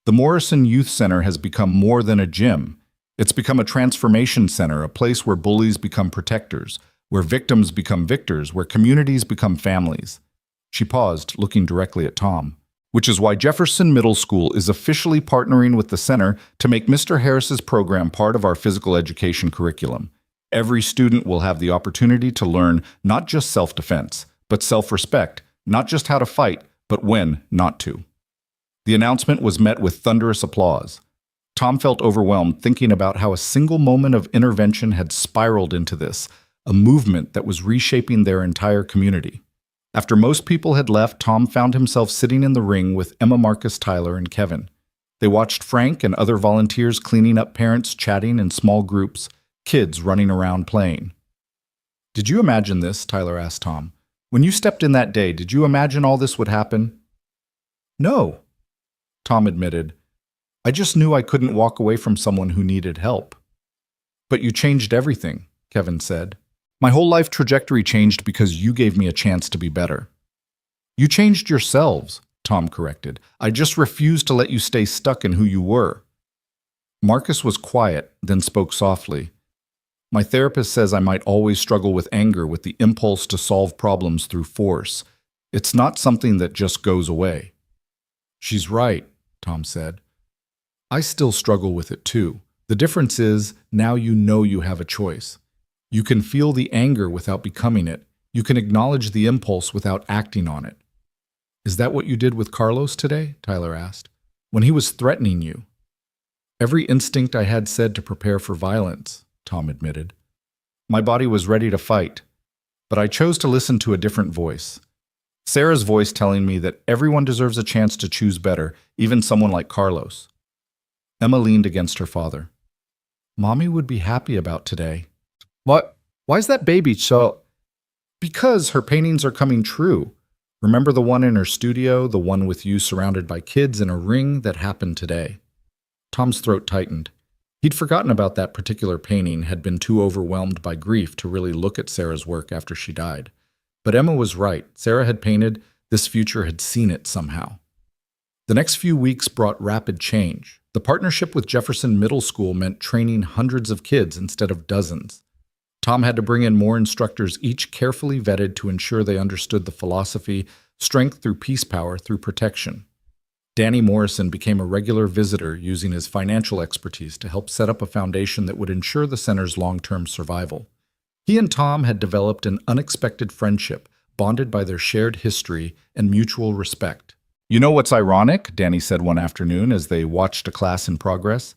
The Morrison Youth Center has become more than a gym. It's become a transformation center, a place where bullies become protectors, where victims become victors, where communities become families. She paused, looking directly at Tom. Which is why Jefferson Middle School is officially partnering with the center to make Mr. Harris's program part of our physical education curriculum. Every student will have the opportunity to learn not just self-defense, but self-respect, not just how to fight, but when not to. The announcement was met with thunderous applause. Tom felt overwhelmed thinking about how a single moment of intervention had spiraled into this, a movement that was reshaping their entire community. After most people had left, Tom found himself sitting in the ring with Emma, Marcus, Tyler, and Kevin. They watched Frank and other volunteers cleaning up, parents chatting in small groups, kids running around playing. "Did you imagine this?" Tyler asked Tom. "When you stepped in that day, did you imagine all this would happen?" "No," Tom admitted. "I just knew I couldn't walk away from someone who needed help." "But you changed everything," Kevin said. "My whole life trajectory changed because you gave me a chance to be better." "You changed yourselves," Tom corrected. "I just refused to let you stay stuck in who you were." Marcus was quiet, then spoke softly. "My therapist says I might always struggle with anger, with the impulse to solve problems through force. It's not something that just goes away." "She's right," Tom said. "I still struggle with it too. The difference is, now you know you have a choice. You can feel the anger without becoming it. You can acknowledge the impulse without acting on it." "Is that what you did with Carlos today?" Tyler asked. "When he was threatening you?" "Every instinct I had said to prepare for violence," Tom admitted. "My body was ready to fight, but I chose to listen to a different voice. Sarah's voice telling me that everyone deserves a chance to choose better, even someone like Carlos." Emma leaned against her father. "Mommy would be happy about today." "What? Why is that baby so—" "Because her paintings are coming true. Remember the one in her studio, the one with you surrounded by kids in a ring that happened today?" Tom's throat tightened. He'd forgotten about that particular painting, had been too overwhelmed by grief to really look at Sarah's work after she died. But Emma was right. Sarah had painted, this future had seen it somehow. The next few weeks brought rapid change. The partnership with Jefferson Middle School meant training hundreds of kids instead of dozens. Tom had to bring in more instructors, each carefully vetted to ensure they understood the philosophy, strength through peace power through protection. Danny Morrison became a regular visitor, using his financial expertise to help set up a foundation that would ensure the center's long-term survival. He and Tom had developed an unexpected friendship, bonded by their shared history and mutual respect. "You know what's ironic?" Danny said one afternoon as they watched a class in progress.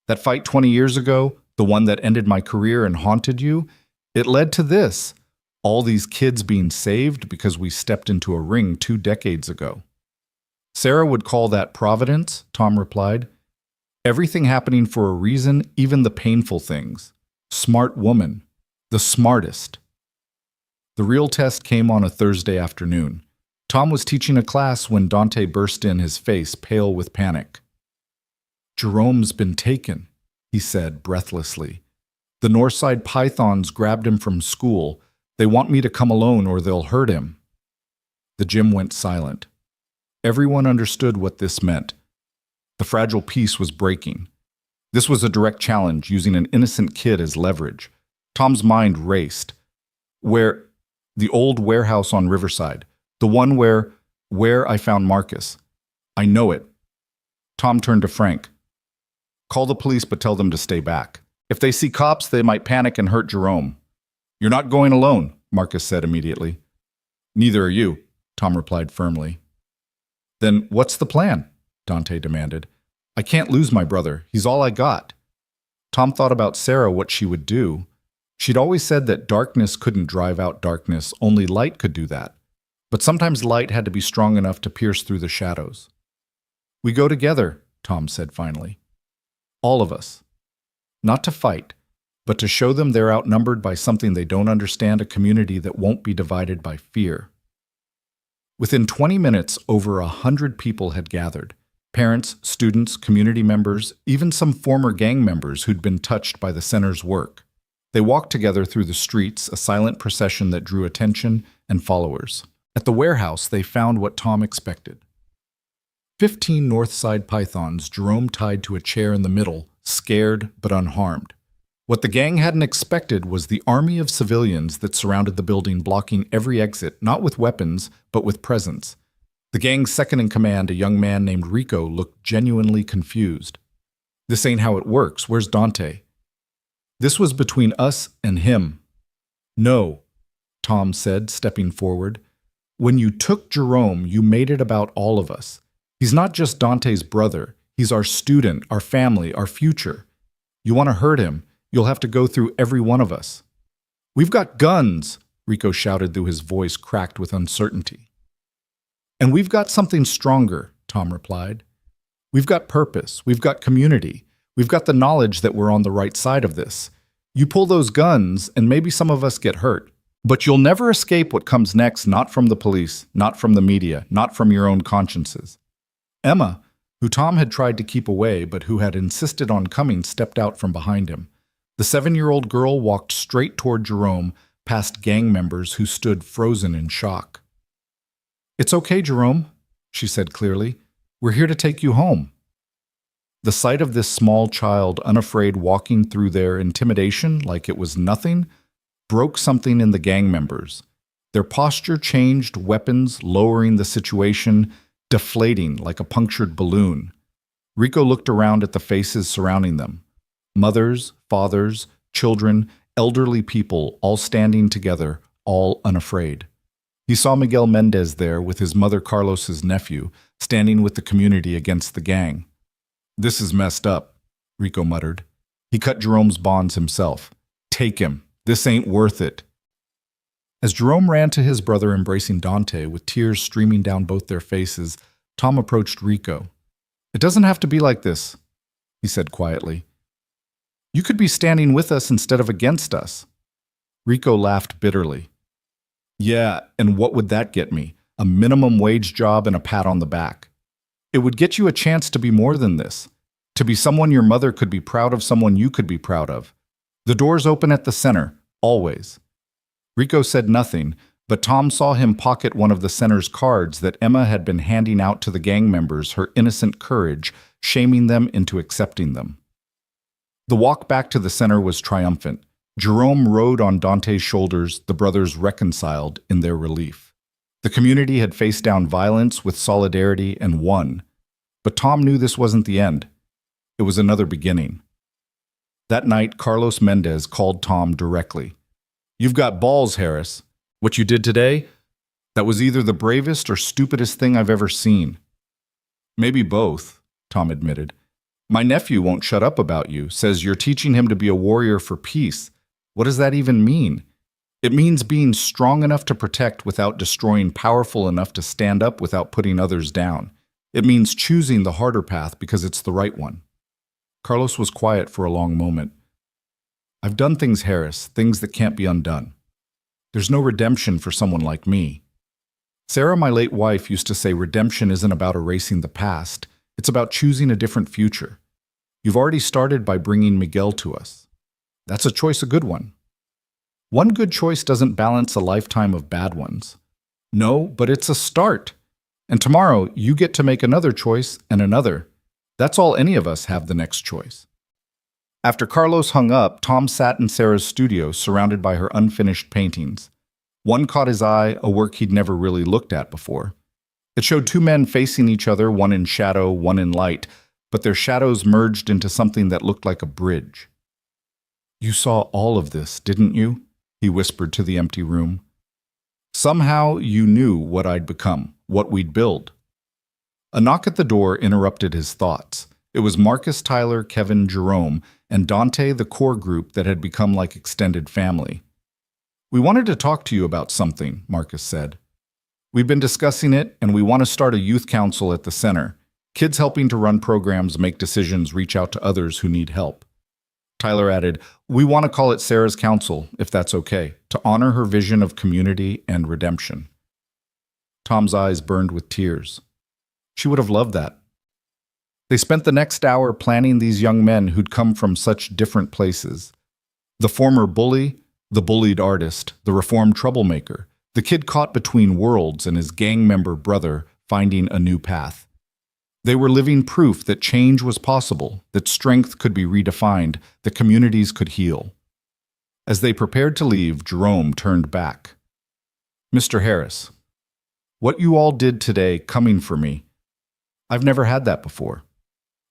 "That fight 20 years ago, the one that ended my career and haunted you, it led to this. All these kids being saved because we stepped into a ring 2 decades ago." "Sarah would call that providence," Tom replied. "Everything happening for a reason, even the painful things. Smart woman. The smartest." The real test came on a Thursday afternoon. Tom was teaching a class when Dante burst in, his face pale with panic. "Jerome's been taken," he said breathlessly. "The Northside Pythons grabbed him from school. They want me to come alone or they'll hurt him." The gym went silent. Everyone understood what this meant. The fragile peace was breaking. This was a direct challenge, using an innocent kid as leverage. Tom's mind raced. "Where? The old warehouse on Riverside. The one where I found Marcus. I know it." Tom turned to Frank. "Call the police, but tell them to stay back. If they see cops, they might panic and hurt Jerome." "You're not going alone," Marcus said immediately. "Neither are you," Tom replied firmly. "Then what's the plan?" Dante demanded. "I can't lose my brother. He's all I got." Tom thought about Sarah, what she would do. She'd always said that darkness couldn't drive out darkness, only light could do that. But sometimes light had to be strong enough to pierce through the shadows. "We go together," Tom said finally. "All of us. Not to fight, but to show them they're outnumbered by something they don't understand, a community that won't be divided by fear. Within 20 minutes, over 100 people had gathered. Parents, students, community members, even some former gang members who'd been touched by the center's work. They walked together through the streets, a silent procession that drew attention and followers. At the warehouse, they found what Tom expected. 15 Northside pythons, Jerome tied to a chair in the middle, scared but unharmed. What the gang hadn't expected was the army of civilians that surrounded the building, blocking every exit, not with weapons, but with presence. The gang's second-in-command, a young man named Rico, looked genuinely confused. "This ain't how it works. Where's Dante?" "This was between us and him." "No," Tom said, stepping forward. "When you took Jerome, you made it about all of us. He's not just Dante's brother. He's our student, our family, our future. You want to hurt him, you'll have to go through every one of us." "We've got guns," Rico shouted through his voice cracked with uncertainty. "And we've got something stronger," Tom replied. "We've got purpose. We've got community. We've got the knowledge that we're on the right side of this. You pull those guns, and maybe some of us get hurt. But you'll never escape what comes next, not from the police, not from the media, not from your own consciences." Emma, who Tom had tried to keep away but who had insisted on coming, stepped out from behind him. The 7-year-old girl walked straight toward Jerome, past gang members who stood frozen in shock. "It's okay, Jerome," she said clearly. "We're here to take you home." The sight of this small child, unafraid, walking through their intimidation like it was nothing, broke something in the gang members. Their posture changed, weapons lowering the situation, deflating like a punctured balloon. Rico looked around at the faces surrounding them. Mothers, fathers, children, elderly people, all standing together, all unafraid. He saw Miguel Mendez there with his mother Carlos's nephew, standing with the community against the gang. "This is messed up," Rico muttered. He cut Jerome's bonds himself. "Take him. This ain't worth it." As Jerome ran to his brother embracing Dante with tears streaming down both their faces, Tom approached Rico. "It doesn't have to be like this," he said quietly. "You could be standing with us instead of against us." Rico laughed bitterly. "Yeah, and what would that get me? A minimum wage job and a pat on the back. It would get you a chance to be more than this, to be someone your mother could be proud of, someone you could be proud of. The door's open at the center, always." Rico said nothing, but Tom saw him pocket one of the center's cards that Emma had been handing out to the gang members, her innocent courage, shaming them into accepting them. The walk back to the center was triumphant. Jerome rode on Dante's shoulders, the brothers reconciled in their relief. The community had faced down violence with solidarity and won. But Tom knew this wasn't the end. It was another beginning. That night, Carlos Mendez called Tom directly. "You've got balls, Harris. What you did today? That was either the bravest or stupidest thing I've ever seen." "Maybe both," Tom admitted. "My nephew won't shut up about you, says you're teaching him to be a warrior for peace. What does that even mean? It means being strong enough to protect without destroying, powerful enough to stand up without putting others down. It means choosing the harder path because it's the right one." Carlos was quiet for a long moment. "I've done things, Harris, things that can't be undone. There's no redemption for someone like me. Sarah, my late wife, used to say redemption isn't about erasing the past. It's about choosing a different future. You've already started by bringing Miguel to us. That's a choice, a good one. One good choice doesn't balance a lifetime of bad ones. No, but it's a start. And tomorrow, you get to make another choice and another. That's all any of us have the next choice." After Carlos hung up, Tom sat in Sarah's studio, surrounded by her unfinished paintings. One caught his eye, a work he'd never really looked at before. It showed two men facing each other, one in shadow, one in light, but their shadows merged into something that looked like a bridge. "You saw all of this, didn't you?" he whispered to the empty room. "Somehow you knew what I'd become, what we'd build." A knock at the door interrupted his thoughts. It was Marcus, Tyler, Kevin, Jerome, and Dante, the core group that had become like extended family. "We wanted to talk to you about something," Marcus said. "We've been discussing it, and we want to start a youth council at the center. Kids helping to run programs, make decisions, reach out to others who need help." Tyler added, "We want to call it Sarah's Council, if that's okay, to honor her vision of community and redemption." Tom's eyes burned with tears. She would have loved that. They spent the next hour planning these young men who'd come from such different places. The former bully, the bullied artist, the reformed troublemaker, the kid caught between worlds and his gang member brother finding a new path. They were living proof that change was possible, that strength could be redefined, that communities could heal. As they prepared to leave, Jerome turned back. "Mr. Harris, what you all did today coming for me, I've never had that before.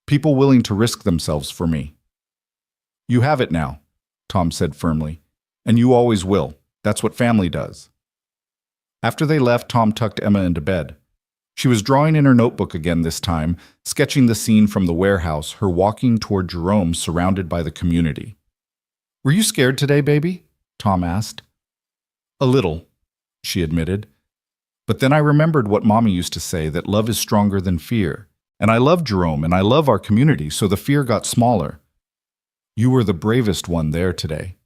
People willing to risk themselves for me. You have it now," Tom said firmly, "and you always will. That's what family does." After they left, Tom tucked Emma into bed. She was drawing in her notebook again this time, sketching the scene from the warehouse, her walking toward Jerome surrounded by the community. "Were you scared today, baby?" Tom asked. "A little," she admitted. "But then I remembered what Mommy used to say, that love is stronger than fear. And I love Jerome, and I love our community, so the fear got smaller. You were the bravest one there today."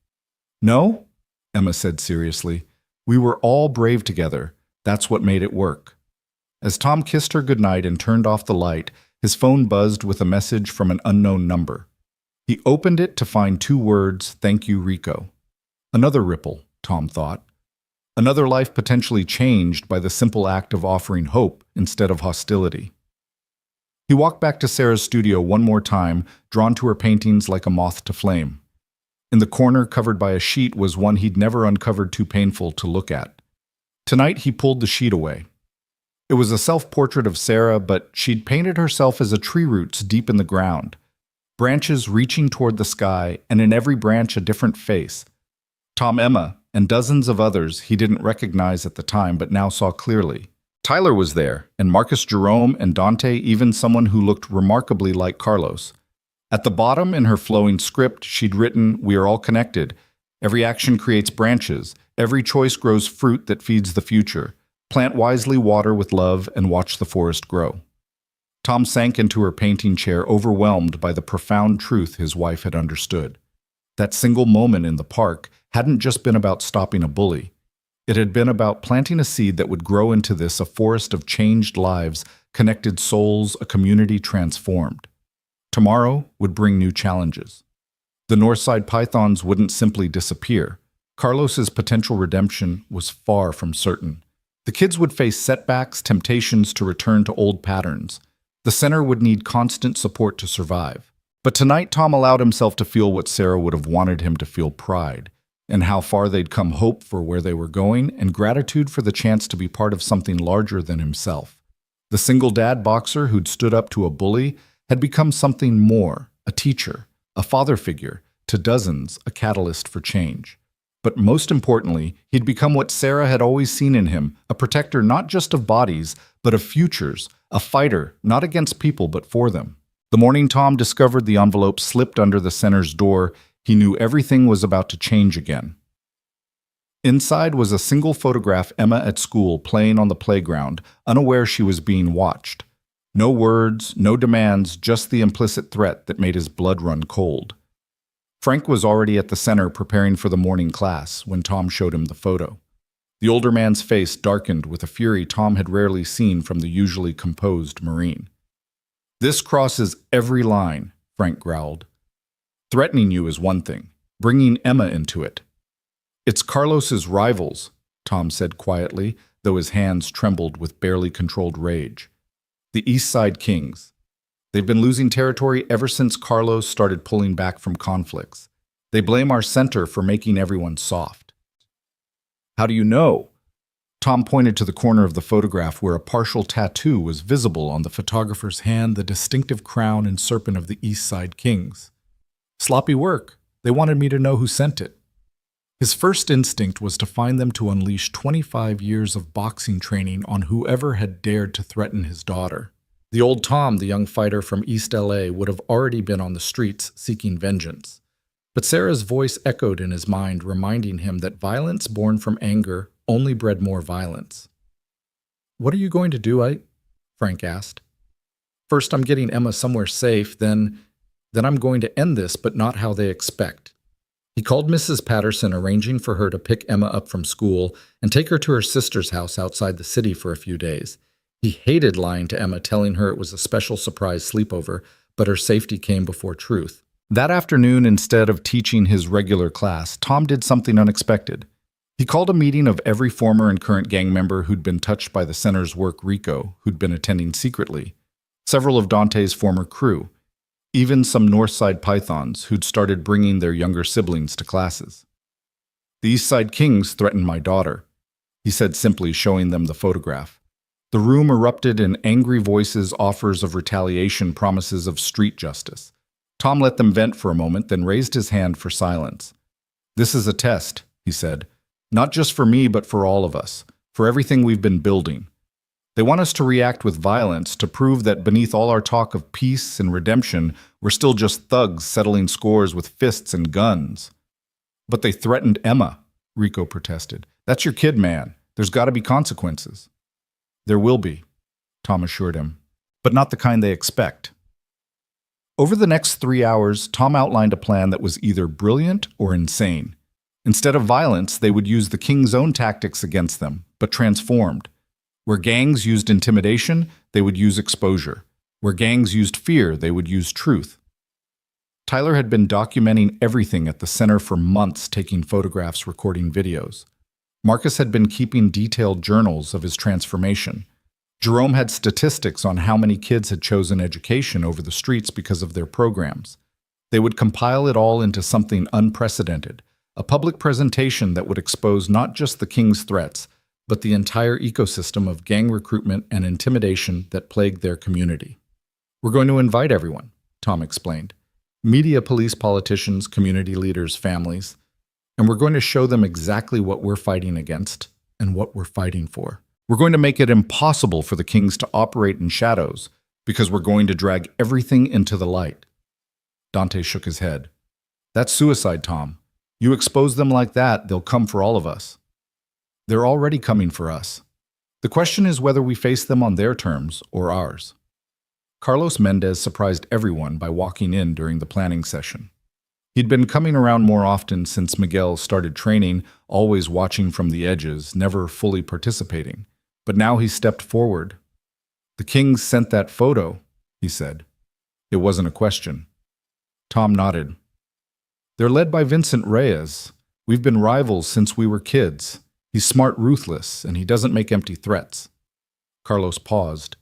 "No," Emma said seriously. "We were all brave together. That's what made it work." As Tom kissed her goodnight and turned off the light, his phone buzzed with a message from an unknown number. He opened it to find 2 words, "Thank you, Rico." Another ripple, Tom thought. Another life potentially changed by the simple act of offering hope instead of hostility. He walked back to Sarah's studio one more time, drawn to her paintings like a moth to flame. In the corner, covered by a sheet, was one he'd never uncovered too painful to look at. Tonight, he pulled the sheet away. It was a self-portrait of Sarah, but she'd painted herself as a tree roots deep in the ground. Branches reaching toward the sky, and in every branch a different face. Tom, Emma, and dozens of others he didn't recognize at the time but now saw clearly. Tyler was there, and Marcus, Jerome, and Dante, even someone who looked remarkably like Carlos. At the bottom, in her flowing script, she'd written, "We are all connected. Every action creates branches. Every choice grows fruit that feeds the future. Plant wisely, water with love, and watch the forest grow." Tom sank into her painting chair, overwhelmed by the profound truth his wife had understood. That single moment in the park hadn't just been about stopping a bully. It had been about planting a seed that would grow into this, a forest of changed lives, connected souls, a community transformed. Tomorrow would bring new challenges. The Northside Pythons wouldn't simply disappear. Carlos's potential redemption was far from certain. The kids would face setbacks, temptations to return to old patterns. The center would need constant support to survive. But tonight, Tom allowed himself to feel what Sarah would have wanted him to feel: pride, and how far they'd come, hope for where they were going, and gratitude for the chance to be part of something larger than himself. The single dad boxer who'd stood up to a bully had become something more: a teacher, a father figure, to dozens, a catalyst for change. But most importantly, he'd become what Sarah had always seen in him: a protector not just of bodies, but of futures, a fighter not against people but for them. The morning Tom discovered the envelope slipped under the center's door, he knew everything was about to change again. Inside was a single photograph: Emma at school, playing on the playground, unaware she was being watched. No words, no demands, just the implicit threat that made his blood run cold. Frank was already at the center preparing for the morning class when Tom showed him the photo. The older man's face darkened with a fury Tom had rarely seen from the usually composed Marine. "This crosses every line," Frank growled. "Threatening you is one thing, bringing Emma into it." "It's Carlos's rivals," Tom said quietly, though his hands trembled with barely controlled rage. "The East Side Kings. They've been losing territory ever since Carlos started pulling back from conflicts. They blame our center for making everyone soft." "How do you know?" Tom pointed to the corner of the photograph where a partial tattoo was visible on the photographer's hand, the distinctive crown and serpent of the East Side Kings. "Sloppy work. They wanted me to know who sent it." His first instinct was to find them to unleash 25 years of boxing training on whoever had dared to threaten his daughter. The old Tom, the young fighter from East LA, would have already been on the streets seeking vengeance. But Sarah's voice echoed in his mind, reminding him that violence born from anger only bred more violence. "What are you going to do, Frank asked. "First, I'm getting Emma somewhere safe, then..." Then I'm going to end this, but not how they expect. He called Mrs. Patterson, arranging for her to pick Emma up from school and take her to her sister's house outside the city for a few days. He hated lying to Emma, telling her it was a special surprise sleepover, but her safety came before truth. That afternoon, instead of teaching his regular class, Tom did something unexpected. He called a meeting of every former and current gang member who'd been touched by the center's work, Rico, who'd been attending secretly, several of Dante's former crew, even some Northside Pythons who'd started bringing their younger siblings to classes. The Eastside Kings threatened my daughter, he said simply, showing them the photograph. The room erupted in angry voices, offers of retaliation, promises of street justice. Tom let them vent for a moment, then raised his hand for silence. This is a test, he said. Not just for me, but for all of us, for everything we've been building. They want us to react with violence to prove that beneath all our talk of peace and redemption, we're still just thugs settling scores with fists and guns. But they threatened Emma, Rico protested. That's your kid, man. There's got to be consequences. There will be, Tom assured him, but not the kind they expect. Over the next 3 hours, Tom outlined a plan that was either brilliant or insane. Instead of violence, they would use the King's own tactics against them, but transformed. Where gangs used intimidation, they would use exposure. Where gangs used fear, they would use truth. Tyler had been documenting everything at the center for months, taking photographs, recording videos. Marcus had been keeping detailed journals of his transformation. Jerome had statistics on how many kids had chosen education over the streets because of their programs. They would compile it all into something unprecedented, a public presentation that would expose not just the King's threats, but the entire ecosystem of gang recruitment and intimidation that plagued their community. We're going to invite everyone, Tom explained. Media, police, politicians, community leaders, families. And we're going to show them exactly what we're fighting against and what we're fighting for. We're going to make it impossible for the Kings to operate in shadows because we're going to drag everything into the light. Dante shook his head. That's suicide, Tom. You expose them like that, they'll come for all of us. They're already coming for us. The question is whether we face them on their terms or ours. Carlos Mendez surprised everyone by walking in during the planning session. He'd been coming around more often since Miguel started training, always watching from the edges, never fully participating. But now he stepped forward. The Kings sent that photo, he said. It wasn't a question. Tom nodded. They're led by Vincent Reyes. We've been rivals since we were kids. He's smart, ruthless, and he doesn't make empty threats. Carlos paused,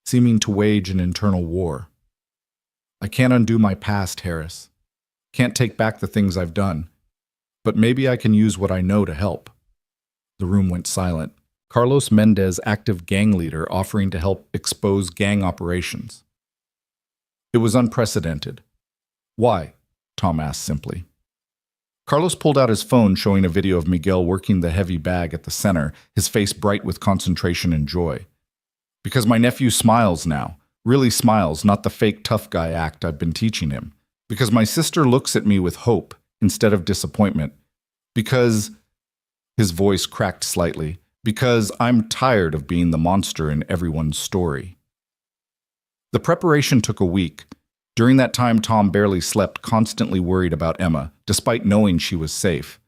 seeming to wage an internal war. I can't undo my past, Harris. Can't take back the things I've done. But maybe I can use what I know to help. The room went silent. Carlos Mendez, active gang leader, offering to help expose gang operations. It was unprecedented. Why? Tom asked simply. Carlos pulled out his phone, showing a video of Miguel working the heavy bag at the center, his face bright with concentration and joy. Because my nephew smiles now. Really smiles, not the fake tough guy act I've been teaching him. Because my sister looks at me with hope instead of disappointment. Because, his voice cracked slightly, because I'm tired of being the monster in everyone's story. The preparation took a week. During that time, Tom barely slept, constantly worried about Emma, despite knowing she was safe.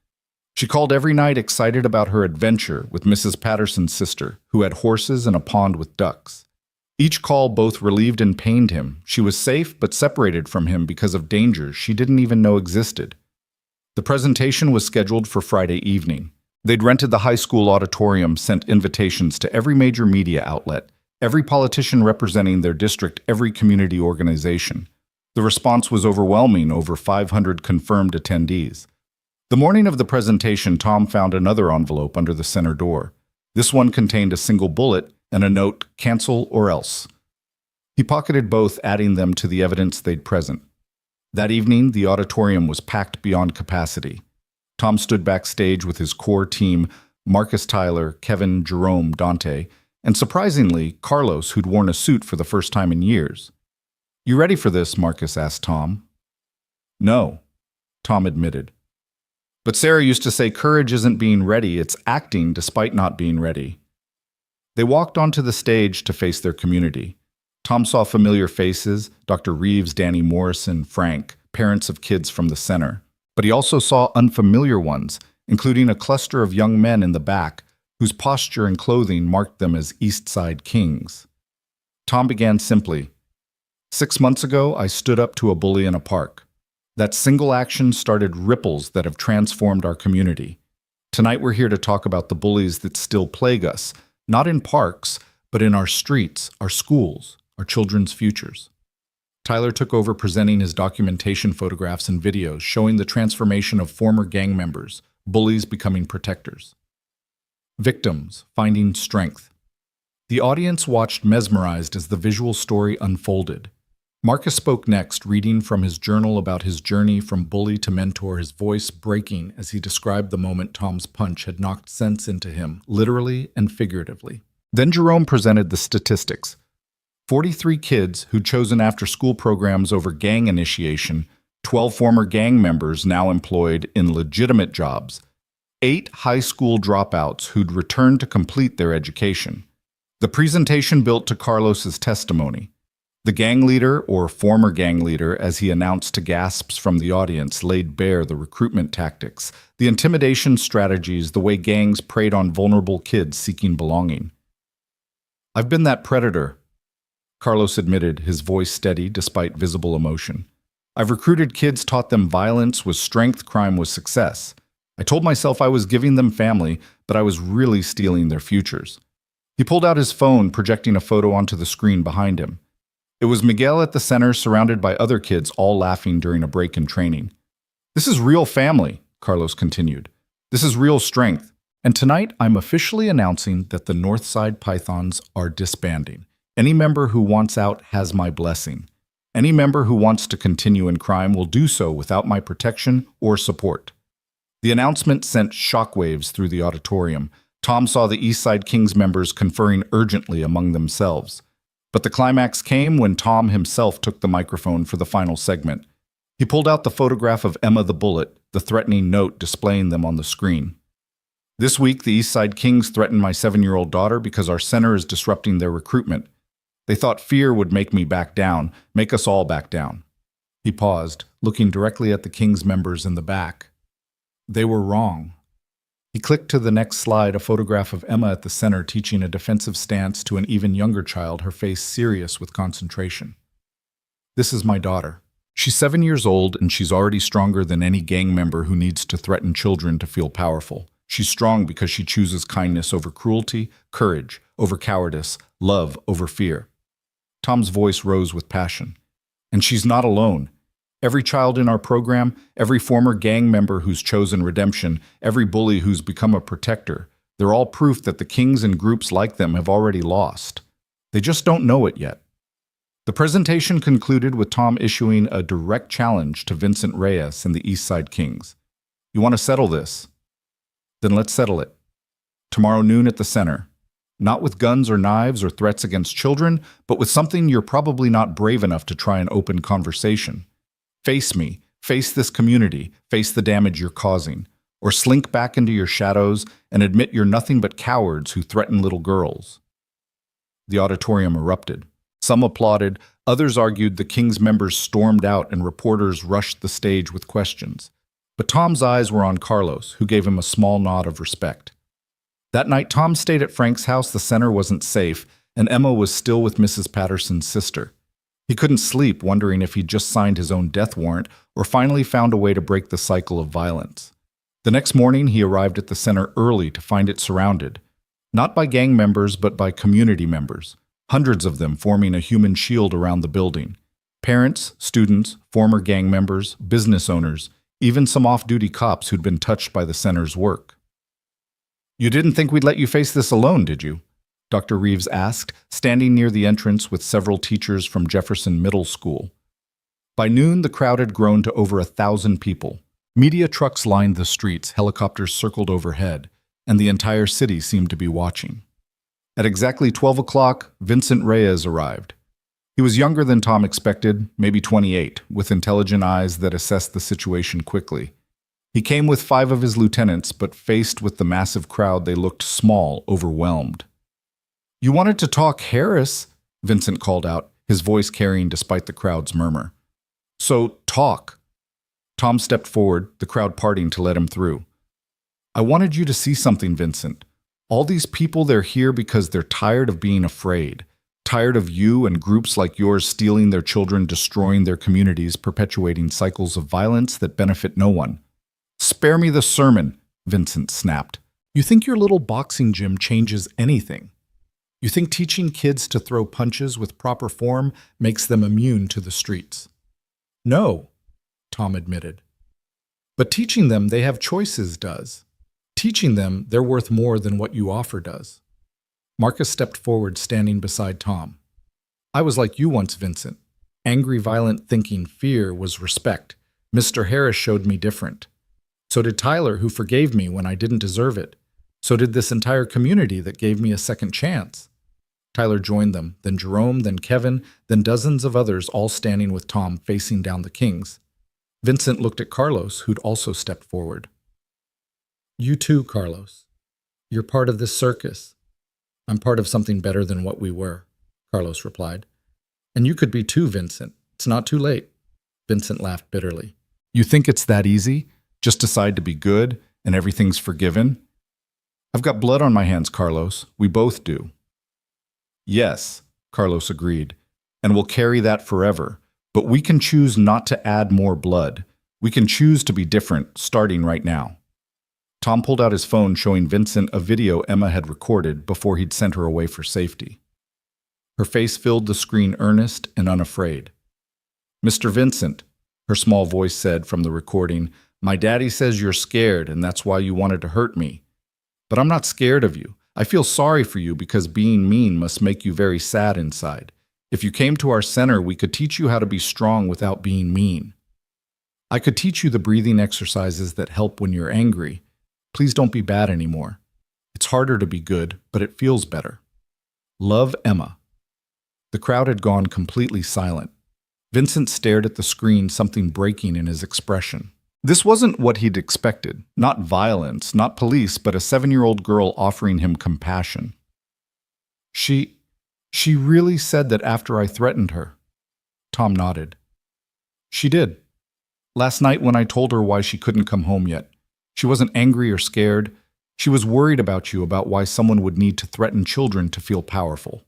She called every night, excited about her adventure with Mrs. Patterson's sister, who had horses and a pond with ducks. Each call both relieved and pained him. She was safe, but separated from him because of dangers she didn't even know existed. The presentation was scheduled for Friday evening. They'd rented the high school auditorium, sent invitations to every major media outlet, every politician representing their district, every community organization. The response was overwhelming, over 500 confirmed attendees. The morning of the presentation, Tom found another envelope under the center door. This one contained a single bullet and a note, "Cancel or else." He pocketed both, adding them to the evidence they'd present. That evening, the auditorium was packed beyond capacity. Tom stood backstage with his core team, Marcus, Tyler, Kevin, Jerome, Dante, and surprisingly, Carlos, who'd worn a suit for the first time in years. "You ready for this?" Marcus asked Tom. "No," Tom admitted. "But Sarah used to say courage isn't being ready, it's acting despite not being ready." They walked onto the stage to face their community. Tom saw familiar faces, Dr. Reeves, Danny Morrison, Frank, parents of kids from the center. But he also saw unfamiliar ones, including a cluster of young men in the back whose posture and clothing marked them as East Side Kings. Tom began simply. 6 months ago, I stood up to a bully in a park. That single action started ripples that have transformed our community. Tonight we're here to talk about the bullies that still plague us, not in parks, but in our streets, our schools, our children's futures. Tyler took over presenting his documentation photographs and videos showing the transformation of former gang members, bullies becoming protectors. Victims finding strength. The audience watched mesmerized as the visual story unfolded. Marcus spoke next, reading from his journal about his journey from bully to mentor, his voice breaking as he described the moment Tom's punch had knocked sense into him, literally and figuratively. Then Jerome presented the statistics. 43 kids who'd chosen after-school programs over gang initiation, 12 former gang members now employed in legitimate jobs, 8 high school dropouts who'd returned to complete their education. The presentation built to Carlos's testimony. The gang leader, or former gang leader, as he announced to gasps from the audience, laid bare the recruitment tactics, the intimidation strategies, the way gangs preyed on vulnerable kids seeking belonging. I've been that predator, Carlos admitted, his voice steady despite visible emotion. I've recruited kids, taught them violence was strength, crime was success. I told myself I was giving them family, but I was really stealing their futures. He pulled out his phone, projecting a photo onto the screen behind him. It was Miguel at the center, surrounded by other kids, all laughing during a break in training. This is real family, Carlos continued. This is real strength. And tonight, I'm officially announcing that the Northside Pythons are disbanding. Any member who wants out has my blessing. Any member who wants to continue in crime will do so without my protection or support. The announcement sent shockwaves through the auditorium. Tom saw the Eastside Kings members conferring urgently among themselves. But the climax came when Tom himself took the microphone for the final segment. He pulled out the photograph of Emma the Bullet, the threatening note displaying them on the screen. This week, the Eastside Kings threatened my 7-year-old daughter because our center is disrupting their recruitment. They thought fear would make me back down, make us all back down. He paused, looking directly at the Kings members in the back. They were wrong. He clicked to the next slide, a photograph of Emma at the center teaching a defensive stance to an even younger child, her face serious with concentration. This is my daughter. She's 7 years old and she's already stronger than any gang member who needs to threaten children to feel powerful. She's strong because she chooses kindness over cruelty, courage over cowardice, love over fear. Tom's voice rose with passion. And she's not alone. Every child in our program, every former gang member who's chosen redemption, every bully who's become a protector, they're all proof that the Kings and groups like them have already lost. They just don't know it yet. The presentation concluded with Tom issuing a direct challenge to Vincent Reyes and the Eastside Kings. You want to settle this? Then let's settle it. Tomorrow noon at the center. Not with guns or knives or threats against children, but with something you're probably not brave enough to try an open conversation. Face me, face this community, face the damage you're causing, or slink back into your shadows and admit you're nothing but cowards who threaten little girls. The auditorium erupted. Some applauded, others argued the King's members stormed out and reporters rushed the stage with questions. But Tom's eyes were on Carlos, who gave him a small nod of respect. That night, Tom stayed at Frank's house. The center wasn't safe, and Emma was still with Mrs. Patterson's sister. He couldn't sleep, wondering if he'd just signed his own death warrant or finally found a way to break the cycle of violence. The next morning, he arrived at the center early to find it surrounded, not by gang members, but by community members, hundreds of them forming a human shield around the building. Parents, students, former gang members, business owners, even some off-duty cops who'd been touched by the center's work. You didn't think we'd let you face this alone, did you? Dr. Reeves asked, standing near the entrance with several teachers from Jefferson Middle School. By noon, the crowd had grown to over 1,000 people. Media trucks lined the streets, helicopters circled overhead, and the entire city seemed to be watching. At exactly 12 o'clock, Vincent Reyes arrived. He was younger than Tom expected, maybe 28, with intelligent eyes that assessed the situation quickly. He came with 5 of his lieutenants, but faced with the massive crowd, they looked small, overwhelmed. You wanted to talk Harris, Vincent called out. his voice carrying despite the crowd's murmur. "So, talk." Tom stepped forward, the crowd parting to let him through. "I wanted you to see something, Vincent. All these people, they're here because they're tired of being afraid. Tired of you and groups like yours stealing their children, destroying their communities, perpetuating cycles of violence that benefit no one." "Spare me the sermon," Vincent snapped. "You think your little boxing gym changes anything? You think teaching kids to throw punches with proper form makes them immune to the streets?" "No," Tom admitted. "But teaching them they have choices does. Teaching them they're worth more than what you offer does." Marcus stepped forward, standing beside Tom. "I was like you once, Vincent. Angry, violent, thinking fear was respect. Mr. Harris showed me different. So did Tyler, who forgave me when I didn't deserve it. So did this entire community that gave me a second chance." Tyler joined them, then Jerome, then Kevin, then dozens of others, all standing with Tom facing down the Kings. Vincent looked at Carlos, who'd also stepped forward. "You too, Carlos. You're part of this circus." "I'm part of something better than what we were," Carlos replied. "And you could be too, Vincent. It's not too late." Vincent laughed bitterly. "You think it's that easy? Just decide to be good, and everything's forgiven?" "I've got blood on my hands, Carlos. We both do." "Yes," Carlos agreed, "and we'll carry that forever. But we can choose not to add more blood. We can choose to be different, starting right now." Tom pulled out his phone, showing Vincent a video Emma had recorded before he'd sent her away for safety. Her face filled the screen, earnest and unafraid. "Mr. Vincent," her small voice said from the recording, "my daddy says you're scared and that's why you wanted to hurt me. But I'm not scared of you. I feel sorry for you because being mean must make you very sad inside. If you came to our center, we could teach you how to be strong without being mean. I could teach you the breathing exercises that help when you're angry. Please don't be bad anymore. It's harder to be good, but it feels better. Love, Emma." The crowd had gone completely silent. Vincent stared at the screen, something breaking in his expression. This wasn't what he'd expected. Not violence, not police, but a 7-year-old girl offering him compassion. She really said that after I threatened her." Tom nodded. "She did. Last night when I told her why she couldn't come home yet. She wasn't angry or scared. She was worried about you, about why someone would need to threaten children to feel powerful."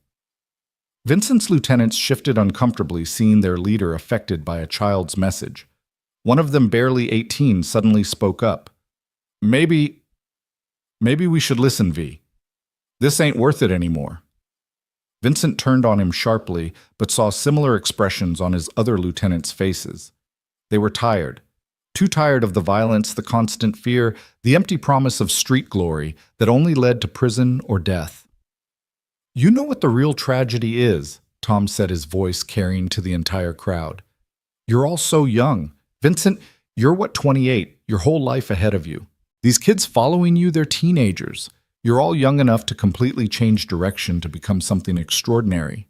Vincent's lieutenants shifted uncomfortably, seeing their leader affected by a child's message. One of them, barely 18, suddenly spoke up. Maybe we should listen, V. This ain't worth it anymore." Vincent turned on him sharply, but saw similar expressions on his other lieutenants' faces. They were tired. Too tired of the violence, the constant fear, the empty promise of street glory that only led to prison or death. "You know what the real tragedy is," Tom said, his voice carrying to the entire crowd. "You're all so young. Vincent, you're 28, your whole life ahead of you. These kids following you, they're teenagers. You're all young enough to completely change direction to become something extraordinary.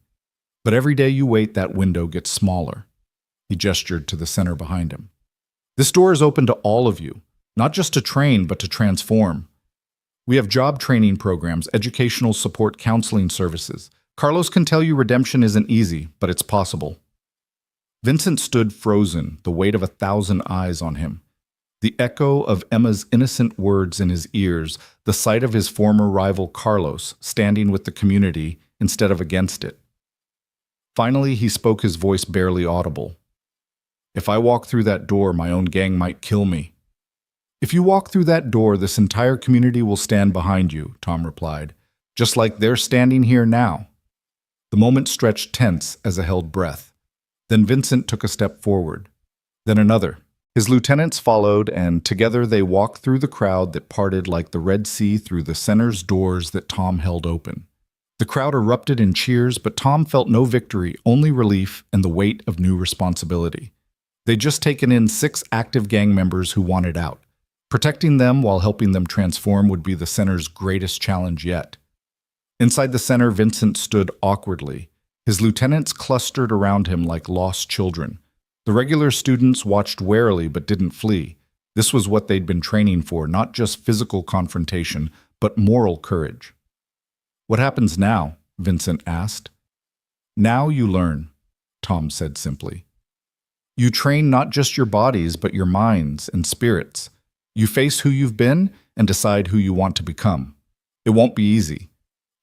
But every day you wait, that window gets smaller." He gestured to the center behind him. "This door is open to all of you, not just to train, but to transform. We have job training programs, educational support, counseling services. Carlos can tell you redemption isn't easy, but it's possible." Vincent stood frozen, the weight of 1,000 eyes on him. The echo of Emma's innocent words in his ears, the sight of his former rival Carlos standing with the community instead of against it. Finally, he spoke, his voice barely audible. "If I walk through that door, my own gang might kill me." "If you walk through that door, this entire community will stand behind you," Tom replied, "just like they're standing here now." The moment stretched tense as a held breath. Then Vincent took a step forward. Then another. His lieutenants followed, and together they walked through the crowd that parted like the Red Sea through the center's doors that Tom held open. The crowd erupted in cheers, but Tom felt no victory, only relief and the weight of new responsibility. They'd just taken in 6 active gang members who wanted out. Protecting them while helping them transform would be the center's greatest challenge yet. Inside the center, Vincent stood awkwardly. His lieutenants clustered around him like lost children. The regular students watched warily but didn't flee. This was what they'd been training for, not just physical confrontation, but moral courage. "What happens now?" Vincent asked. "Now you learn. Tom said simply. You train not just your bodies, but your minds and spirits. You face who you've been and decide who you want to become. It won't be easy.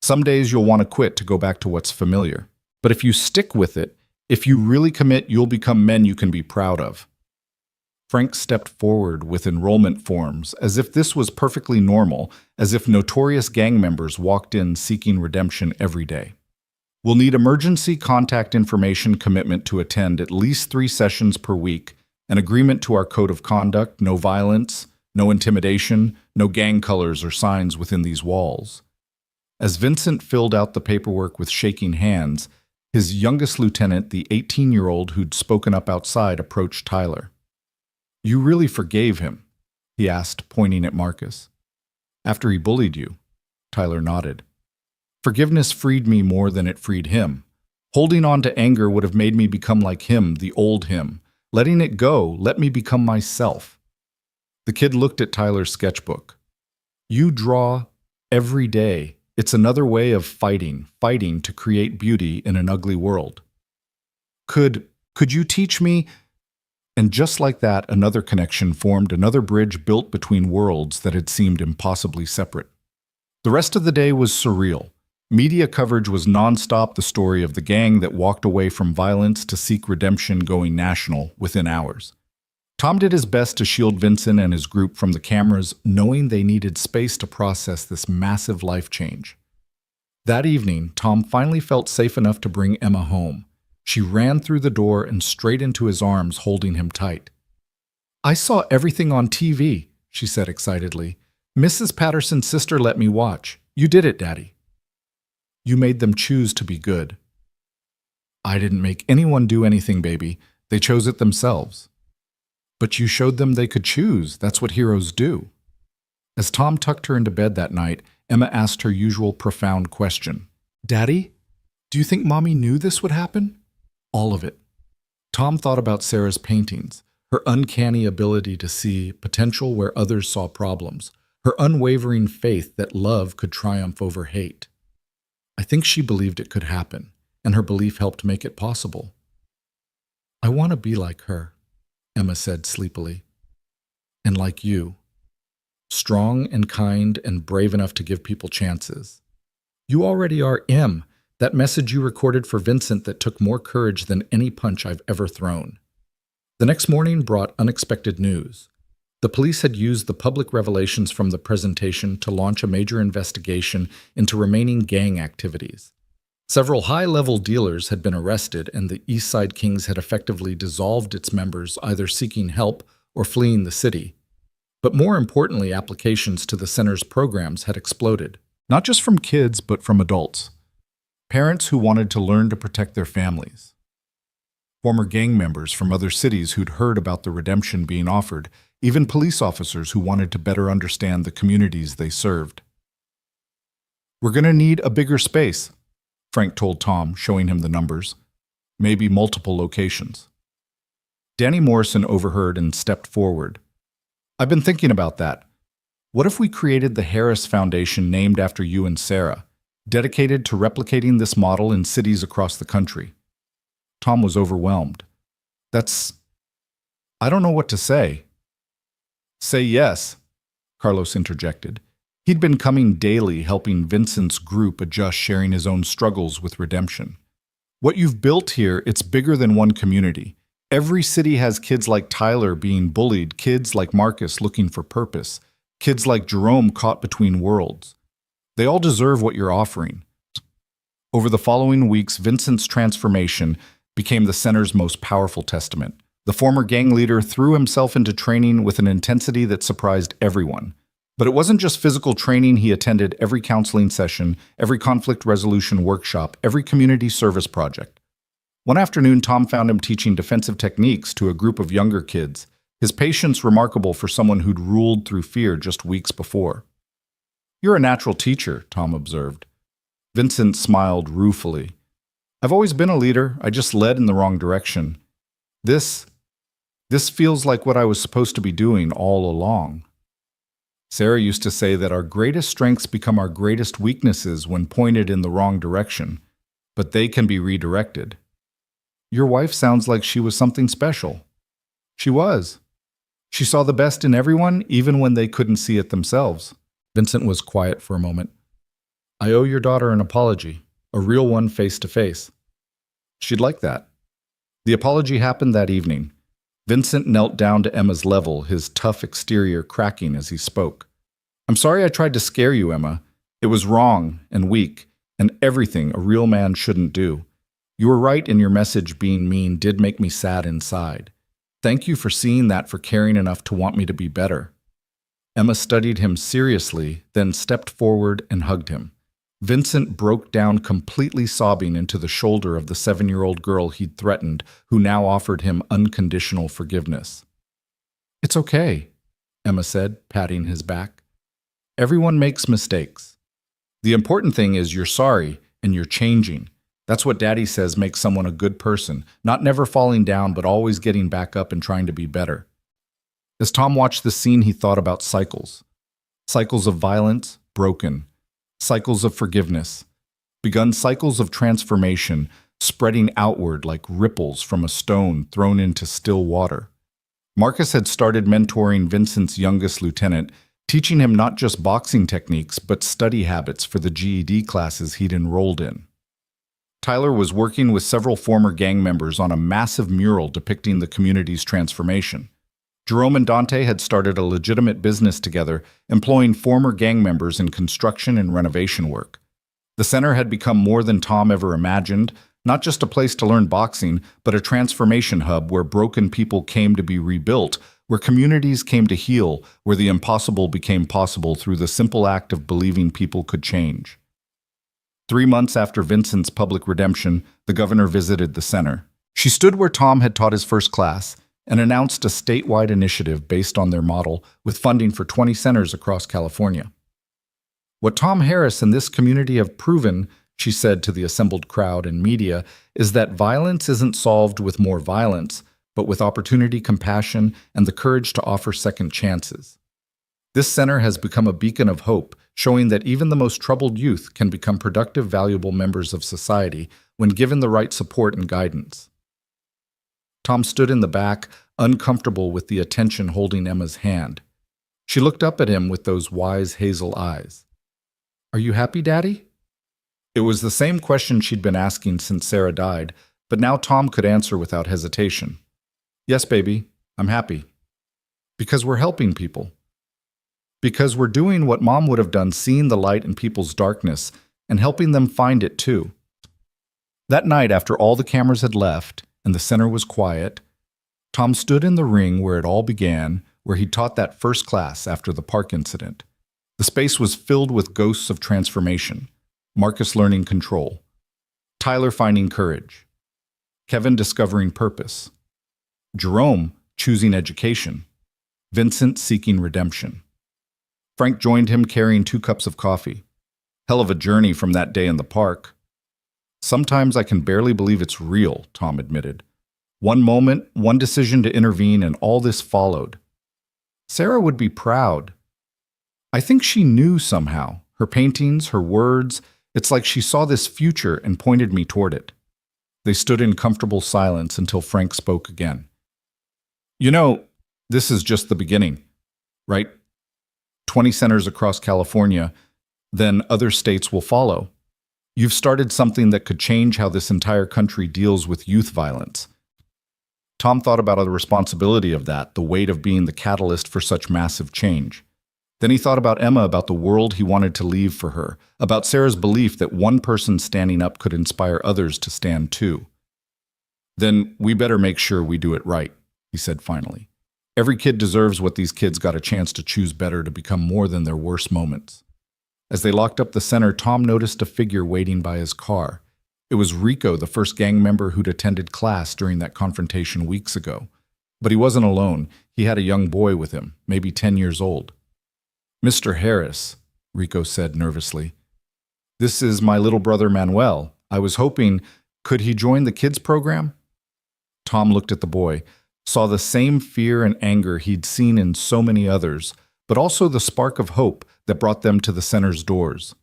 Some days you'll want to quit to go back to what's familiar. But if you stick with it, if you really commit, you'll become men you can be proud of. Frank stepped forward with enrollment forms, as if this was perfectly normal, as if notorious gang members walked in seeking redemption every day. We'll need emergency contact information commitment to attend at least 3 sessions per week, an agreement to our code of conduct, no violence, no intimidation, no gang colors or signs within these walls. As Vincent filled out the paperwork with shaking hands, his youngest lieutenant, the 18-year-old who'd spoken up outside, approached Tyler. You really forgave him? He asked, pointing at Marcus. After he bullied you? Tyler nodded. Forgiveness freed me more than it freed him. Holding on to anger would have made me become like him, the old him. Letting it go let me become myself. The kid looked at Tyler's sketchbook. You draw every day. It's another way of fighting to create beauty in an ugly world. Could you teach me? And just like that, another connection formed, another bridge built between worlds that had seemed impossibly separate. The rest of the day was surreal. Media coverage was nonstop, the story of the gang that walked away from violence to seek redemption going national within hours. Tom did his best to shield Vincent and his group from the cameras, knowing they needed space to process this massive life change. That evening, Tom finally felt safe enough to bring Emma home. She ran through the door and straight into his arms, holding him tight. I saw everything on TV, she said excitedly. Mrs. Patterson's sister let me watch. You did it, Daddy. You made them choose to be good. I didn't make anyone do anything, baby. They chose it themselves. But you showed them they could choose. That's what heroes do. As Tom tucked her into bed that night, Emma asked her usual profound question. Daddy, do you think Mommy knew this would happen? All of it. Tom thought about Sarah's paintings, her uncanny ability to see potential where others saw problems, her unwavering faith that love could triumph over hate. I think she believed it could happen, and her belief helped make it possible. I want to be like her, Emma said sleepily. And like you. Strong and kind and brave enough to give people chances. You already are Em, that message you recorded for Vincent that took more courage than any punch I've ever thrown. The next morning brought unexpected news. The police had used the public revelations from the presentation to launch a major investigation into remaining gang activities. Several high-level dealers had been arrested, and the Eastside Kings had effectively dissolved its members, either seeking help or fleeing the city. But more importantly, applications to the center's programs had exploded, not just from kids, but from adults. Parents who wanted to learn to protect their families. Former gang members from other cities who'd heard about the redemption being offered, even police officers who wanted to better understand the communities they served. We're going to need a bigger space, Frank told Tom, showing him the numbers. Maybe multiple locations. Danny Morrison overheard and stepped forward. I've been thinking about that. What if we created the Harris Foundation named after you and Sarah, dedicated to replicating this model in cities across the country? Tom was overwhelmed. I don't know what to say. Say yes, Carlos interjected. He'd been coming daily, helping Vincent's group adjust, sharing his own struggles with redemption. What you've built here, it's bigger than one community. Every city has kids like Tyler being bullied, kids like Marcus looking for purpose, kids like Jerome caught between worlds. They all deserve what you're offering. Over the following weeks, Vincent's transformation became the center's most powerful testament. The former gang leader threw himself into training with an intensity that surprised everyone. But it wasn't just physical training. He attended every counseling session, every conflict resolution workshop, every community service project. One afternoon, Tom found him teaching defensive techniques to a group of younger kids, his patience remarkable for someone who'd ruled through fear just weeks before. You're a natural teacher, Tom observed. Vincent smiled ruefully. I've always been a leader. I just led in the wrong direction. This feels like what I was supposed to be doing all along. Sarah used to say that our greatest strengths become our greatest weaknesses when pointed in the wrong direction, but they can be redirected. Your wife sounds like she was something special. She was. She saw the best in everyone, even when they couldn't see it themselves. Vincent was quiet for a moment. I owe your daughter an apology, a real one face to face. She'd like that. The apology happened that evening. Vincent knelt down to Emma's level, his tough exterior cracking as he spoke. I'm sorry I tried to scare you, Emma. It was wrong and weak, and everything a real man shouldn't do. You were right in your message being mean did make me sad inside. Thank you for seeing that, for caring enough to want me to be better. Emma studied him seriously, then stepped forward and hugged him. Vincent broke down, completely sobbing into the shoulder of the 7-year-old girl he'd threatened, who now offered him unconditional forgiveness. It's okay, Emma said, patting his back. Everyone makes mistakes. The important thing is you're sorry and you're changing. That's what Daddy says makes someone a good person, not never falling down but always getting back up and trying to be better. As Tom watched the scene, he thought about cycles. Cycles of violence, broken. Cycles of forgiveness. Begun cycles of transformation, spreading outward like ripples from a stone thrown into still water. Marcus had started mentoring Vincent's youngest lieutenant, teaching him not just boxing techniques but study habits for the GED classes he'd enrolled in. Tyler was working with several former gang members on a massive mural depicting the community's transformation. Jerome and Dante had started a legitimate business together, employing former gang members in construction and renovation work. The center had become more than Tom ever imagined, not just a place to learn boxing, but a transformation hub where broken people came to be rebuilt, where communities came to heal, where the impossible became possible through the simple act of believing people could change. 3 months after Vincent's public redemption, the governor visited the center. She stood where Tom had taught his first class and announced a statewide initiative based on their model with funding for 20 centers across California. What Tom Harris and this community have proven, she said to the assembled crowd and media, is that violence isn't solved with more violence, but with opportunity, compassion, and the courage to offer second chances. This center has become a beacon of hope, showing that even the most troubled youth can become productive, valuable members of society when given the right support and guidance. Tom stood in the back, uncomfortable with the attention holding Emma's hand. She looked up at him with those wise hazel eyes. Are you happy, Daddy? It was the same question she'd been asking since Sarah died, but now Tom could answer without hesitation. Yes, baby, I'm happy. Because we're helping people. Because we're doing what Mom would have done, seeing the light in people's darkness and helping them find it too. That night, after all the cameras had left and the center was quiet, Tom stood in the ring where it all began, where he taught that first class after the park incident. The space was filled with ghosts of transformation. Marcus learning control. Tyler finding courage. Kevin discovering purpose. Jerome choosing education. Vincent seeking redemption. Frank joined him carrying 2 cups of coffee. Hell of a journey from that day in the park. Sometimes I can barely believe it's real, Tom admitted. One moment, one decision to intervene, and all this followed. Sarah would be proud. I think she knew somehow. Her paintings, her words, it's like she saw this future and pointed me toward it. They stood in comfortable silence until Frank spoke again. You know, this is just the beginning, right? 20 centers across California, then other states will follow. You've started something that could change how this entire country deals with youth violence. Tom thought about the responsibility of that, the weight of being the catalyst for such massive change. Then he thought about Emma, about the world he wanted to leave for her, about Sarah's belief that one person standing up could inspire others to stand too. Then we better make sure we do it right, he said finally. Every kid deserves what these kids got a chance to choose better, to become more than their worst moments. As they locked up the center, Tom noticed a figure waiting by his car. It was Rico, the first gang member who'd attended class during that confrontation weeks ago. But he wasn't alone. He had a young boy with him, maybe 10 years old. Mr. Harris, Rico said nervously. This is my little brother Manuel. I was hoping, could he join the kids program? Tom looked at the boy, saw the same fear and anger he'd seen in so many others, but also the spark of hope that brought them to the center's doors.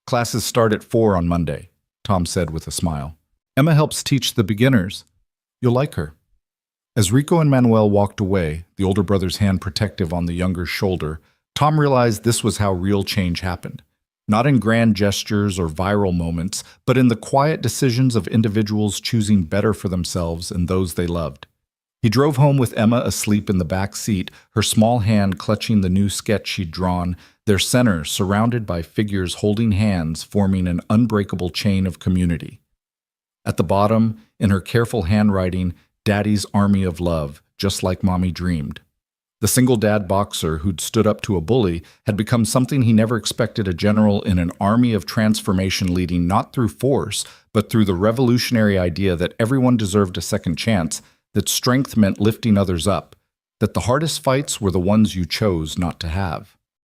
Classes start at 4 on Monday, Tom said with a smile. Emma helps teach the beginners. You'll like her. As Rico and Manuel walked away, the older brother's hand protective on the younger shoulder, Tom realized this was how real change happened. Not in grand gestures or viral moments, but in the quiet decisions of individuals choosing better for themselves and those they loved. He drove home with Emma asleep in the back seat, her small hand clutching the new sketch she'd drawn, their center surrounded by figures holding hands, forming an unbreakable chain of community. At the bottom, in her careful handwriting, Daddy's Army of Love, just like Mommy dreamed. The single dad boxer who'd stood up to a bully had become something he never expected: a general in an army of transformation leading not through force, but through the revolutionary idea that everyone deserved a second chance, that strength meant lifting others up, that the hardest fights were the ones you chose not to have.